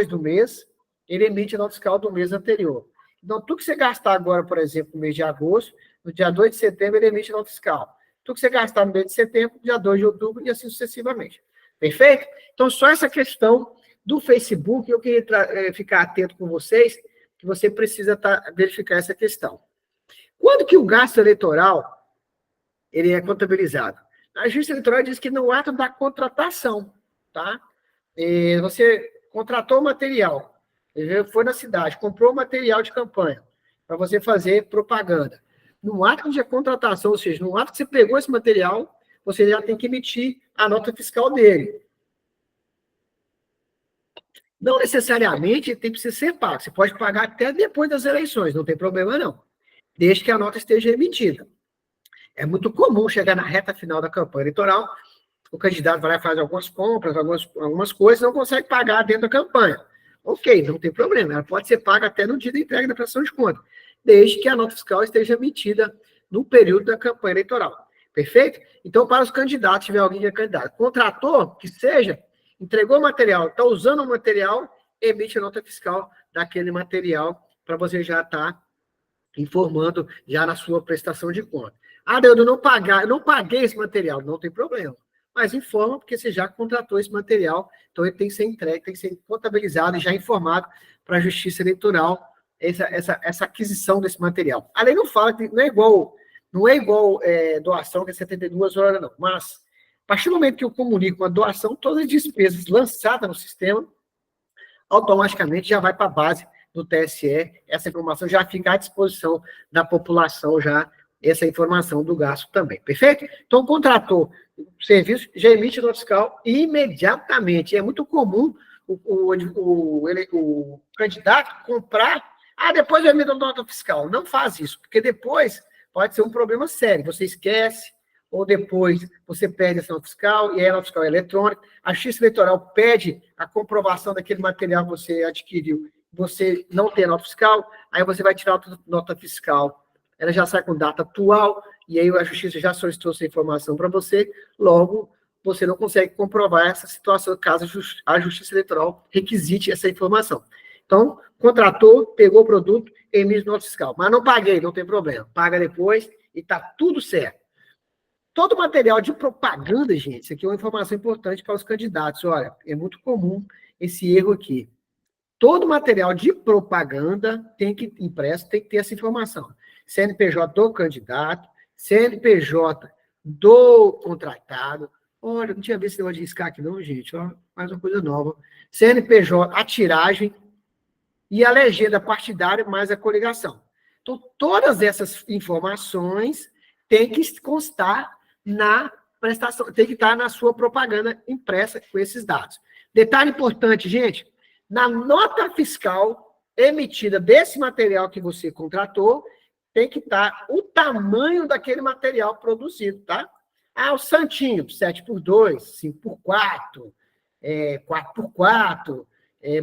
do mês, ele emite a nota fiscal do mês anterior. Então, tudo que você gastar agora, por exemplo, no mês de agosto, no dia 2 de setembro, ele emite a nota fiscal. Tudo que você gastar no mês de setembro, dia 2 de outubro, e assim sucessivamente. Perfeito? Então, só essa questão do Facebook, eu queria ficar atento com vocês, que você precisa verificar essa questão. Quando que o gasto eleitoral ele é contabilizado? A Justiça Eleitoral diz que no ato da contratação, tá? Você contratou material, foi na cidade, comprou material de campanha para você fazer propaganda. No ato de contratação, ou seja, no ato que você pegou esse material, você já tem que emitir a nota fiscal dele. Não necessariamente tem que ser pago. Você pode pagar até depois das eleições, não tem problema não. Desde que a nota esteja emitida. É muito comum chegar na reta final da campanha eleitoral, o candidato vai lá e faz algumas compras, algumas coisas, não consegue pagar dentro da campanha. Ok, não tem problema. Ela pode ser paga até no dia da entrega da prestação de conta, desde que a nota fiscal esteja emitida no período da campanha eleitoral. Perfeito? Então, para os candidatos, se tiver alguém que é candidato, contratou, que seja, entregou o material, está usando o material, emite a nota fiscal daquele material para você já estar informando já na sua prestação de conta. Ah, eu não paguei esse material, não tem problema. Mas informa, porque você já contratou esse material, então ele tem que ser entregue, tem que ser contabilizado e já informado para a Justiça Eleitoral essa aquisição desse material. A lei não fala que não é igual doação, que é 72 horas, não. Mas, a partir do momento que eu comunico uma doação, todas as despesas lançadas no sistema, automaticamente já vai para a base do TSE, essa informação já fica à disposição da população, já essa informação do gasto também, perfeito? Então, contratou o serviço, já emite nota fiscal imediatamente. É muito comum o candidato comprar, depois eu emito nota fiscal. Não faz isso, porque depois pode ser um problema sério. Você esquece, ou depois você perde essa nota fiscal, e aí a nota fiscal é eletrônica. A Justiça Eleitoral pede a comprovação daquele material que você adquiriu, você não tem a nota fiscal, aí você vai tirar a nota fiscal, ela já sai com data atual, e aí a Justiça já solicitou essa informação para você, logo você não consegue comprovar essa situação, caso a Justiça Eleitoral requisite essa informação. Então, contratou, pegou o produto, emite nota fiscal. Mas não paguei, não tem problema. Paga depois e está tudo certo. Todo material de propaganda, gente, isso aqui é uma informação importante para os candidatos. Olha, é muito comum esse erro aqui. Todo material de propaganda impresso tem que ter essa informação. CNPJ do candidato, CNPJ do contratado. Olha, não tinha visto esse negócio de riscar aqui não, gente. Ó, mais uma coisa nova. CNPJ, a tiragem e a legenda partidária mais a coligação. Então, todas essas informações têm que constar na prestação, tem que estar na sua propaganda impressa com esses dados. Detalhe importante, gente, na nota fiscal emitida desse material que você contratou, tem que estar o tamanho daquele material produzido, tá? Ah, o santinho, 7x2, 5x4, 4x4,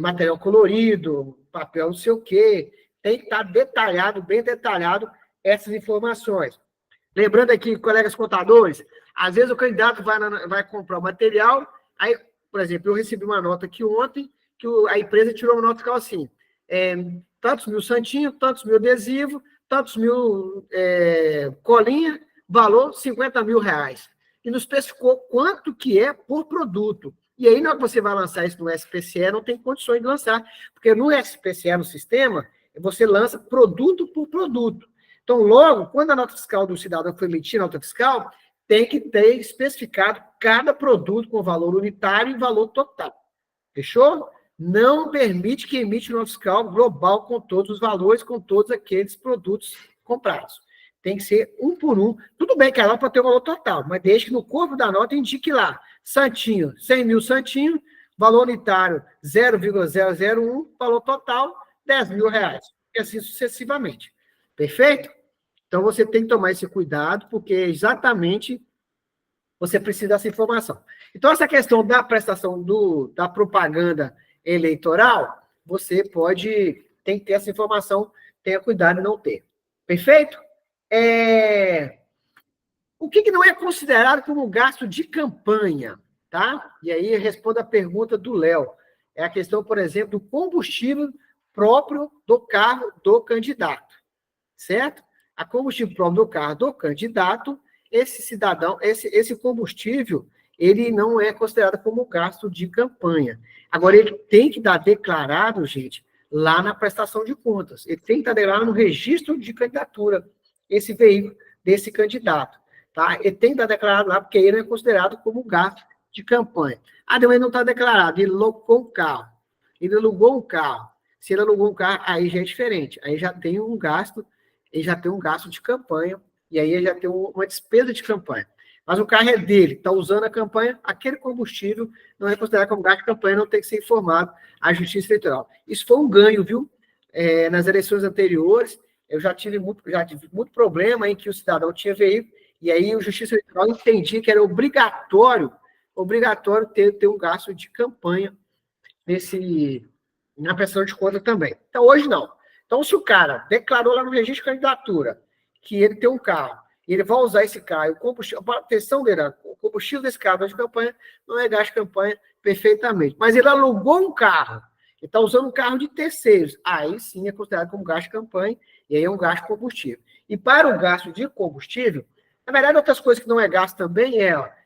material colorido, papel não sei o quê. Tem que estar detalhado, bem detalhado, essas informações. Lembrando aqui, colegas contadores, às vezes o candidato vai comprar o material, aí, por exemplo, eu recebi uma nota aqui ontem, que a empresa tirou uma nota fiscal assim, tantos mil santinho, tantos mil adesivo, tantos mil colinha, valor R$50 mil. E nos especificou quanto que é por produto. E aí, na hora que você vai lançar isso no SPCE, não tem condições de lançar, porque no SPCE, no sistema, você lança produto por produto. Então, logo, quando a nota fiscal do cidadão for emitir nota fiscal, tem que ter especificado cada produto com valor unitário e valor total. Fechou? Não permite que emite nota fiscal global com todos os valores, com todos aqueles produtos comprados. Tem que ser um por um. Tudo bem que a nota pode ter o valor total, mas desde que no corpo da nota indique lá, santinho, 100 mil santinho, valor unitário 0,001, valor total R$10 mil. E assim sucessivamente. Perfeito? Então, você tem que tomar esse cuidado, porque exatamente você precisa dessa informação. Então, essa questão da prestação da propaganda eleitoral, você tem que ter essa informação, tenha cuidado de não ter. Perfeito? O que não é considerado como gasto de campanha, tá? E aí, respondo a pergunta do Léo. É a questão, por exemplo, do combustível próprio do carro do candidato. Certo? A combustível próprio do carro do candidato, esse cidadão, esse combustível, ele não é considerado como gasto de campanha. Agora, ele tem que estar declarado, gente, lá na prestação de contas. Ele tem que estar declarado no registro de candidatura, esse veículo desse candidato. Tá? Ele tem que estar declarado lá, porque ele é considerado como gasto de campanha. Ah, mas não está declarado, ele alugou um carro. Ele alugou um carro. Se ele alugou um carro, aí já é diferente. Aí já tem um gasto, ele já tem um gasto de campanha, e aí ele já tem uma despesa de campanha. Mas o carro é dele, está usando a campanha, aquele combustível não é considerado como gasto de campanha, não tem que ser informado à Justiça Eleitoral. Isso foi um ganho, viu? Nas eleições anteriores, eu já tive muito problema em que o cidadão tinha veículo, e aí o Justiça Eleitoral entendia que era obrigatório ter um gasto de campanha na prestação de conta também. Então, hoje não. Então, se o cara declarou lá no registro de candidatura que ele tem um carro, e ele vai usar esse carro, o combustível, a atenção dele, o combustível desse carro de campanha não é gasto de campanha perfeitamente. Mas ele alugou um carro, ele está usando um carro de terceiros, aí sim é considerado como gasto de campanha, e aí é um gasto de combustível. E para o gasto de combustível, na verdade, outras coisas que não é gasto também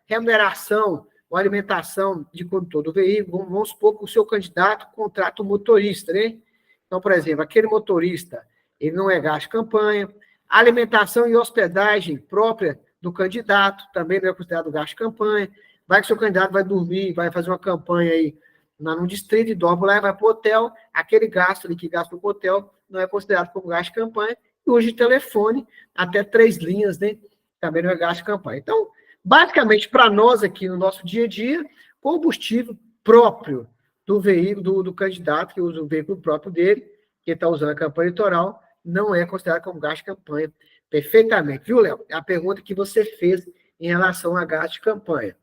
remuneração ou alimentação de condutor do veículo. Vamos supor que o seu candidato contrata um motorista, né? Então, por exemplo, aquele motorista, ele não é gasto de campanha. Alimentação e hospedagem própria do candidato também não é considerado gasto de campanha. Vai que o seu candidato vai dormir, vai fazer uma campanha aí num distrito, e dorme lá e vai para o hotel, aquele gasto ali que gasta no hotel não é considerado como gasto de campanha. E hoje, telefone, até 3 linhas, né? Também não é gasto de campanha. Então, basicamente, para nós aqui no nosso dia a dia, combustível próprio do veículo, do candidato que usa o veículo próprio dele, que está usando a campanha eleitoral, não é considerado como gasto de campanha perfeitamente. Viu, Léo? A pergunta que você fez em relação a gasto de campanha.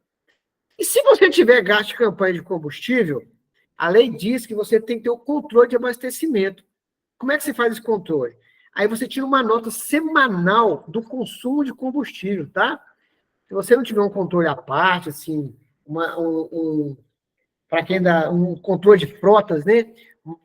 E se você tiver gasto de campanha de combustível, a lei diz que você tem que ter o controle de abastecimento. Como é que você faz esse controle? Aí você tira uma nota semanal do consumo de combustível, tá? Se você não tiver um controle à parte, assim, para quem dá um controle de frotas, né?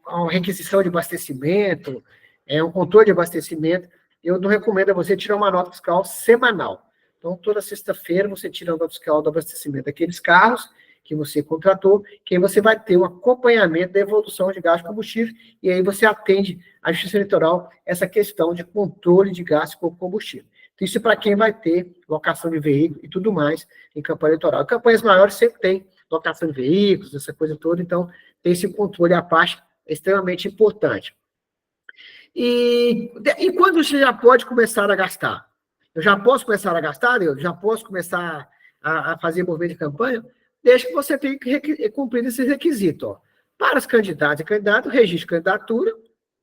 Uma requisição de abastecimento, um controle de abastecimento, eu não recomendo a você tirar uma nota fiscal semanal. Então, toda sexta-feira você tira a nota fiscal do abastecimento daqueles carros que você contratou, que aí você vai ter um acompanhamento da evolução de gasto de combustível, e aí você atende à Justiça Eleitoral essa questão de controle de gasto com combustível. Então, isso é para quem vai ter locação de veículo e tudo mais em campanha eleitoral. Campanhas maiores sempre tem locação de veículos, essa coisa toda, então tem esse controle à parte extremamente importante. E quando você já pode começar a gastar? Eu já posso começar a gastar, eu já posso começar a fazer movimento de campanha, desde que você tenha que cumprir esses requisitos. Ó. Para os candidatos e candidatos, registro de candidatura,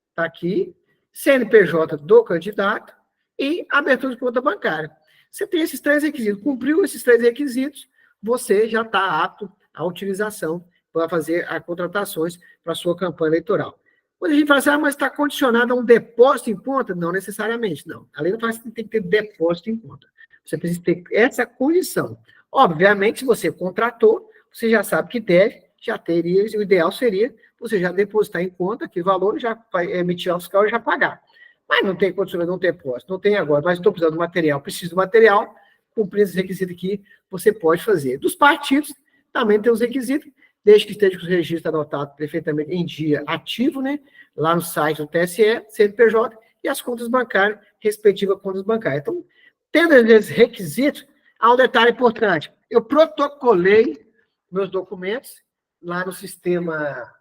está aqui, CNPJ do candidato e abertura de conta bancária. Você tem esses 3 requisitos. Cumpriu esses 3 requisitos, você já está apto à utilização para fazer as contratações para a sua campanha eleitoral. Quando a gente fala assim, mas está condicionado a um depósito em conta? Não necessariamente, não. A lei não fala que tem que ter depósito em conta. Você precisa ter essa condição. Obviamente, se você contratou, você já sabe que deve, já teria, o ideal seria você já depositar em conta aquele valor, já vai emitir ao fiscal e já pagar. Mas não tem condição, não tem depósito, não tem agora, mas estou precisando do material, preciso do material, cumprir esses requisitos aqui, você pode fazer. Dos partidos, também tem os requisitos, desde que esteja com os registros anotados perfeitamente em dia ativo, né? Lá no site do TSE, CNPJ, e as contas bancárias, respectivas contas bancárias. Então, tendo esses requisitos, há um detalhe importante. Eu protocolei meus documentos lá no sistema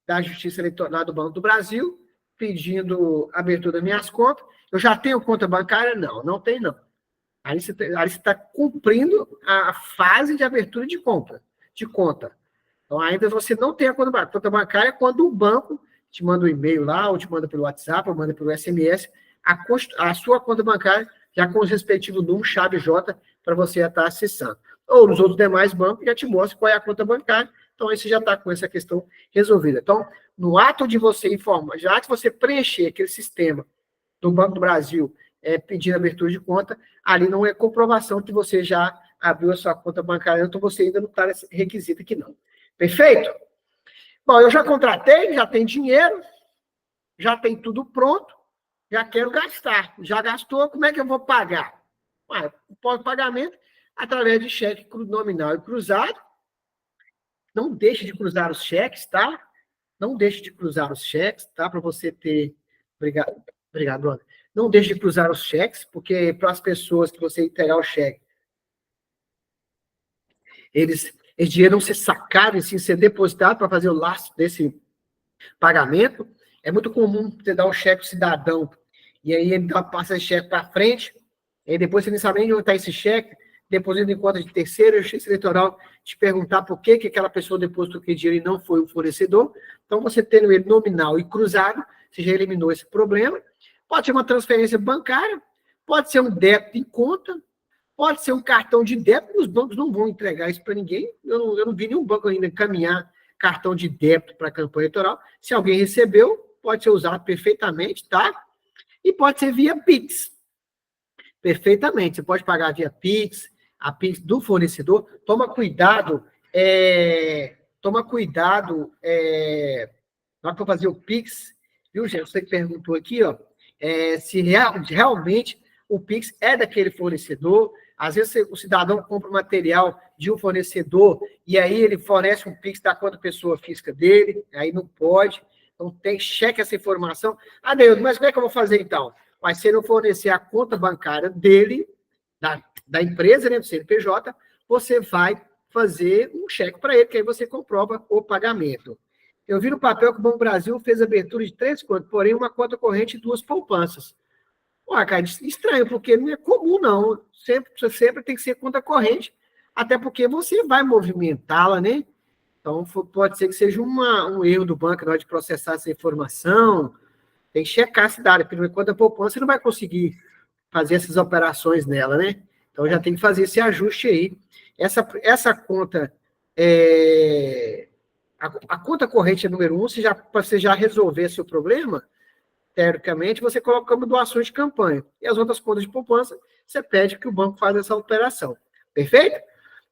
da Justiça Eleitoral do Banco do Brasil, pedindo abertura das minhas contas. Eu já tenho conta bancária? Não, não tem, não. Aí você está cumprindo a fase de abertura de conta. Então, ainda você não tem a conta bancária. Conta bancária é quando o banco te manda um e-mail lá, ou te manda pelo WhatsApp, ou manda pelo SMS, a sua conta bancária, já com os respectivos números, chave J, para você estar acessando. Ou nos outros demais bancos, já te mostra qual é a conta bancária. Então, aí você já está com essa questão resolvida. Então, no ato de você informar, já de você preencher aquele sistema do Banco do Brasil, pedindo abertura de conta, ali não é comprovação que você já abriu a sua conta bancária, então você ainda não está nesse requisito aqui, não. Perfeito? Bom, eu já contratei, já tem dinheiro, já tem tudo pronto, já quero gastar. Já gastou, como é que eu vou pagar? Pós-pagamento, através de cheque nominal e cruzado. Não deixe de cruzar os cheques, tá? Não deixe de cruzar os cheques, tá? Para você ter... Obrigado, brother. Não deixe de cruzar os cheques, porque para as pessoas que você entregar o cheque, esse dinheiro não ser sacado e sim ser depositado para fazer o lastro desse pagamento. É muito comum você dar um cheque ao cidadão e aí ele passa esse cheque para frente, e aí depois você nem sabe nem onde está esse cheque, deposita em conta de terceiro, a Justiça Eleitoral te perguntar por que aquela pessoa depositou aquele dinheiro e não foi o fornecedor. Então, você tendo ele nominal e cruzado, você já eliminou esse problema. Pode ser uma transferência bancária, pode ser um débito em conta, pode ser um cartão de débito, os bancos não vão entregar isso para ninguém. Eu não vi nenhum banco ainda encaminhar cartão de débito para a campanha eleitoral. Se alguém recebeu, pode ser usado perfeitamente, tá? E pode ser via Pix. Perfeitamente. Você pode pagar via Pix, a Pix do fornecedor. Toma cuidado, na hora que eu fazer o Pix, viu, gente? Você que perguntou aqui, ó, se realmente o Pix é daquele fornecedor. Às vezes o cidadão compra material de um fornecedor e aí ele fornece um Pix da conta pessoa física dele, aí não pode. Então, cheque essa informação. Deus, mas como é que eu vou fazer então? Mas se ele não fornecer a conta bancária dele, da empresa, né, do CNPJ, você vai fazer um cheque para ele, que aí você comprova o pagamento. Eu vi no papel que o Banco Brasil fez abertura de 3 contas, porém uma conta corrente e 2 poupanças. Cara, estranho, porque não é comum, não. Sempre tem que ser conta corrente, até porque você vai movimentá-la, né? Então, pode ser que seja um erro do banco na hora de processar essa informação. Tem que checar se dá, porque conta poupança você não vai conseguir fazer essas operações nela, né? Então, já tem que fazer esse ajuste aí. Essa conta, a conta corrente número 1, para você já resolver seu problema, teoricamente, você coloca como doações de campanha. E as outras contas de poupança, você pede que o banco faça essa operação. Perfeito?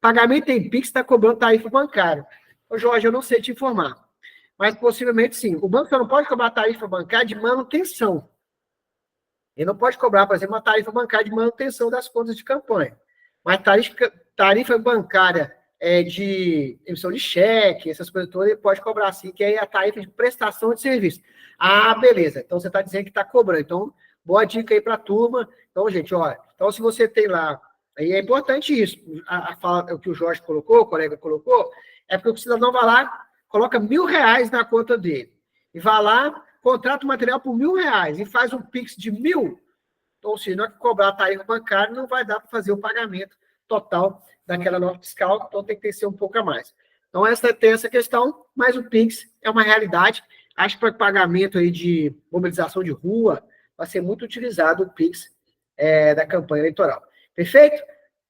Pagamento em Pix está cobrando tarifa bancária. Ô, Jorge, eu não sei te informar. Mas possivelmente sim. O banco só não pode cobrar tarifa bancária de manutenção. Ele não pode cobrar, por exemplo, uma tarifa bancária de manutenção das contas de campanha. Mas tarifa bancária de emissão de cheque, essas coisas todas, ele pode cobrar sim, que é a tarifa de prestação de serviço. Ah, beleza. Então, você está dizendo que está cobrando. Então, boa dica aí para a turma. Então, gente, olha, então se você tem lá, aí é importante isso, o que o Jorge colocou, o colega colocou, é porque o cidadão vai lá, coloca R$1.000 na conta dele, e vai lá, contrata o material por R$1.000 e faz um Pix de 1.000. Então, se não cobrar a tarifa bancária, não vai dar para fazer o pagamento total daquela nota fiscal, então tem que ser um pouco a mais. Então, tem essa questão, mas o Pix é uma realidade. Acho que para pagamento aí de mobilização de rua, vai ser muito utilizado o Pix da campanha eleitoral. Perfeito?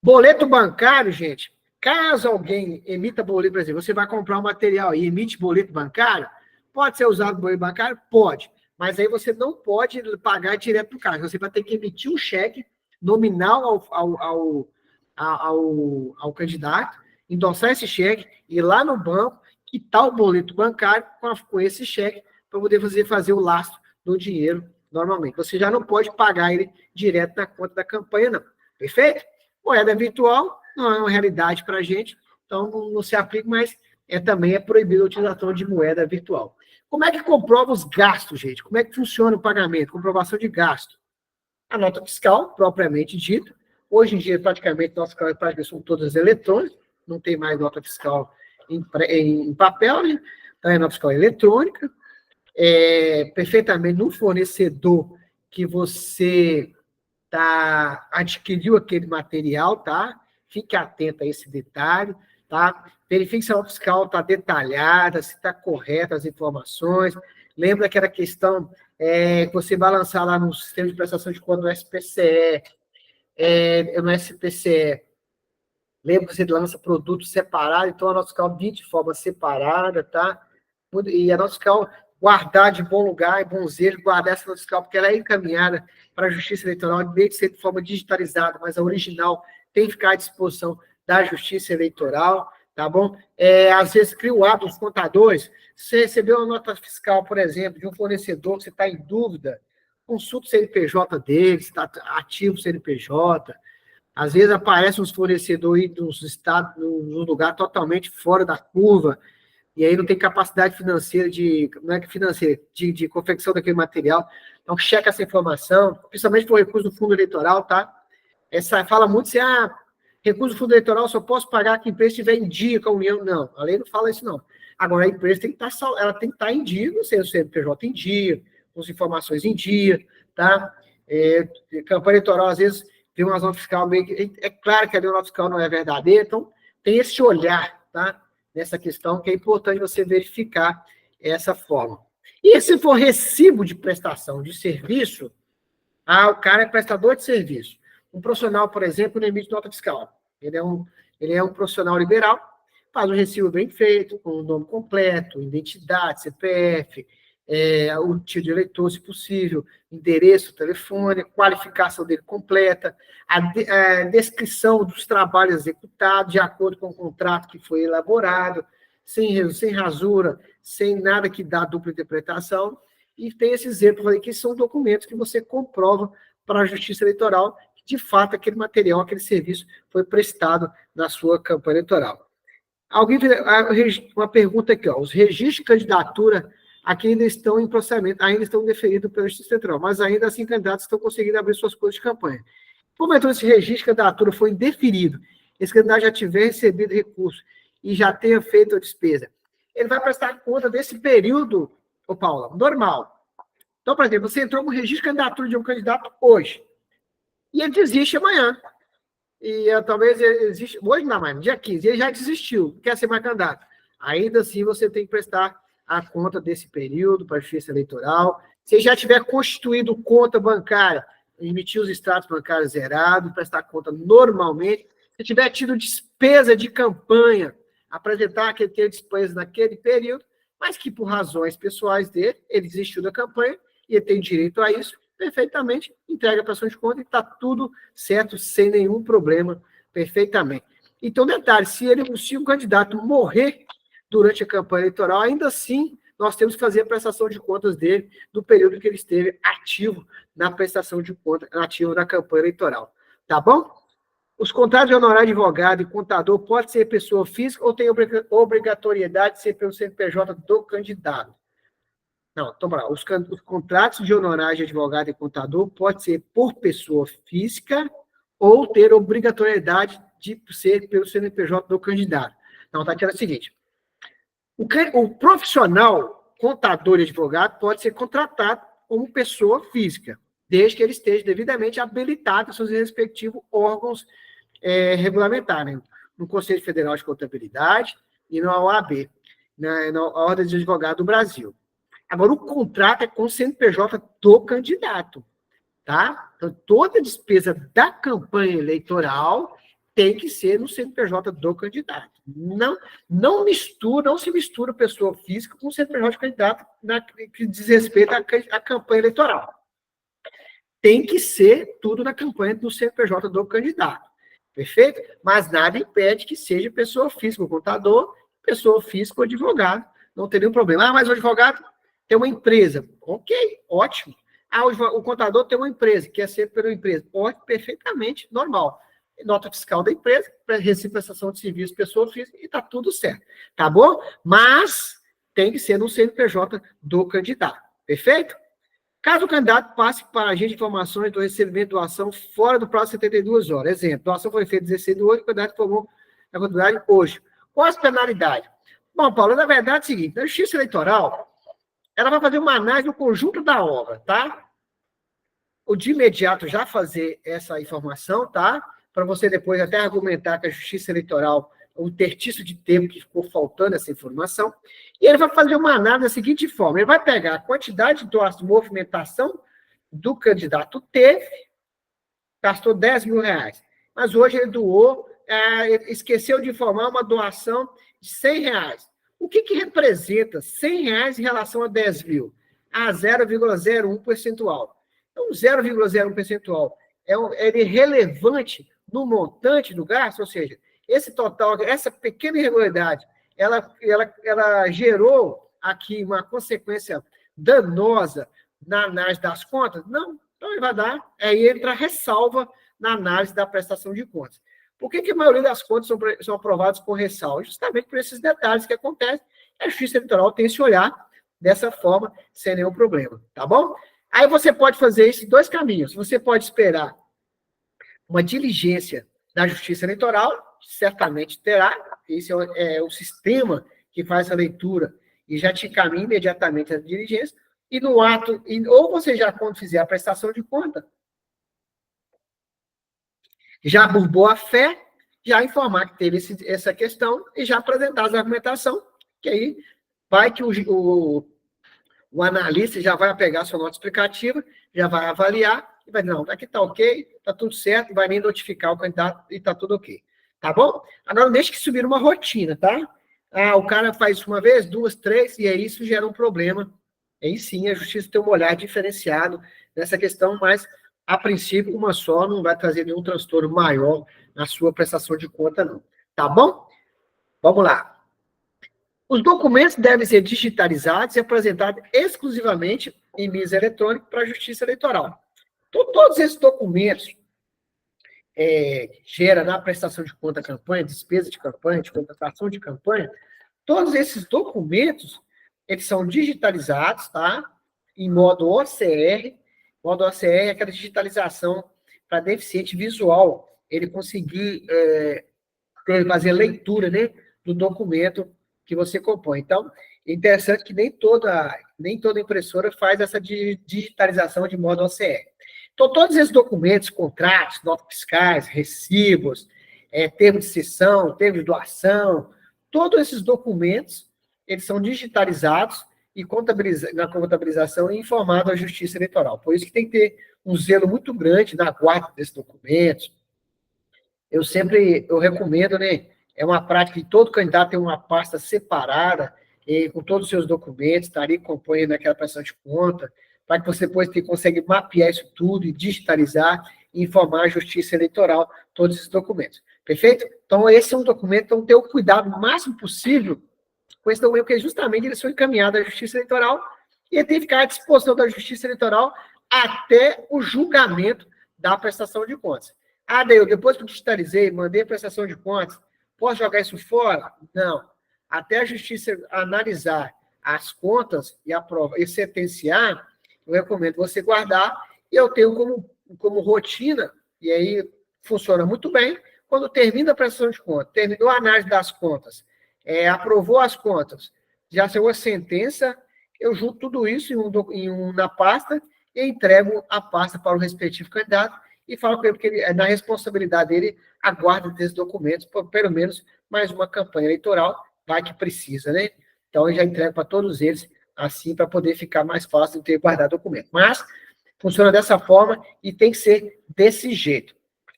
Boleto bancário, gente. Caso alguém emita boleto, por exemplo, você vai comprar um material e emite boleto bancário, pode ser usado boleto bancário? Pode. Mas aí você não pode pagar direto do caixa. Você vai ter que emitir um cheque nominal ao candidato, endossar esse cheque, ir lá no banco, quitar o boleto bancário com esse cheque para poder fazer o lastro do dinheiro normalmente. Você já não pode pagar ele direto na conta da campanha, não. Perfeito? Moeda virtual não é uma realidade para a gente, então não se aplica, mas também é proibida a utilização de moeda virtual. Como é que comprova os gastos, gente? Como é que funciona o pagamento? Comprovação de gasto. A nota fiscal, propriamente dita. Hoje em dia, praticamente, nossas práticas são todas eletrônicas, não tem mais nota fiscal em papel, né? Então, é nota fiscal eletrônica. Perfeitamente no fornecedor que você adquiriu aquele material, tá? Fique atento a esse detalhe, tá? Verifique se a nota fiscal está detalhada, se está correta as informações. Lembra aquela questão que você vai lançar lá no sistema de prestação de conta no SPCE, no SPCE. Lembra que você lança produto separado, então a nota fiscal vir de forma separada, tá? E a nota fiscal guardar de bom lugar, em bom zelo, guardar essa nota fiscal, porque ela é encaminhada para a Justiça Eleitoral, em vez de ser de forma digitalizada, mas a original tem que ficar à disposição da Justiça Eleitoral, tá bom? Às vezes cria o hábito dos contadores, você recebeu uma nota fiscal, por exemplo, de um fornecedor que você está em dúvida, consulta o CNPJ dele, se está ativo o CNPJ. Às vezes aparecem uns fornecedores dos estados, num lugar totalmente fora da curva, e aí não tem capacidade financeira de confecção daquele material. Então, checa essa informação, principalmente por recurso do fundo eleitoral, tá? Fala muito assim, recurso do fundo eleitoral só posso pagar que a empresa estiver em dia com a União. Não, a lei não fala isso, não. Agora, a empresa tem que estar em dia, não sei, o CNPJ em dia, com as informações em dia, tá? Campanha eleitoral, às vezes, tem uma nota fiscal meio que... É claro que a nota fiscal não é verdadeira, então tem esse olhar, tá? Nessa questão, que é importante você verificar essa forma. E se for recibo de prestação de serviço, o cara é prestador de serviço. Um profissional, por exemplo, não emite nota fiscal. Ele é um profissional liberal, faz um recibo bem feito, com o nome completo, identidade, CPF, o título de eleitor, se possível, endereço, telefone, qualificação dele completa, a descrição dos trabalhos executados, de acordo com o contrato que foi elaborado, sem rasura, sem nada que dá dupla interpretação, e tem esses exemplos aí que são documentos que você comprova para a Justiça Eleitoral que, de fato, aquele material, aquele serviço foi prestado na sua campanha eleitoral. Alguém fez uma pergunta aqui, os registros de candidatura aqui ainda estão em processamento, ainda estão deferidos pela Justiça Eleitoral, mas ainda assim candidatos estão conseguindo abrir suas contas de campanha. Como então esse registro de candidatura foi indeferido, esse candidato já tiver recebido recurso e já tenha feito a despesa, ele vai prestar conta desse período, Paula, normal. Então, por exemplo, você entrou no registro de candidatura de um candidato hoje, e ele desiste amanhã. E talvez ele existe, hoje não mais, no dia 15, ele já desistiu, quer ser mais candidato. Ainda assim, você tem que prestar a conta desse período para a Justiça Eleitoral. Se já tiver constituído conta bancária, emitir os extratos bancários zerados, prestar conta normalmente. Se tiver tido despesa de campanha, apresentar que ele teve despesa naquele período, mas que por razões pessoais dele, ele desistiu da campanha e ele tem direito a isso, perfeitamente, entrega a prestação de conta e está tudo certo, sem nenhum problema, perfeitamente. Então, detalhe, se o candidato morrer durante a campanha eleitoral, ainda assim, nós temos que fazer a prestação de contas dele do período que ele esteve ativo na prestação de contas, ativo na campanha eleitoral. Tá bom? Os contratos de honorário de advogado e contador pode ser pessoa física ou tem obrigatoriedade de ser pelo CNPJ do candidato? Não, então, os contratos de honorário de advogado e contador pode ser por pessoa física ou ter obrigatoriedade de ser pelo CNPJ do candidato. Então, está aqui o seguinte, o profissional contador e advogado pode ser contratado como pessoa física, desde que ele esteja devidamente habilitado aos seus respectivos órgãos regulamentares, né? No Conselho Federal de Contabilidade e na OAB, na Ordem dos Advogados do Brasil. Agora, o contrato é com o CNPJ do candidato, tá? Então, toda despesa da campanha eleitoral tem que ser no CNPJ do candidato. Não se mistura pessoa física com o CNPJ do candidato que diz respeito à campanha eleitoral. Tem que ser tudo na campanha do CNPJ do candidato. Perfeito? Mas nada impede que seja pessoa física, o contador, pessoa física ou advogado. Não tem nenhum problema. Ah, mas o advogado tem uma empresa. Ok, ótimo. Ah, o contador tem uma empresa, quer ser pela empresa. Ótimo, perfeitamente, normal. Nota fiscal da empresa, recibo prestação de serviço, pessoa física, e está tudo certo. Tá bom? Mas tem que ser no CNPJ do candidato. Perfeito? Caso o candidato passe para a agente de informações do recebimento de doação fora do prazo de 72 horas. Exemplo, doação foi feita 16 de hoje, o candidato informou a quantidade hoje. Qual as penalidades? Bom, Paulo, na verdade é o seguinte, a Justiça Eleitoral, ela vai fazer uma análise do conjunto da obra, tá? O de imediato já fazer essa informação, tá? Para você depois até argumentar que a Justiça Eleitoral, o tertício de tempo que ficou faltando essa informação, e ele vai fazer uma análise da seguinte forma, ele vai pegar a quantidade de movimentação do candidato teve, gastou 10 mil reais, mas hoje ele doou, esqueceu de informar uma doação de 100 reais. O que representa 100 reais em relação a 10 mil? A 0,01 percentual. Então, 0,01 percentual é relevante no montante do gasto, ou seja, esse total, essa pequena irregularidade, ela gerou aqui uma consequência danosa na análise das contas? Não. Então, ele vai dar, aí entra a ressalva na análise da prestação de contas. Por que a maioria das contas são aprovadas com ressalva? Justamente por esses detalhes que acontecem. A Justiça Eleitoral tem esse olhar dessa forma, sem nenhum problema, tá bom? Aí você pode fazer isso em dois caminhos. Você pode esperar uma diligência da Justiça Eleitoral, certamente terá, esse é o sistema que faz a leitura e já te encaminha imediatamente a diligência, e no ato, ou você já, quando fizer a prestação de conta, já por boa fé, já informar que teve essa questão e já apresentar as argumentações, que aí vai que o analista já vai pegar sua nota explicativa, já vai avaliar, e vai dizer, não, aqui está ok, está tudo certo, vai nem notificar o candidato e está tudo ok. Tá bom? Agora, não deixe que subir uma rotina, tá? Ah, o cara faz isso uma vez, duas, três, e aí isso gera um problema. Aí sim, a justiça tem um olhar diferenciado nessa questão, mas, a princípio, uma só não vai trazer nenhum transtorno maior na sua prestação de conta, não. Tá bom? Vamos lá. Os documentos devem ser digitalizados e apresentados exclusivamente em mídia eletrônica para a Justiça Eleitoral. Então, todos esses documentos gera na prestação de conta da campanha, despesa de campanha, de contratação de campanha, todos esses documentos, eles são digitalizados, tá? Em modo OCR. Modo OCR é aquela digitalização para deficiente visual, ele conseguir fazer a leitura, né, do documento que você compõe. Então, é interessante que nem toda impressora faz essa digitalização de modo OCR. Então, todos esses documentos, contratos, notas fiscais, recibos, termos de cessão, termos de doação, todos esses documentos, eles são digitalizados e na contabilização e informados à Justiça Eleitoral. Por isso que tem que ter um zelo muito grande na guarda desses documentos. Eu recomendo, né? É uma prática que todo candidato tem uma pasta separada, com todos os seus documentos, está ali acompanhando aquela prestação de conta, para que você depois consegue mapear isso tudo e digitalizar e informar a Justiça Eleitoral todos esses documentos. Perfeito? Então, esse é um documento, então, ter o cuidado o máximo possível com esse documento, porque justamente eles são encaminhados à Justiça Eleitoral e ele tem que ficar à disposição da Justiça Eleitoral até o julgamento da prestação de contas. Ah, daí, depois que eu digitalizei, mandei a prestação de contas, posso jogar isso fora? Não. Até a Justiça analisar as contas e aprovar e sentenciar, eu recomendo você guardar, e eu tenho como rotina, e aí funciona muito bem, quando termina a prestação de contas, terminou a análise das contas, aprovou as contas, já saiu a sentença, eu junto tudo isso na pasta e entrego a pasta para o respectivo candidato e falo com ele que ele, na responsabilidade dele, aguarda desses documentos, por pelo menos mais uma campanha eleitoral, vai que precisa, né? Então, eu já entrego para todos eles, assim, para poder ficar mais fácil de ter guardado documento. Mas, funciona dessa forma e tem que ser desse jeito.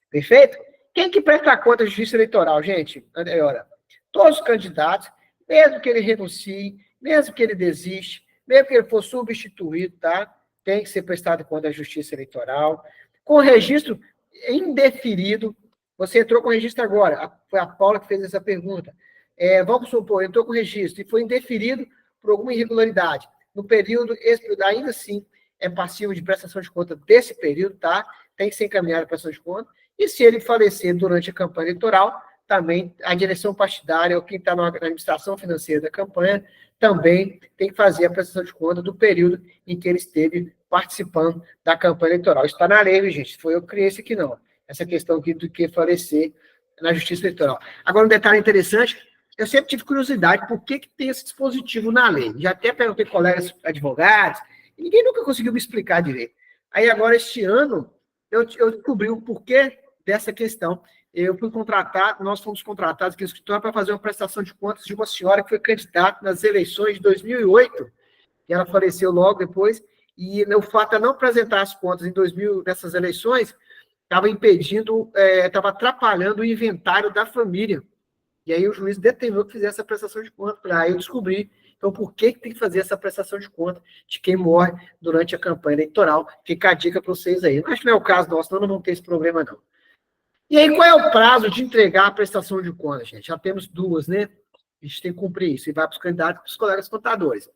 Perfeito? Quem que presta conta da Justiça Eleitoral, gente? Olha, todos os candidatos, mesmo que ele renuncie, mesmo que ele desiste, mesmo que ele for substituído, tá? Tem que ser prestado conta da Justiça Eleitoral. Com registro indeferido, você entrou com registro agora, foi a Paula que fez essa pergunta. Vamos supor, entrou com registro e foi indeferido por alguma irregularidade. No período, ainda assim, é passivo de prestação de conta desse período, tá? Tem que ser encaminhado a prestação de conta. E se ele falecer durante a campanha eleitoral, também a direção partidária, ou quem está na administração financeira da campanha, também tem que fazer a prestação de conta do período em que ele esteve participando da campanha eleitoral. Isso está na lei, gente. Foi eu que criei isso aqui, não. Essa questão aqui do que falecer na Justiça Eleitoral. Agora, um detalhe interessante, eu sempre tive curiosidade por que tem esse dispositivo na lei. Já até perguntei colegas advogados, e ninguém nunca conseguiu me explicar direito. Aí, agora, este ano, eu descobri o porquê dessa questão. Nós fomos contratados aqui no escritório para fazer uma prestação de contas de uma senhora que foi candidata nas eleições de 2008, e ela faleceu logo depois, e o fato de não apresentar as contas nessas eleições estava impedindo, estava atrapalhando o inventário da família. E aí o juiz determinou que fizesse a prestação de conta. Aí eu descobri, então, por que tem que fazer essa prestação de conta de quem morre durante a campanha eleitoral. Fica a dica para vocês aí. Acho que não é o caso nosso, não vamos ter esse problema, não. E aí, qual é o prazo de entregar a prestação de conta, gente? Já temos duas, né? A gente tem que cumprir isso. E vai para os candidatos e para os colegas contadores.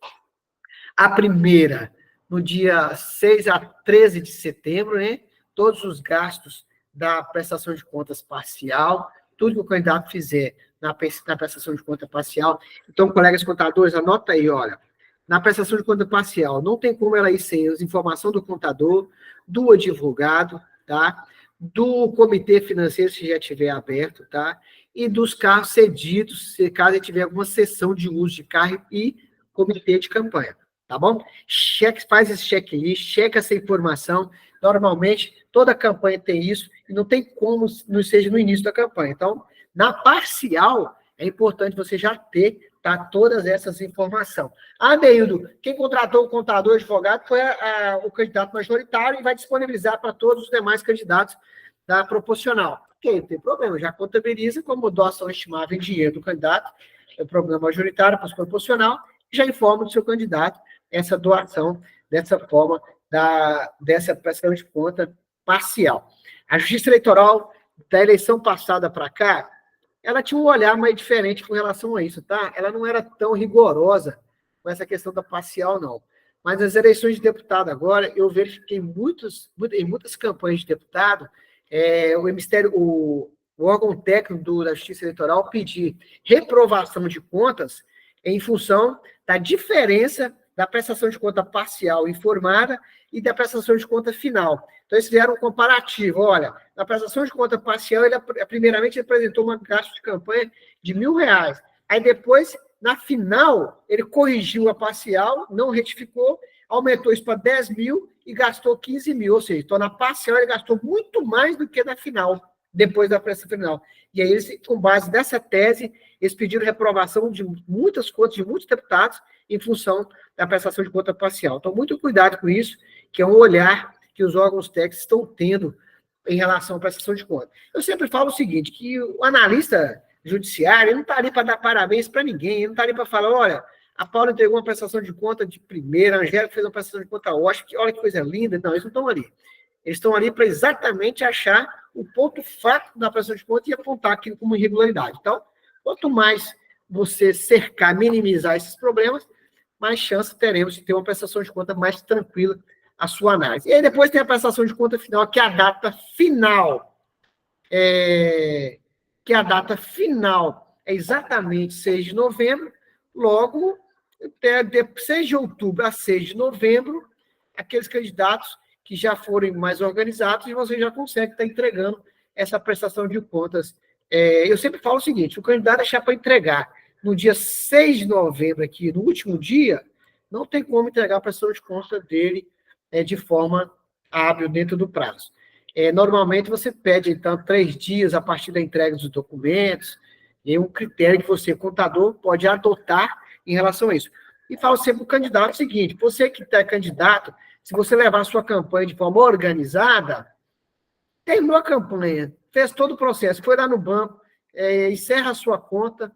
A primeira, no dia 6 a 13 de setembro, né? Todos os gastos da prestação de contas parcial, tudo que o candidato fizer na prestação de conta parcial. Então, colegas contadores, anota aí, olha. Na prestação de conta parcial, não tem como ela ir sem as informações do contador, do advogado, tá? Do comitê financeiro, se já tiver aberto, tá? E dos carros cedidos, se caso ele tiver alguma sessão de uso de carro e comitê de campanha, tá bom? Faz esse checklist, checa essa informação. Normalmente, toda campanha tem isso, e não tem como não seja no início da campanha. Então, na parcial, é importante você já ter, tá, todas essas informações. Deildo, quem contratou o contador advogado foi o candidato majoritário e vai disponibilizar para todos os demais candidatos da proporcional. Ok, não tem problema, já contabiliza como doação estimável em dinheiro do candidato, é o programa majoritário para o proporcional, e já informa do seu candidato essa doação dessa forma, dessa prestação de conta parcial. A Justiça Eleitoral, da eleição passada para cá, ela tinha um olhar mais diferente com relação a isso, tá? Ela não era tão rigorosa com essa questão da parcial, não. Mas nas eleições de deputado agora, eu vejo que em muitas campanhas de deputado, o órgão técnico da Justiça Eleitoral pedir reprovação de contas em função da diferença da prestação de conta parcial informada e da prestação de conta final. Então, eles fizeram um comparativo. Olha, na prestação de conta parcial, primeiramente apresentou um gasto de campanha de R$1.000. Aí, depois, na final, ele corrigiu a parcial, não retificou, aumentou isso para 10 mil e gastou 15 mil. Ou seja, então, na parcial, ele gastou muito mais do que na final, depois da prestação final. E aí, eles, com base nessa tese, eles pediram reprovação de muitas contas, de muitos deputados, em função da prestação de conta parcial. Então, muito cuidado com isso, que é um olhar que os órgãos técnicos estão tendo em relação à prestação de contas. Eu sempre falo o seguinte, que o analista judiciário não está ali para dar parabéns para ninguém, ele não está ali para falar, olha, a Paula entregou uma prestação de conta de primeira, a Angélica fez uma prestação de conta ótima, olha que coisa linda. Não, eles não estão ali. Eles estão ali para exatamente achar o ponto fraco da prestação de conta e apontar aquilo como irregularidade. Então, quanto mais você cercar, minimizar esses problemas, mais chance teremos de ter uma prestação de conta mais tranquila a sua análise. E aí depois tem a prestação de conta final, que é a data final. Que a data final é exatamente 6 de novembro, logo, de 6 de outubro a 6 de novembro, aqueles candidatos que já forem mais organizados, e você já consegue estar entregando essa prestação de contas. Eu sempre falo o seguinte, o candidato deixar para entregar no dia 6 de novembro, aqui, no último dia, não tem como entregar a prestação de conta dele de forma hábil dentro do prazo. Normalmente, você pede, então, 3 dias a partir da entrega dos documentos, e um critério que você, contador, pode adotar em relação a isso. E falo sempre para o candidato o seguinte, você que está candidato, se você levar a sua campanha de forma organizada, terminou a campanha, fez todo o processo, foi lá no banco, encerra a sua conta,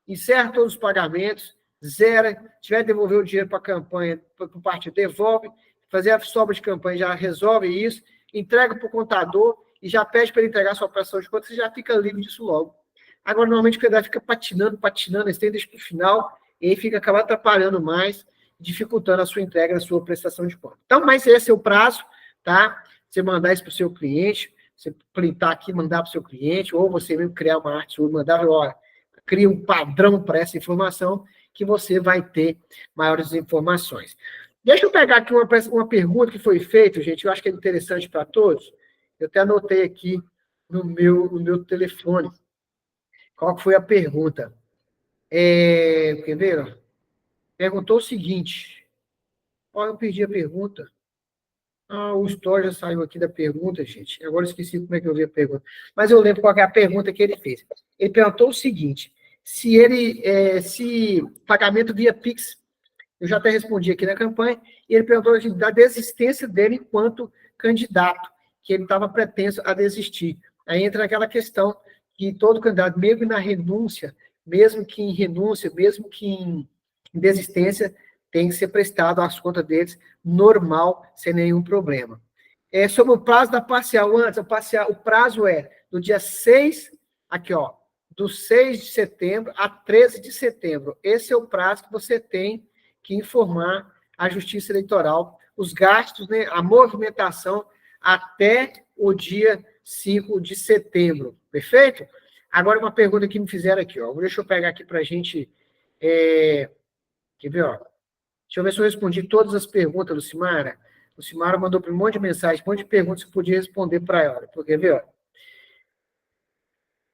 encerra todos os pagamentos, zera, tiver que devolver o dinheiro para a campanha, para o partido, devolve, fazer a sobra de campanha, já resolve isso, entrega para o contador e já pede para ele entregar a sua prestação de contas, você já fica livre disso logo. Agora, normalmente, o candidato fica patinando, eles têm deixa para o final, e aí fica acabando atrapalhando mais, dificultando a sua entrega, a sua prestação de contas. Então, mas esse é o prazo, tá? Você mandar isso para o seu cliente, você printar aqui, mandar para o seu cliente, ou você mesmo criar uma arte sua, mandar, olha, cria um padrão para essa informação, que você vai ter maiores informações. Deixa eu pegar aqui uma pergunta que foi feita, gente, eu acho que é interessante para todos. Eu até anotei aqui no meu telefone. Qual foi a pergunta? Quer ver? Perguntou o seguinte. Eu perdi a pergunta. O story já saiu aqui da pergunta, gente. Agora eu esqueci como é que eu vi a pergunta. Mas eu lembro qual é a pergunta que ele fez. Ele perguntou o seguinte, se pagamento via Pix, eu já até respondi aqui na campanha, e ele perguntou da desistência dele enquanto candidato, que ele estava pretenso a desistir. Aí entra aquela questão que todo candidato, mesmo na renúncia, mesmo que em desistência, tem que ser prestado às contas deles normal, sem nenhum problema. Sobre o prazo da parcial, o prazo é do dia 6, aqui, ó, do 6 de setembro a 13 de setembro. Esse é o prazo que você tem que informar à Justiça Eleitoral os gastos, né, a movimentação até o dia 5 de setembro. Perfeito? Agora, uma pergunta que me fizeram aqui, ó. Deixa eu pegar aqui para a gente. Quer ver, ó? Deixa eu ver se eu respondi todas as perguntas, Lucimara. Lucimara mandou para um monte de mensagem, um monte de perguntas que eu podia responder para ela. Quer ver, ó?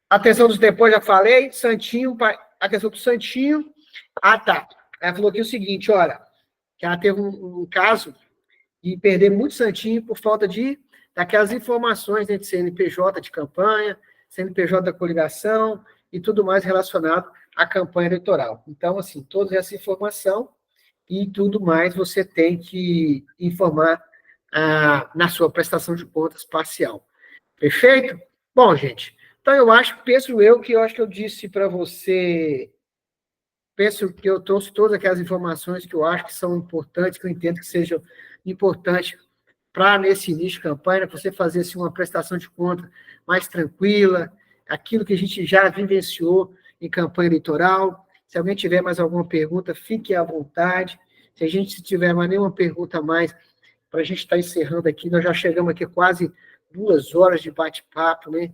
Atenção dos depois, já falei. Santinho, atenção para o Santinho. Tá. Ela falou aqui o seguinte, olha, que ela teve um caso de perder muito santinho por falta daquelas informações, né, de CNPJ de campanha, CNPJ da coligação e tudo mais relacionado à campanha eleitoral. Então, assim, toda essa informação e tudo mais você tem que informar na sua prestação de contas parcial. Perfeito? Bom, gente, então eu acho que eu disse para você, penso que eu trouxe todas aquelas informações que eu acho que são importantes, que eu entendo que sejam importantes para, nesse início de campanha, você fazer assim, uma prestação de conta mais tranquila, aquilo que a gente já vivenciou em campanha eleitoral. Se alguém tiver mais alguma pergunta, fique à vontade. Se a gente tiver mais nenhuma pergunta a mais, para a gente estar encerrando aqui, nós já chegamos aqui quase 2 horas de bate-papo, né?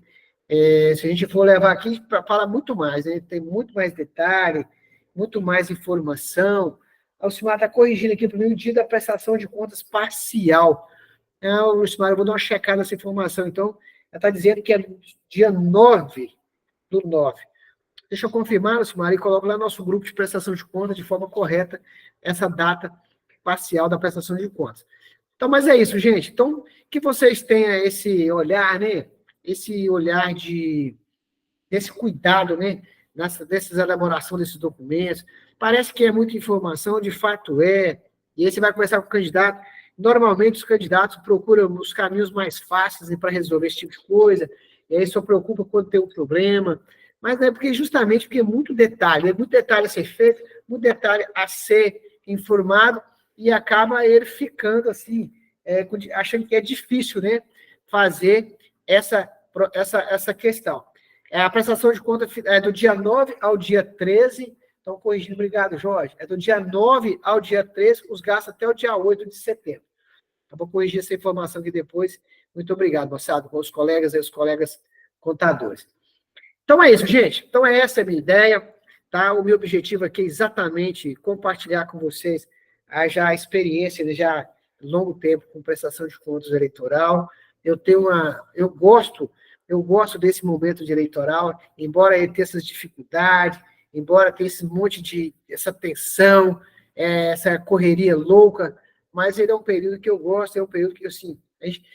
Se a gente for levar aqui, fala muito mais, né? Tem muito mais detalhe, muito mais informação. O Alcimar está corrigindo aqui para mim o dia da prestação de contas parcial. Alcimar, eu vou dar uma checada nessa informação. Então, ela está dizendo que é dia 9 do 9. Deixa eu confirmar, Alcimar, e coloco lá no nosso grupo de prestação de contas de forma correta essa data parcial da prestação de contas. Então, mas é isso, gente. Então, que vocês tenham esse olhar, né? Esse olhar desse cuidado, né? Dessa elaboração desses documentos. Parece que é muita informação, de fato é. E aí você vai conversar com o candidato, Normalmente, os candidatos procuram os caminhos mais fáceis para resolver esse tipo de coisa, e aí só preocupa quando tem um problema, mas é porque justamente porque é muito detalhe a ser feito, muito detalhe a ser informado, e acaba ele ficando assim, achando que é difícil, né, fazer essa questão. A prestação de conta é do dia 9 ao dia 13, então corrigindo, obrigado, Jorge, é do dia 9 ao dia 13, os gastos até o dia 8 de setembro. Eu vou corrigir essa informação aqui depois. Muito obrigado, moçada, com os colegas e os colegas contadores. Então é isso, gente. Então essa é a minha ideia, tá? O meu objetivo aqui é exatamente compartilhar com vocês já a experiência de já longo tempo com prestação de contas eleitoral. Eu gosto desse momento de eleitoral, embora ele tenha essas dificuldades, embora tenha esse monte de essa tensão, essa correria louca, mas ele é um período que eu gosto, é um período que, assim,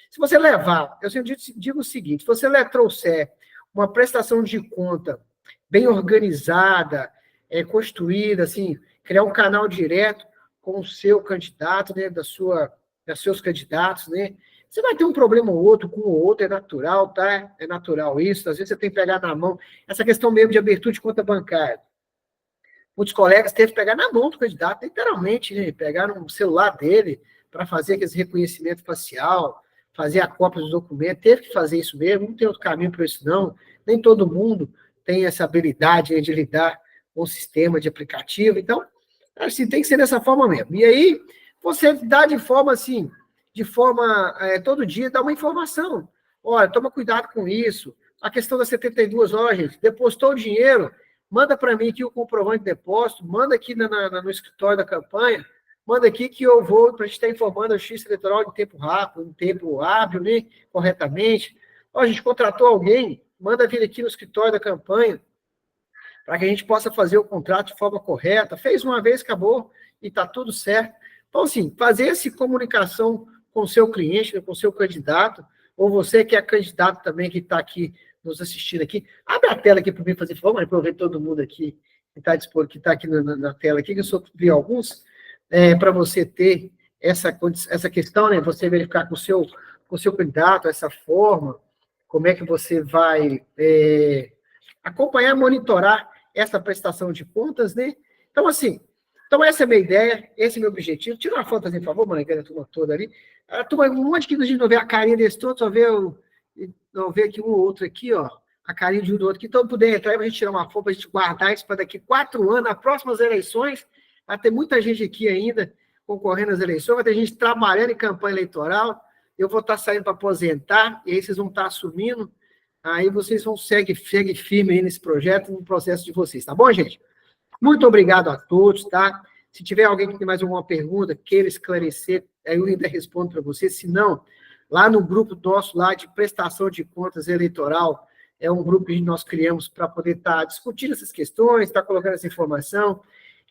se você levar, eu sempre digo o seguinte, se você trouxer uma prestação de conta bem organizada, construída, assim, criar um canal direto com o seu candidato, né, dos seus candidatos, né, você vai ter um problema ou outro com o outro, é natural, tá? É natural isso, às vezes você tem que pegar na mão, essa questão mesmo de abertura de conta bancária. Muitos colegas teve que pegar na mão do candidato, literalmente, né? Pegar no celular dele para fazer aquele reconhecimento facial, fazer a cópia dos documentos, teve que fazer isso mesmo, não tem outro caminho para isso, não. Nem todo mundo tem essa habilidade, né, de lidar com o sistema de aplicativo, então, assim, tem que ser dessa forma mesmo. E aí, você dá de forma, assim, todo dia, dá uma informação. Olha, toma cuidado com isso. A questão das 72 horas, gente, depositou o dinheiro, manda para mim aqui o comprovante de depósito, manda aqui no escritório da campanha, manda aqui que eu vou, para a gente estar informando a Justiça Eleitoral em tempo rápido, em tempo hábil, né, corretamente. Ó, a gente contratou alguém, manda vir aqui no escritório da campanha, para que a gente possa fazer o contrato de forma correta. Fez uma vez, acabou, e está tudo certo. Então, assim, fazer essa comunicação com o seu cliente, com o seu candidato, ou você que é candidato também, que está aqui nos assistindo aqui. Abre a tela aqui para mim fazer favor, para eu ver todo mundo aqui que está aqui na tela aqui, que eu só vi alguns, para você ter essa questão, né? Você verificar com o seu candidato essa forma, como é que você vai acompanhar, monitorar essa prestação de contas, né? Então, assim, essa é a minha ideia, esse é o meu objetivo. Tira uma foto, por favor, mãe, a turma toda ali. A turma, um monte que a gente não vê a carinha desse todo, só vê aqui um ou outro aqui, ó, a carinha de um do outro, que todo puder entrar para a gente tirar uma foto, para a gente guardar isso para daqui 4 anos, nas próximas eleições, vai ter muita gente aqui ainda concorrendo às eleições, vai ter gente trabalhando em campanha eleitoral, eu vou estar saindo para aposentar, e aí vocês vão estar assumindo, aí vocês vão seguir firme aí nesse projeto, no processo de vocês, tá bom, gente? Muito obrigado a todos, tá? Se tiver alguém que tem mais alguma pergunta, queira esclarecer, aí eu ainda respondo para vocês, se não, lá no grupo nosso lá de prestação de contas eleitoral, é um grupo que nós criamos para poder estar discutindo essas questões, estar colocando essa informação.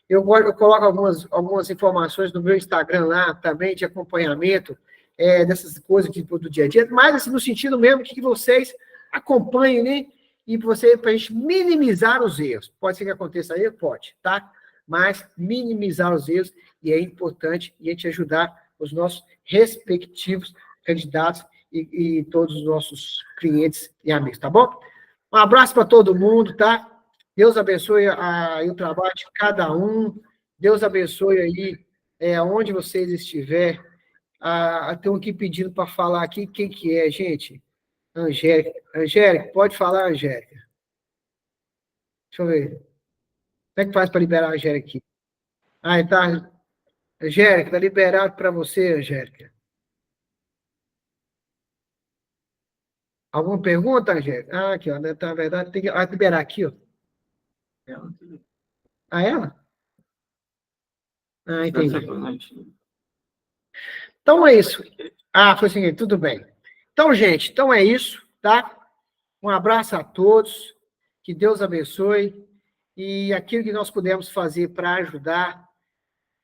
Eu coloco algumas informações no meu Instagram lá também, de acompanhamento dessas coisas do dia a dia, mas assim, no sentido mesmo que vocês acompanhem, né? E para a gente minimizar os erros. Pode ser que aconteça aí? Pode, tá? Mas minimizar os erros, e é importante a gente ajudar os nossos respectivos candidatos e todos os nossos clientes e amigos, tá bom? Um abraço para todo mundo, tá? Deus abençoe o trabalho de cada um. Deus abençoe aí onde vocês estiverem. Estão aqui pedindo para falar aqui quem que é, gente. Angélica. Angélica, pode falar, Angélica. Deixa eu ver. Como é que faz para liberar a Angélica aqui? Tá. Angélica, está liberado para você, Angélica. Alguma pergunta, Angélica? Aqui, ó. Na verdade, tem que liberar aqui, ó. Ela? Entendi. Então é isso. Foi o seguinte, tudo bem. Então, gente, é isso, tá? Um abraço a todos, que Deus abençoe, e aquilo que nós pudermos fazer para ajudar,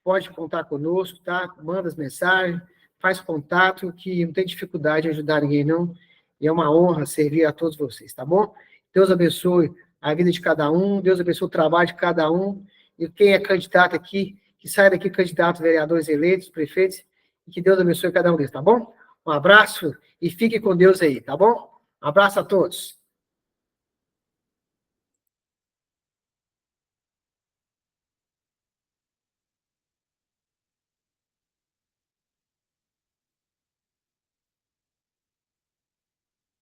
pode contar conosco, tá? Manda as mensagens, faz contato, que não tem dificuldade em ajudar ninguém, não, e é uma honra servir a todos vocês, tá bom? Deus abençoe a vida de cada um, Deus abençoe o trabalho de cada um, e quem é candidato aqui, que saia daqui candidato a vereadores eleitos, prefeitos, e que Deus abençoe cada um deles, tá bom? Um abraço e fique com Deus aí, tá bom? Um abraço a todos.